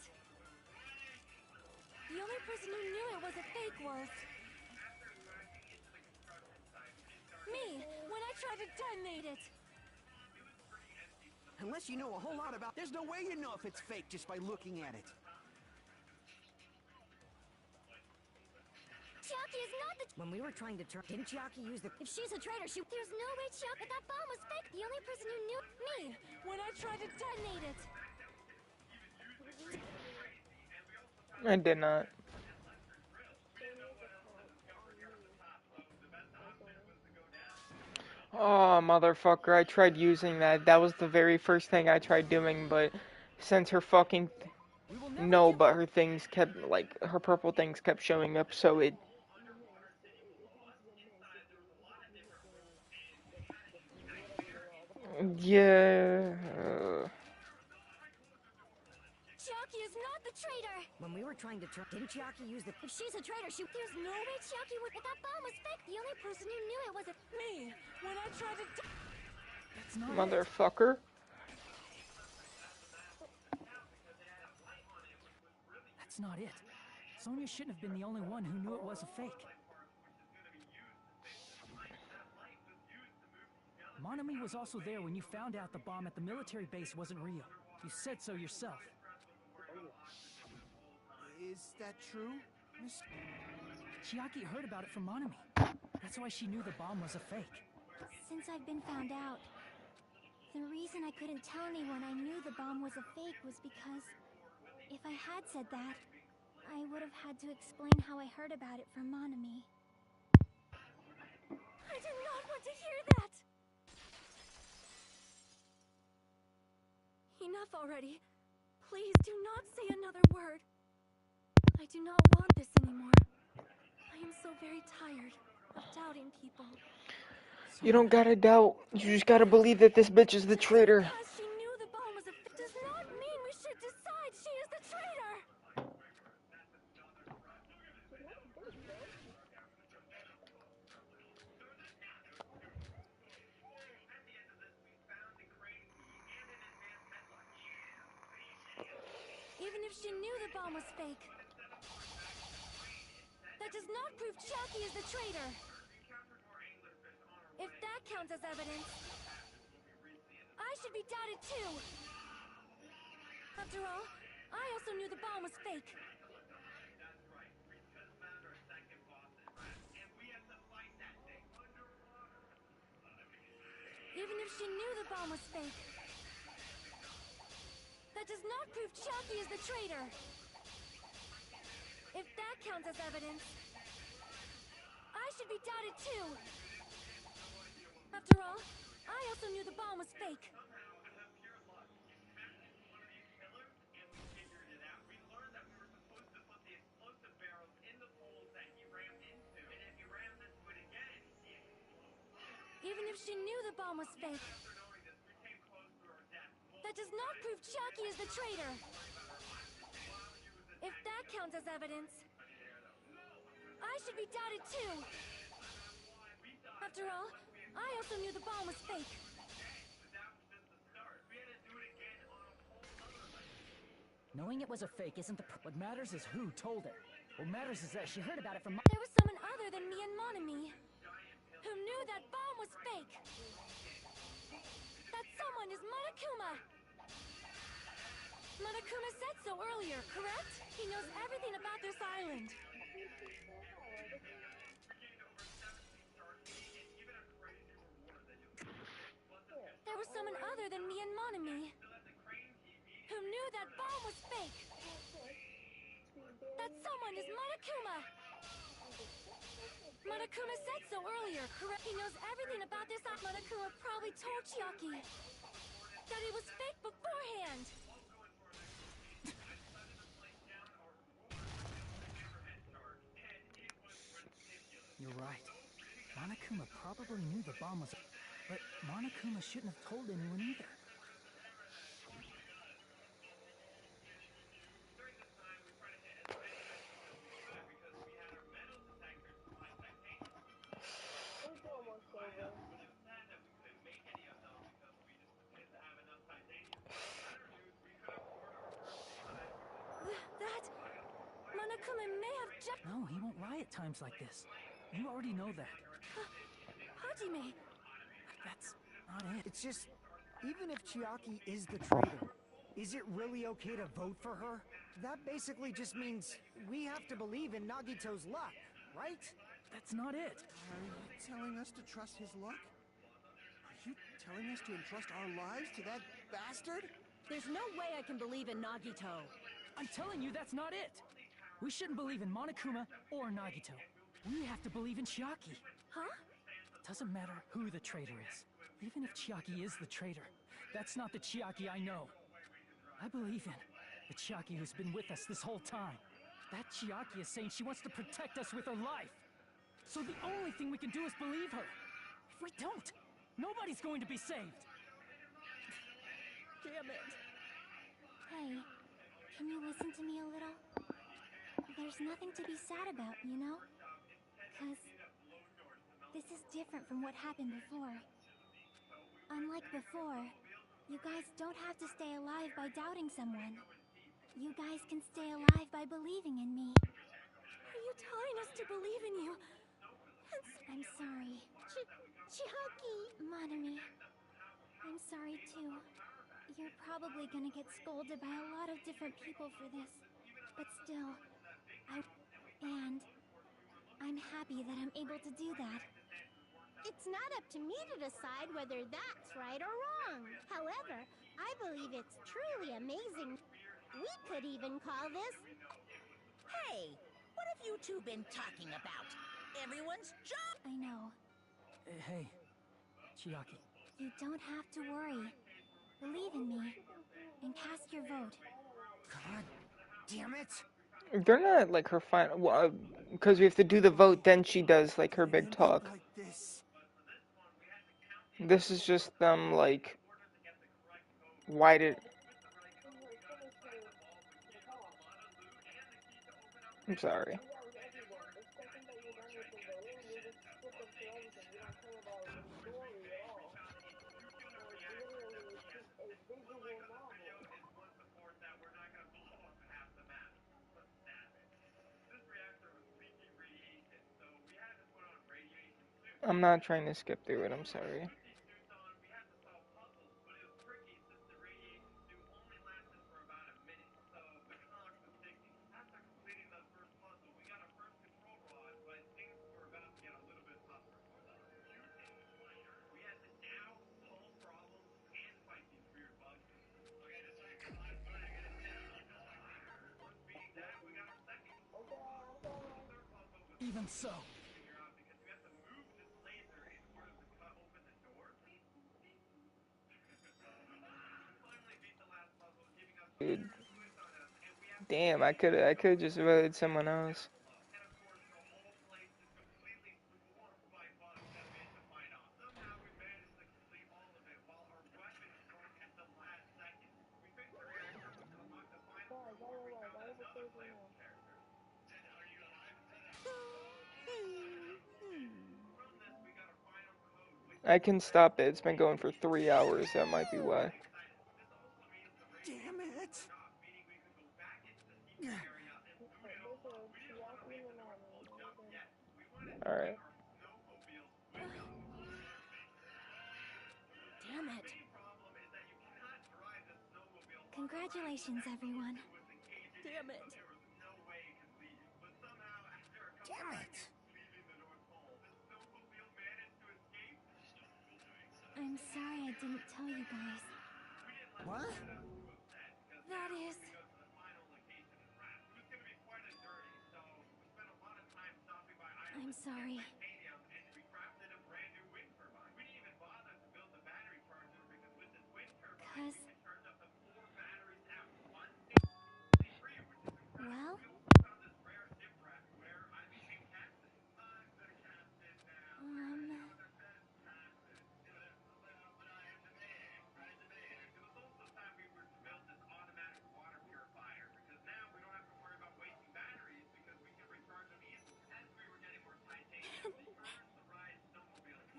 The only person who knew it was a fake was me when I tried to detonate it. Unless you know a whole lot about... There's no way you know if it's fake just by looking at it. Chiaki is not the... When we were trying to turn... Didn't Chiaki use the... If she's a traitor, there's no way Chiaki that bomb was fake. The only person who knew me when I tried to detonate it. I did not. Oh, motherfucker, I tried using that. That was the very first thing I tried doing, but since her fucking... No, but her things kept, like, her purple things kept showing up, so it... Yeah... Chiaki is not the traitor. When we were trying to turn... Didn't Chiaki use the... If she's a traitor, there's no way Chiaki would... If that bomb was fake, the only person who knew it was me when I tried to... That's not Motherfucker. That's not it. Sonya shouldn't have been the only one who knew it was a fake. Monami was also there when you found out the bomb at the military base wasn't real. You said so yourself. Is that true, Miss... Chiaki heard about it from Monami. That's why she knew the bomb was a fake. Since I've been found out, the reason I couldn't tell anyone I knew the bomb was a fake was because if I had said that, I would have had to explain how I heard about it from Monami. I did not want to hear that! Enough already. Please do not say another word. I do not want this anymore. I am so very tired of doubting people. You don't gotta doubt. You just gotta believe that this bitch is the traitor. Because she knew the bomb was a... does not mean we should decide she is the traitor! she knew the bomb was fake, that does not prove Chiaki is the traitor. If that counts as evidence, I should be doubted too. After all, I also knew the bomb was fake. Even if she knew the bomb was fake, that does not prove Chiaki is the traitor. If that counts as evidence, I should be doubted too. After all, I also knew the bomb was fake. Even if she knew the bomb was fake, that does not prove Chiaki is the traitor. If that counts as evidence, I should be doubted too. After all, I also knew the bomb was fake. Knowing it was a fake isn't what matters is who told her. What matters is that she heard about it from There was someone other than me and Monami who knew that bomb was fake. That someone is Monokuma. Monokuma said so earlier, correct? He knows everything about this island. There was someone other than me and Monami who knew that bomb was fake. That someone is Monokuma. Monokuma said so earlier, correct? He knows everything about this island. Monokuma probably told Chiaki that it was fake beforehand. You're right. Monokuma probably knew the bomb was... But Monokuma shouldn't have told anyone either. That... Monokuma may have just... No, he won't lie at times like this. You already know that. Hajime... That's not it. It's just, even if Chiaki is the traitor, is it really okay to vote for her? That basically just means we have to believe in Nagito's luck, right? That's not it. Are you telling us to trust his luck? Are you telling us to entrust our lives to that bastard? There's no way I can believe in Nagito. I'm telling you, that's not it. We shouldn't believe in Monokuma or Nagito. We have to believe in Chiaki. Huh? Doesn't matter who the traitor is. Even if Chiaki is the traitor, that's not the Chiaki I know. I believe in the Chiaki who's been with us this whole time. That Chiaki is saying she wants to protect us with her life. So the only thing we can do is believe her. If we don't, nobody's going to be saved. Damn it. Hey, can you listen to me a little? There's nothing to be sad about, you know? 'Cause this is different from what happened before. Unlike before, you guys don't have to stay alive by doubting someone. You guys can stay alive by believing in me. Are you telling us to believe in you? I'm sorry. Chiaki! Monami, I'm sorry too. You're probably gonna get scolded by a lot of different people for this. But still, And I'm happy that I'm able to do that. It's not up to me to decide whether that's right or wrong. However, I believe it's truly amazing. We could even call this... Hey, what have you two been talking about? Everyone's job. I know. Hey, Chiaki. You don't have to worry. Believe in me, and cast your vote. God damn it! They're not like her final. Because we have to do the vote, then she does like her big talk. Like this. This is just them like. Why did? I'm sorry. I'm not trying to skip through it, I'm sorry. Even so. Dude. Damn, I could just voted someone else. I can stop it. It's been going for 3 hours. That might be why. Damn it! Alright. Damn it. Congratulations, everyone. Damn it. Damn it! I'm sorry I didn't tell you guys. What? That is... I'm sorry. Cause... Well...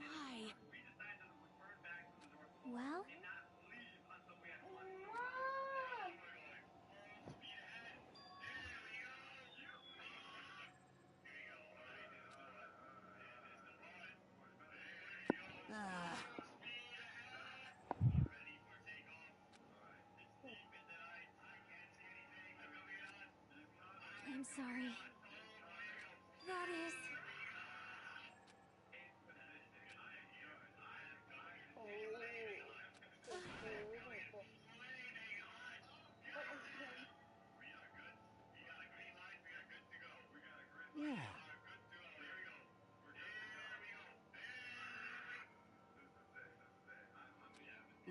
Why? Well... I'm sorry. That is... Yeah.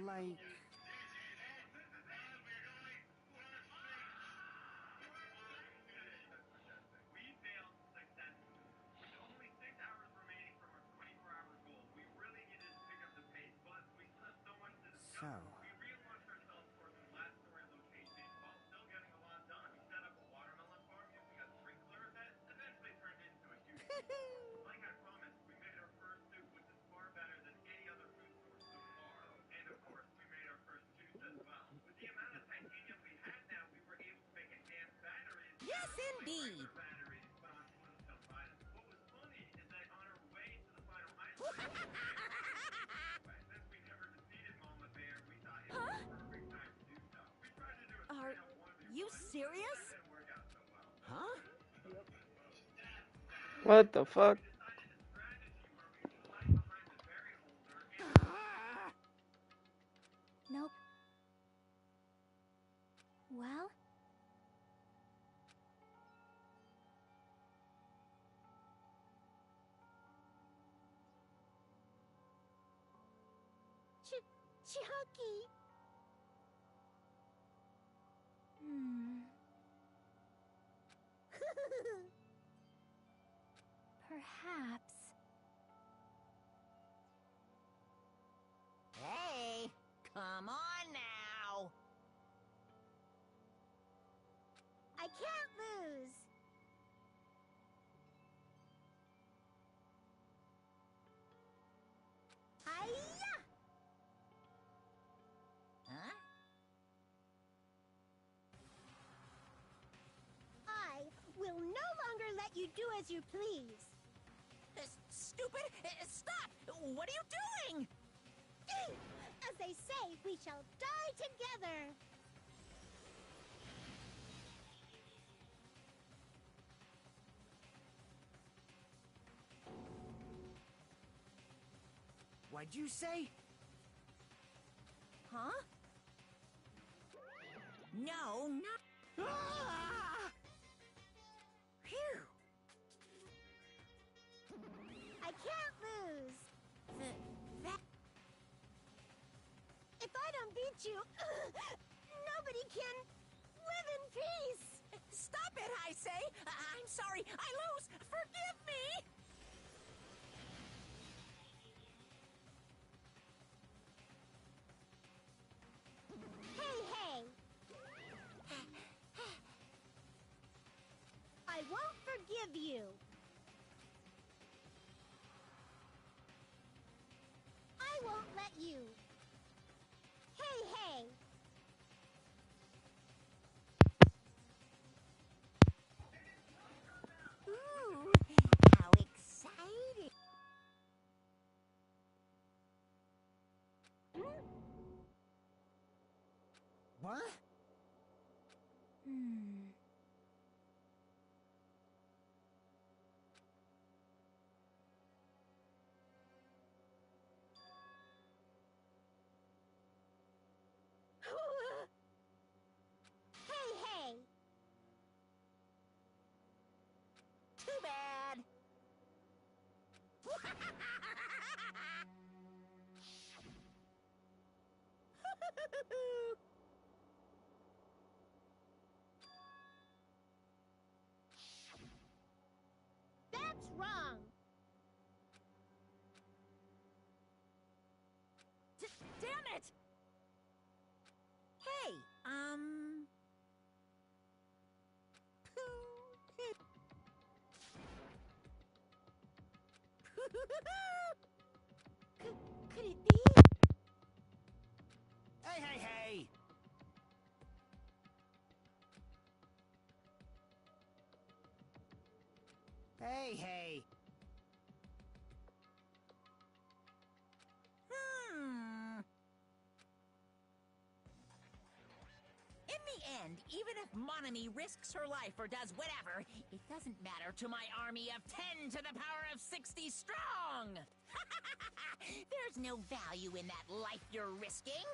Like... So... Yes, indeed. Are you serious? Huh? What the fuck? Nope. Well... Chucky! Hmm... Perhaps... Hey, come on now. I can't lose! Hiya! Huh? I will no longer let you do as you please. stupid! Stop! What are you doing? As they say, we shall die together. What'd you say? Huh? No, not... Ah! Phew! I can't lose. That... If I don't beat you, nobody can live in peace. Stop it, I say! I'm sorry, I lose! Forgive me! Hey! I won't forgive you. I won't let you. Hey! Ooh, how exciting! What? Hey! Too bad! That's wrong. Damn it! Hey, Could it be? Hey! Hey! In the end, even if Monami risks her life or does whatever, it doesn't matter to my army of 10 to the power of 60 strong! There's no value in that life you're risking.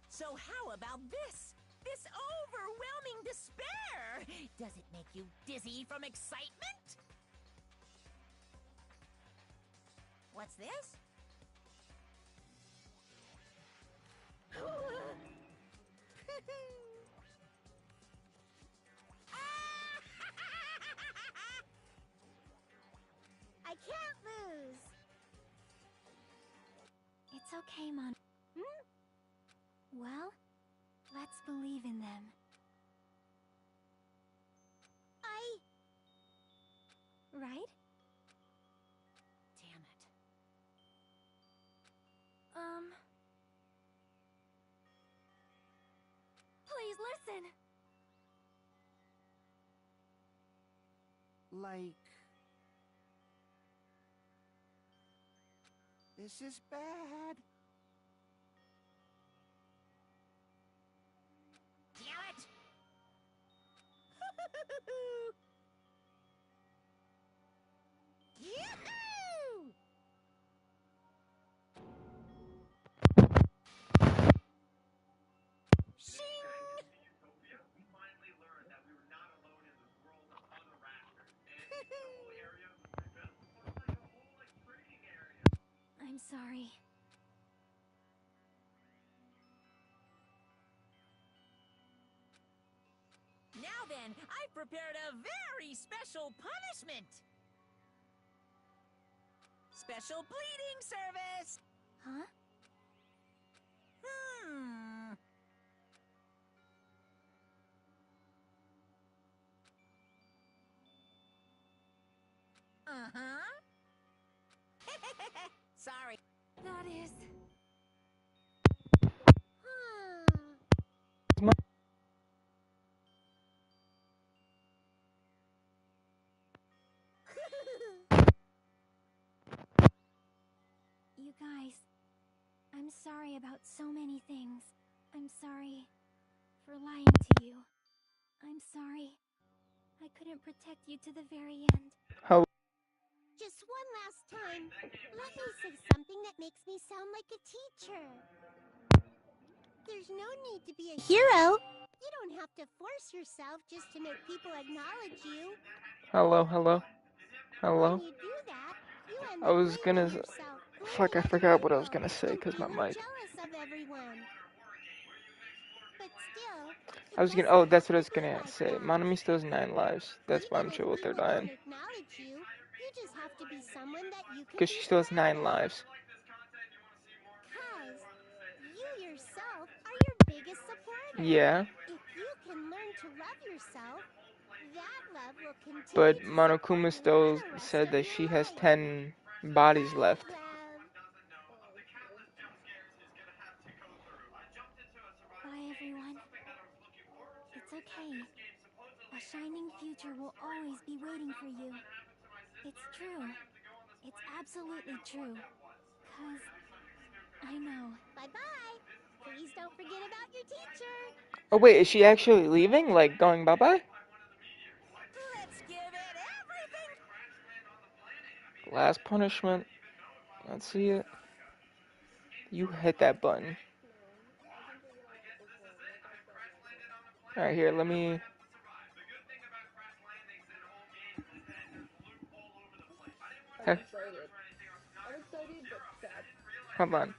So how about this? This overwhelming despair! Does it make you dizzy from excitement? What's this? I can't lose. It's okay, Mon. Well, let's believe in them. Right? Damn it. Please listen! Like... This is bad. Damn it! Yoo-hoo! I'm sorry. Now then, I've prepared a very special punishment! Special bleeding service! Huh? Uh-huh. Sorry. That is... I'm sorry about so many things. I'm sorry for lying to you. I'm sorry I couldn't protect you to the very end. How? Just one last time, let me say something that makes me sound like a teacher. There's no need to be a hero. You don't have to force yourself just to make people acknowledge you. Hello, hello, hello. When you do that, you end I up was gonna. blaming yourself, Fuck, blaming I other forgot what I was people, gonna say and because my feeling mic. jealous of everyone. But still, it I was gonna. doesn't Oh, that's have what I to was be gonna like say. that. Monami still has 9 lives. That's why Even I'm if chill with her people don't dying. acknowledge you, you just have to be someone that you can Because be she still has proud 9 of. lives. Cause you yourself are your biggest supporter. Yeah, If you can learn to love yourself, that love will continue but to support Monokuma you for still the rest said of that your she has life. 10 bodies Right, left. love? Bye, everyone. It's okay. A shining future will always be waiting for you. It's true. It's absolutely true. 'Cause I know. Bye-bye. Please don't forget about your teacher. Oh wait, is she actually leaving? Like going bye-bye? Let's give it everything. Last punishment. Let's see it. You hit that button. Alright, here, let me... Have... Hold on.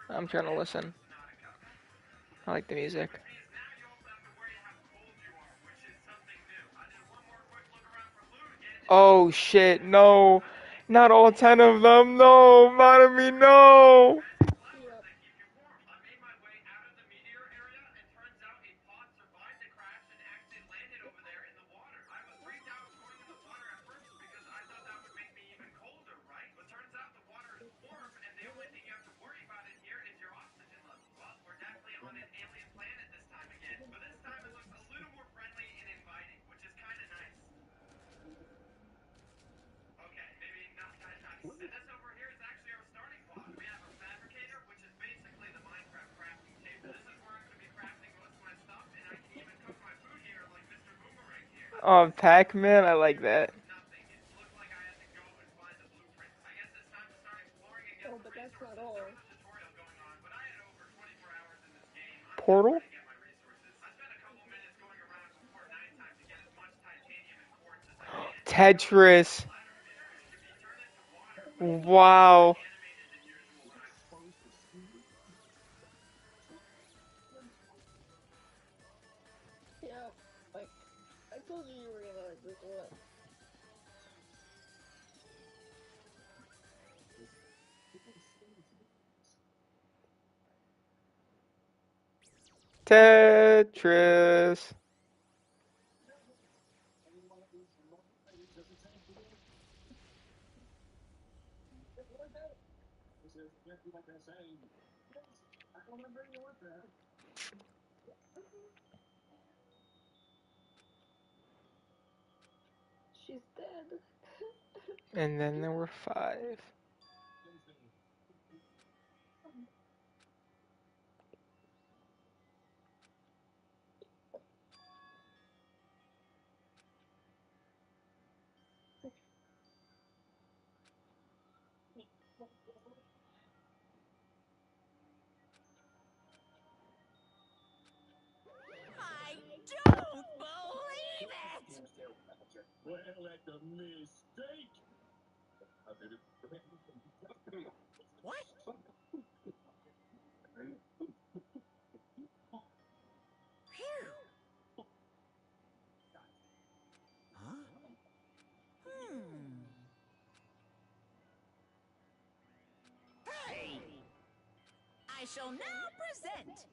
I'm trying to listen. I like the music. Oh shit, no. Not all 10 of them. No, Monami, no. Oh, Pac-Man, I like that. Portal? Tetris. Wow. Tetris. And then there were 5. I don't believe it. What? Phew. Huh? Hey! I shall now present.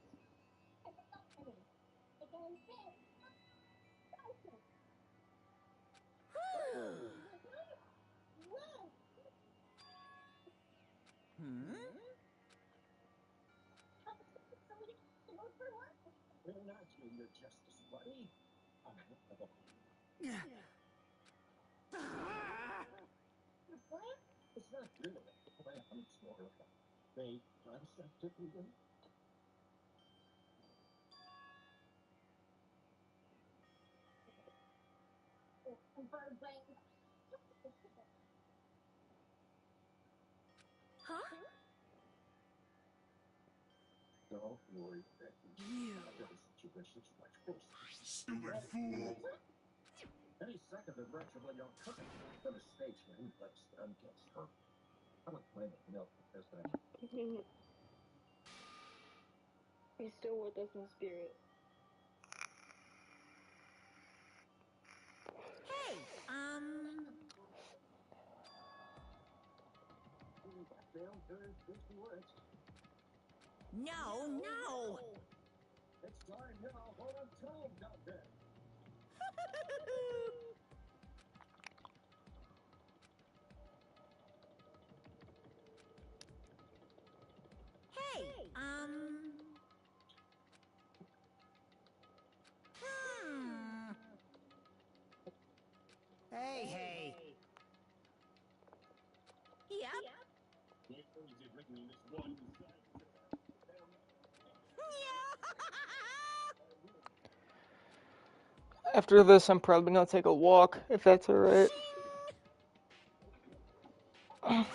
Hmm? Huh? You. Stupid fool! He's still with us in spirit. Hey, no, no. Hey, hmm. Hey. Yep. After this, I'm probably gonna take a walk, if that's alright. Shing.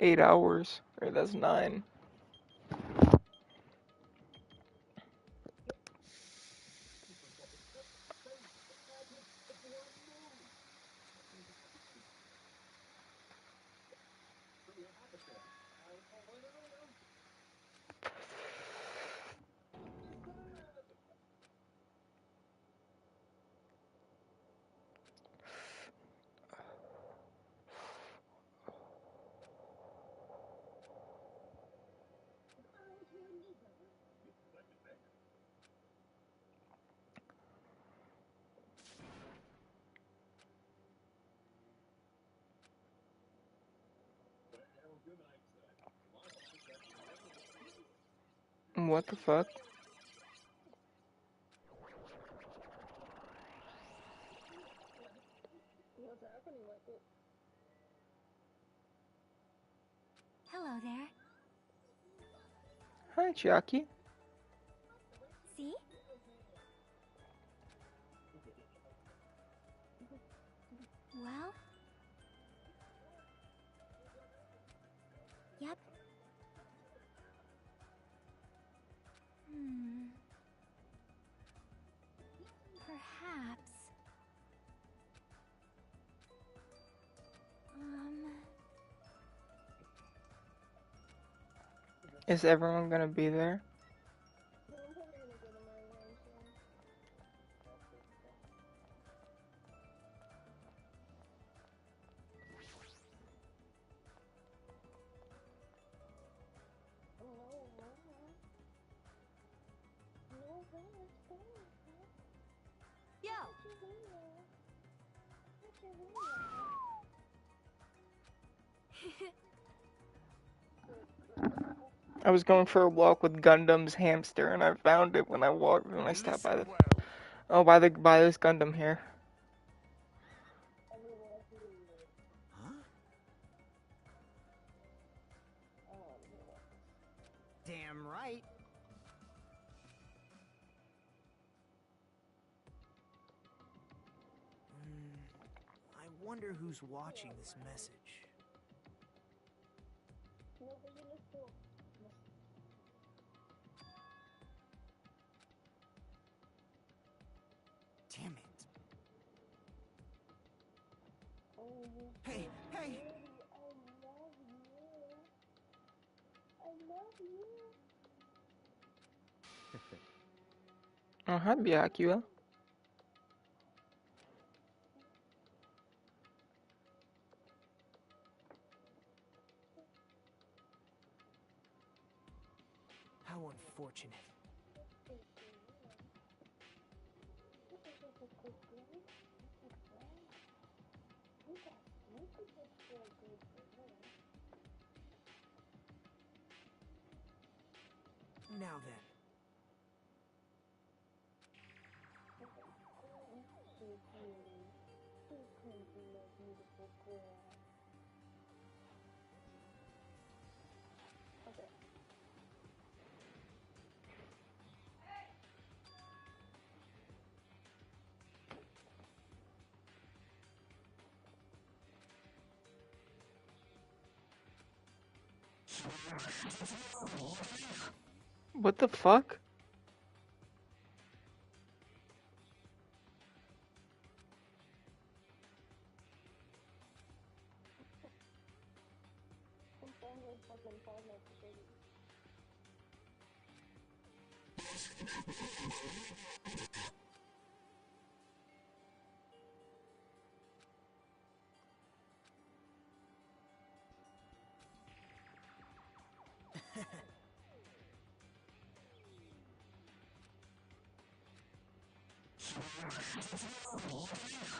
8 hours. Or that's 9. What the fuck? What's happening with it? Hello there. Hi, Jackie. See? Well? Yep. Perhaps. Is everyone gonna be there? I'm probably gonna go to my room soon. Yo, I was going for a walk with Gundam's hamster, and I found it when I stopped by by this Gundam here. Huh? Damn right. I wonder who's watching this message. Damn it. Hey, hey! Oh, hi, Byakuya. How unfortunate. Now then. What the fuck?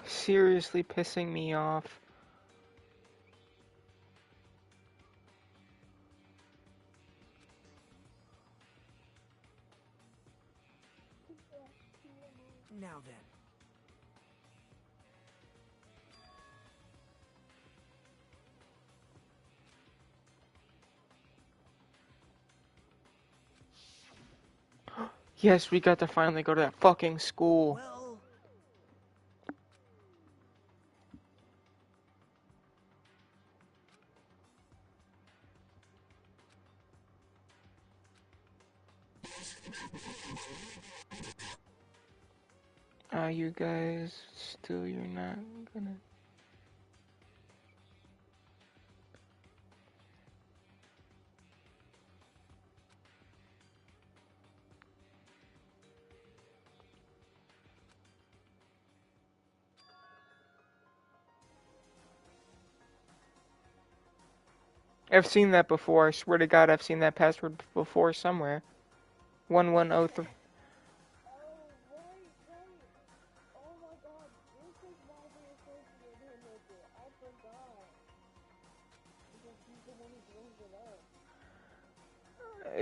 Seriously pissing me off. Now then. Yes, we got to finally go to that fucking school. Well... You guys, still you're not gonna... I've seen that before. I swear to God, I've seen that password before somewhere. 1103.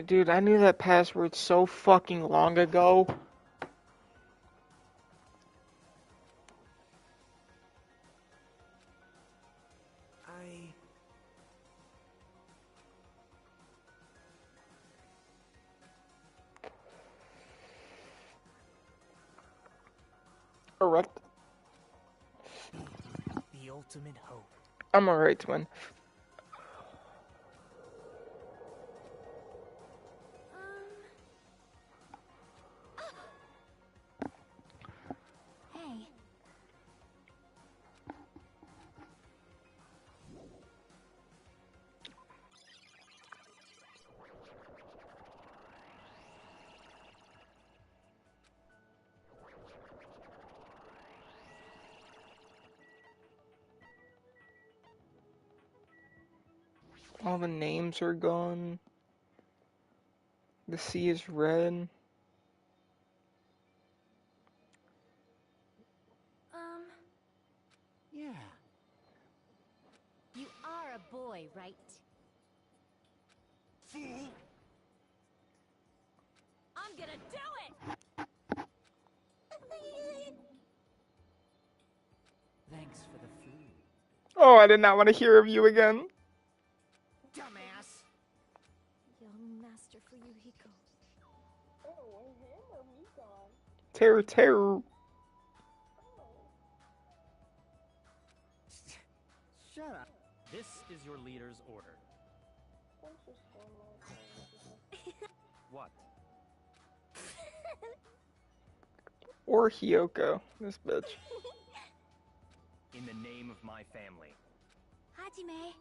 Dude, I knew that password so fucking long ago. Erect. The ultimate hope. I'm alright, twin. Hey. All the names are gone. The sea is red. Yeah. a boy, right? Fool! I'm gonna do it! Thanks for the food. Oh, I did not want to hear of you again. Dumbass! Young Master Fuyuhiko. Oh, and him or me gone? Terror, terror. Oh, Shut up. This is your leader's order. thanks for spoiling my What? Or Hyoko, this bitch. In the name of my family. Hajime.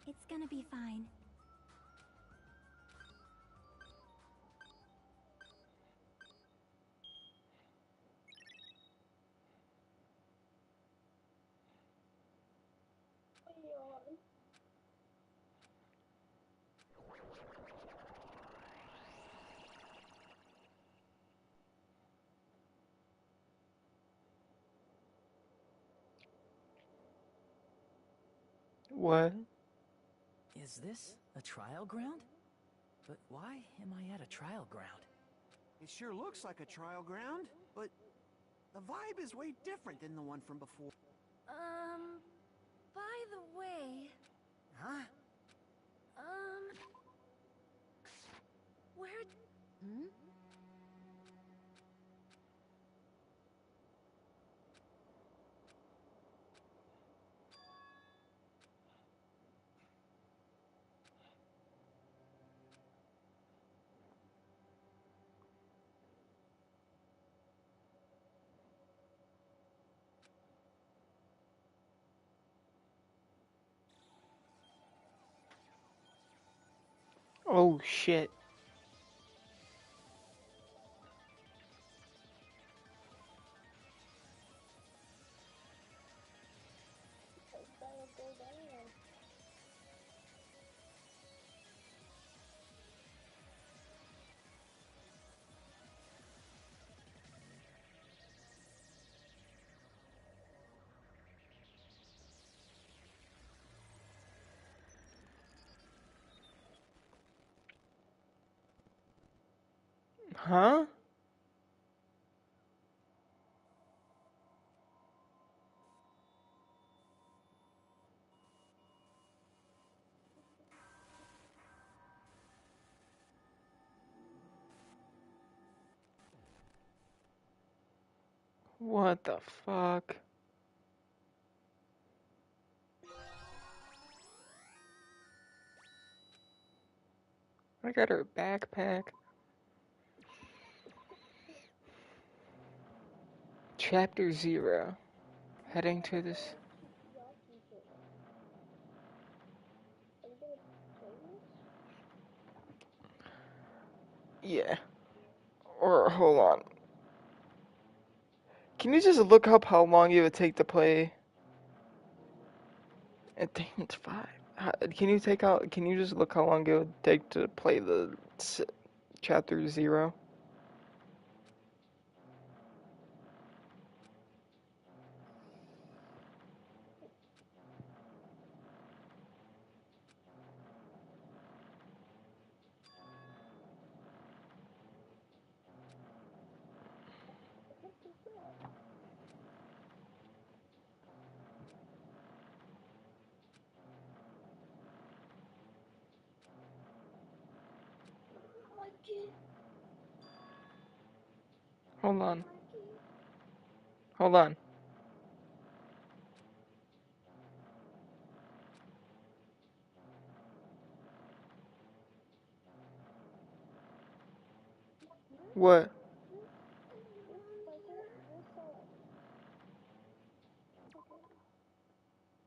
It's gonna be fine. yawn. What? Is this a trial ground? But why am I at a trial ground? It sure looks like a trial ground, but the vibe is way different than the one from before. By the way, Huh? where... Hmm? Oh shit. It's gotta go down. Huh? What the fuck? I got her backpack. Chapter 0. Heading to this. Y'all keep it. Are you gonna play this? Yeah. Or hold on. Can you just look up how long it would take to play? I think it's 5. Can you take out? Can you just look how long it would take to play the chapter 0? What is that? Mikey, Hold on. Mikey. Hold on. What? This okay.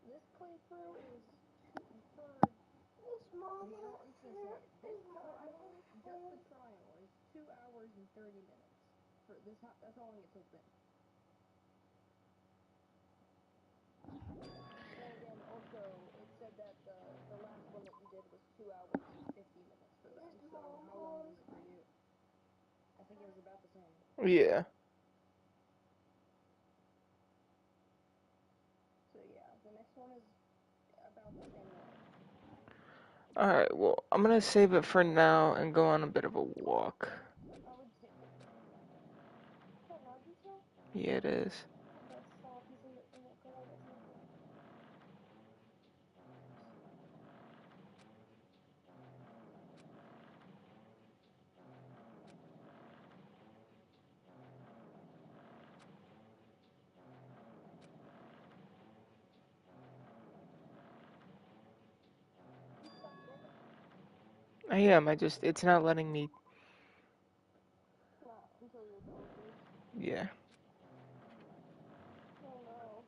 This playthrough is for this mama. I'm just gonna say it. This trial, just the trial, is 2 hours and 30 minutes. For this, that's how long it took them. And again, also, it said that the last one that you did was 2 hours and 50 minutes for them. So how long was it for you? I think it was about the same. Yeah. Alright, well, I'm gonna save it for now and go on a bit of a walk. I would take it for now. Is that Nagito? Yeah, it is. Oh, that's soft. He's in that girl that's in front. You stopped drinking? I am, it's not letting me, Not until you're done with yours. yeah. Oh no.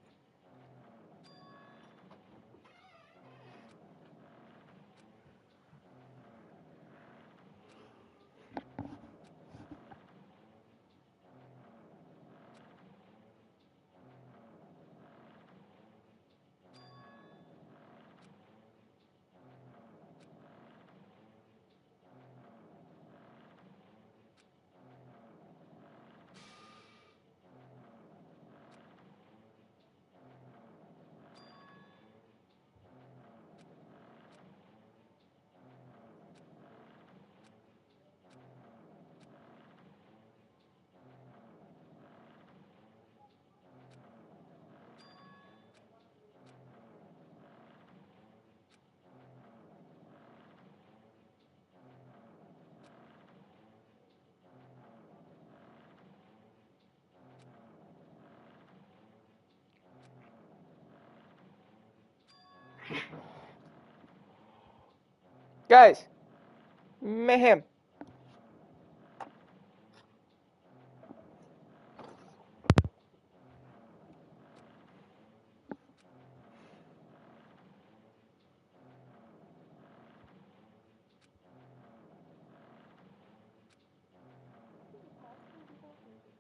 Guys! Mayhem! Did you pass me before? Thank you.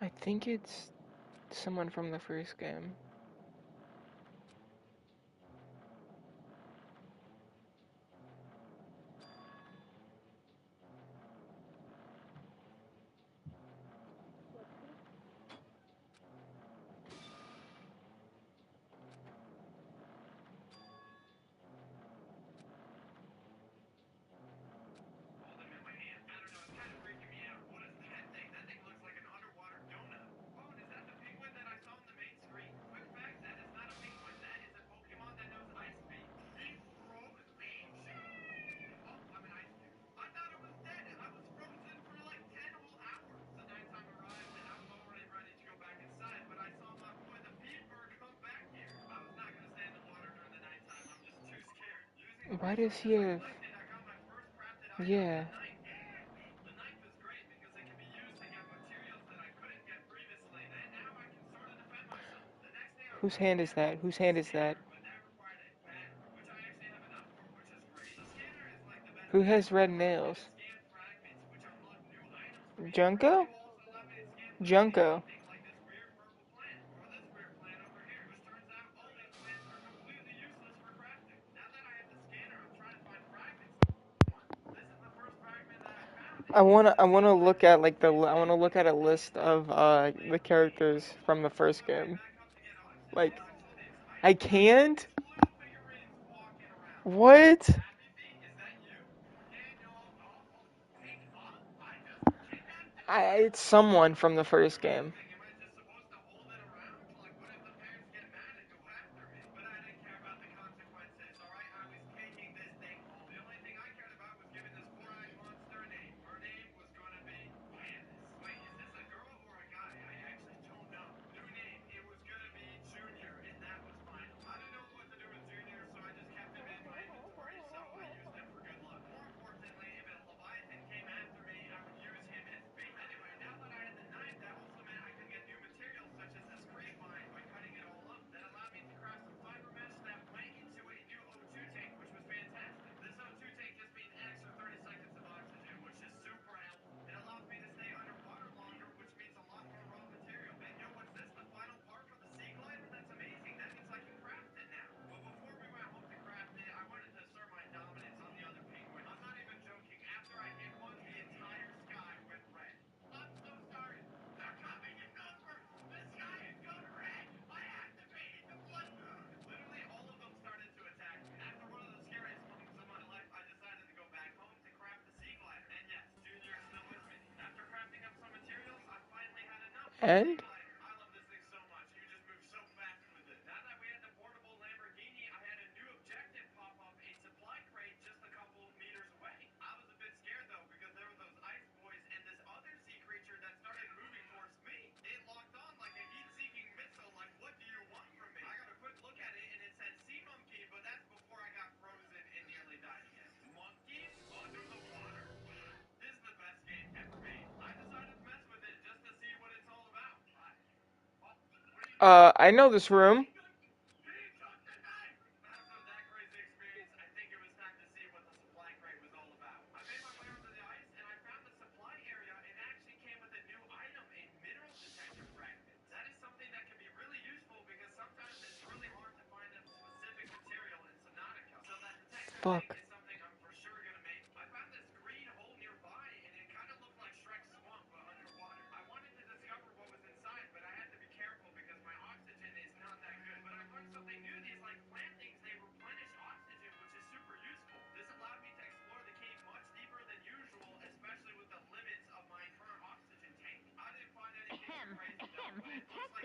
I think it's someone from the first game. What tree? Why does he have... Yeah. Whose hand is that? Whose hand is that? Who has red nails? Junko? Junko. I wanna look at like I wanna look at a list of the characters from the first game. Like, I can't? What? It's someone from the first game. And I know this room. Fuck.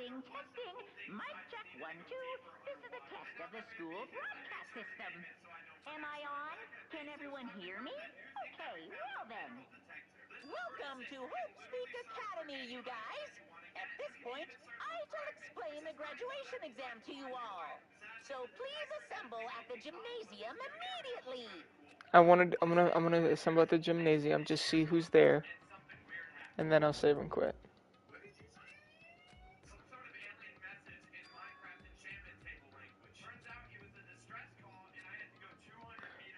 Testing. Mic check 1, 2. This is a test of the school broadcast system. Am I on? Can everyone hear me? Okay, well then. Welcome to Hope Speak Academy, you guys. At this point, I shall explain the graduation exam to you all. So please assemble at the gymnasium immediately. I'm gonna assemble at the gymnasium, just see who's there, and then I'll save and quit.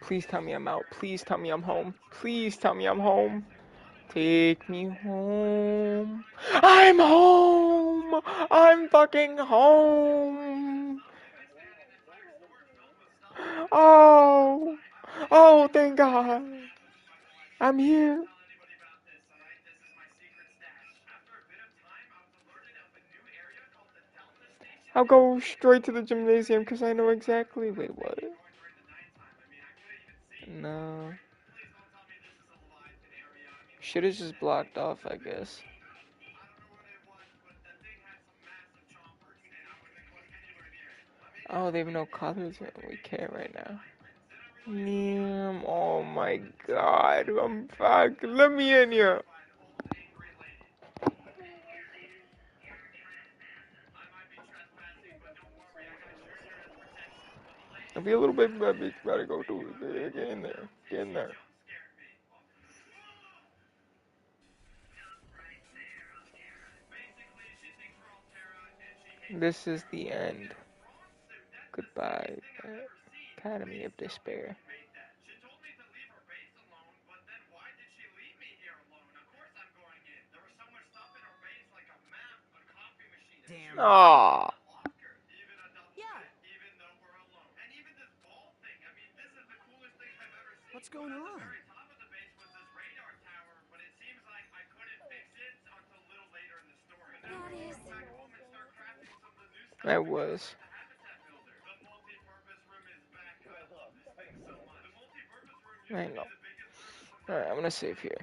Please tell me I'm out. Please tell me I'm home. Please tell me I'm home. Take me home. I'm home! I'm fucking home! Oh! Oh, thank God! I'm here. I'll go straight to the gymnasium because I know exactly. Wait, what? No. Shit is just blocked off, I guess. Oh, they have no colors. We can't right now. Damn. Oh my God. I'm fucked. Let me in here. I'll be a little bit, but gotta go do it. Get in there. Get in there. This is the end. Goodbye, Academy of Despair. Damn. Aww. Yeah. What's going on? That is... That was. I know. Alright, I'm gonna save here.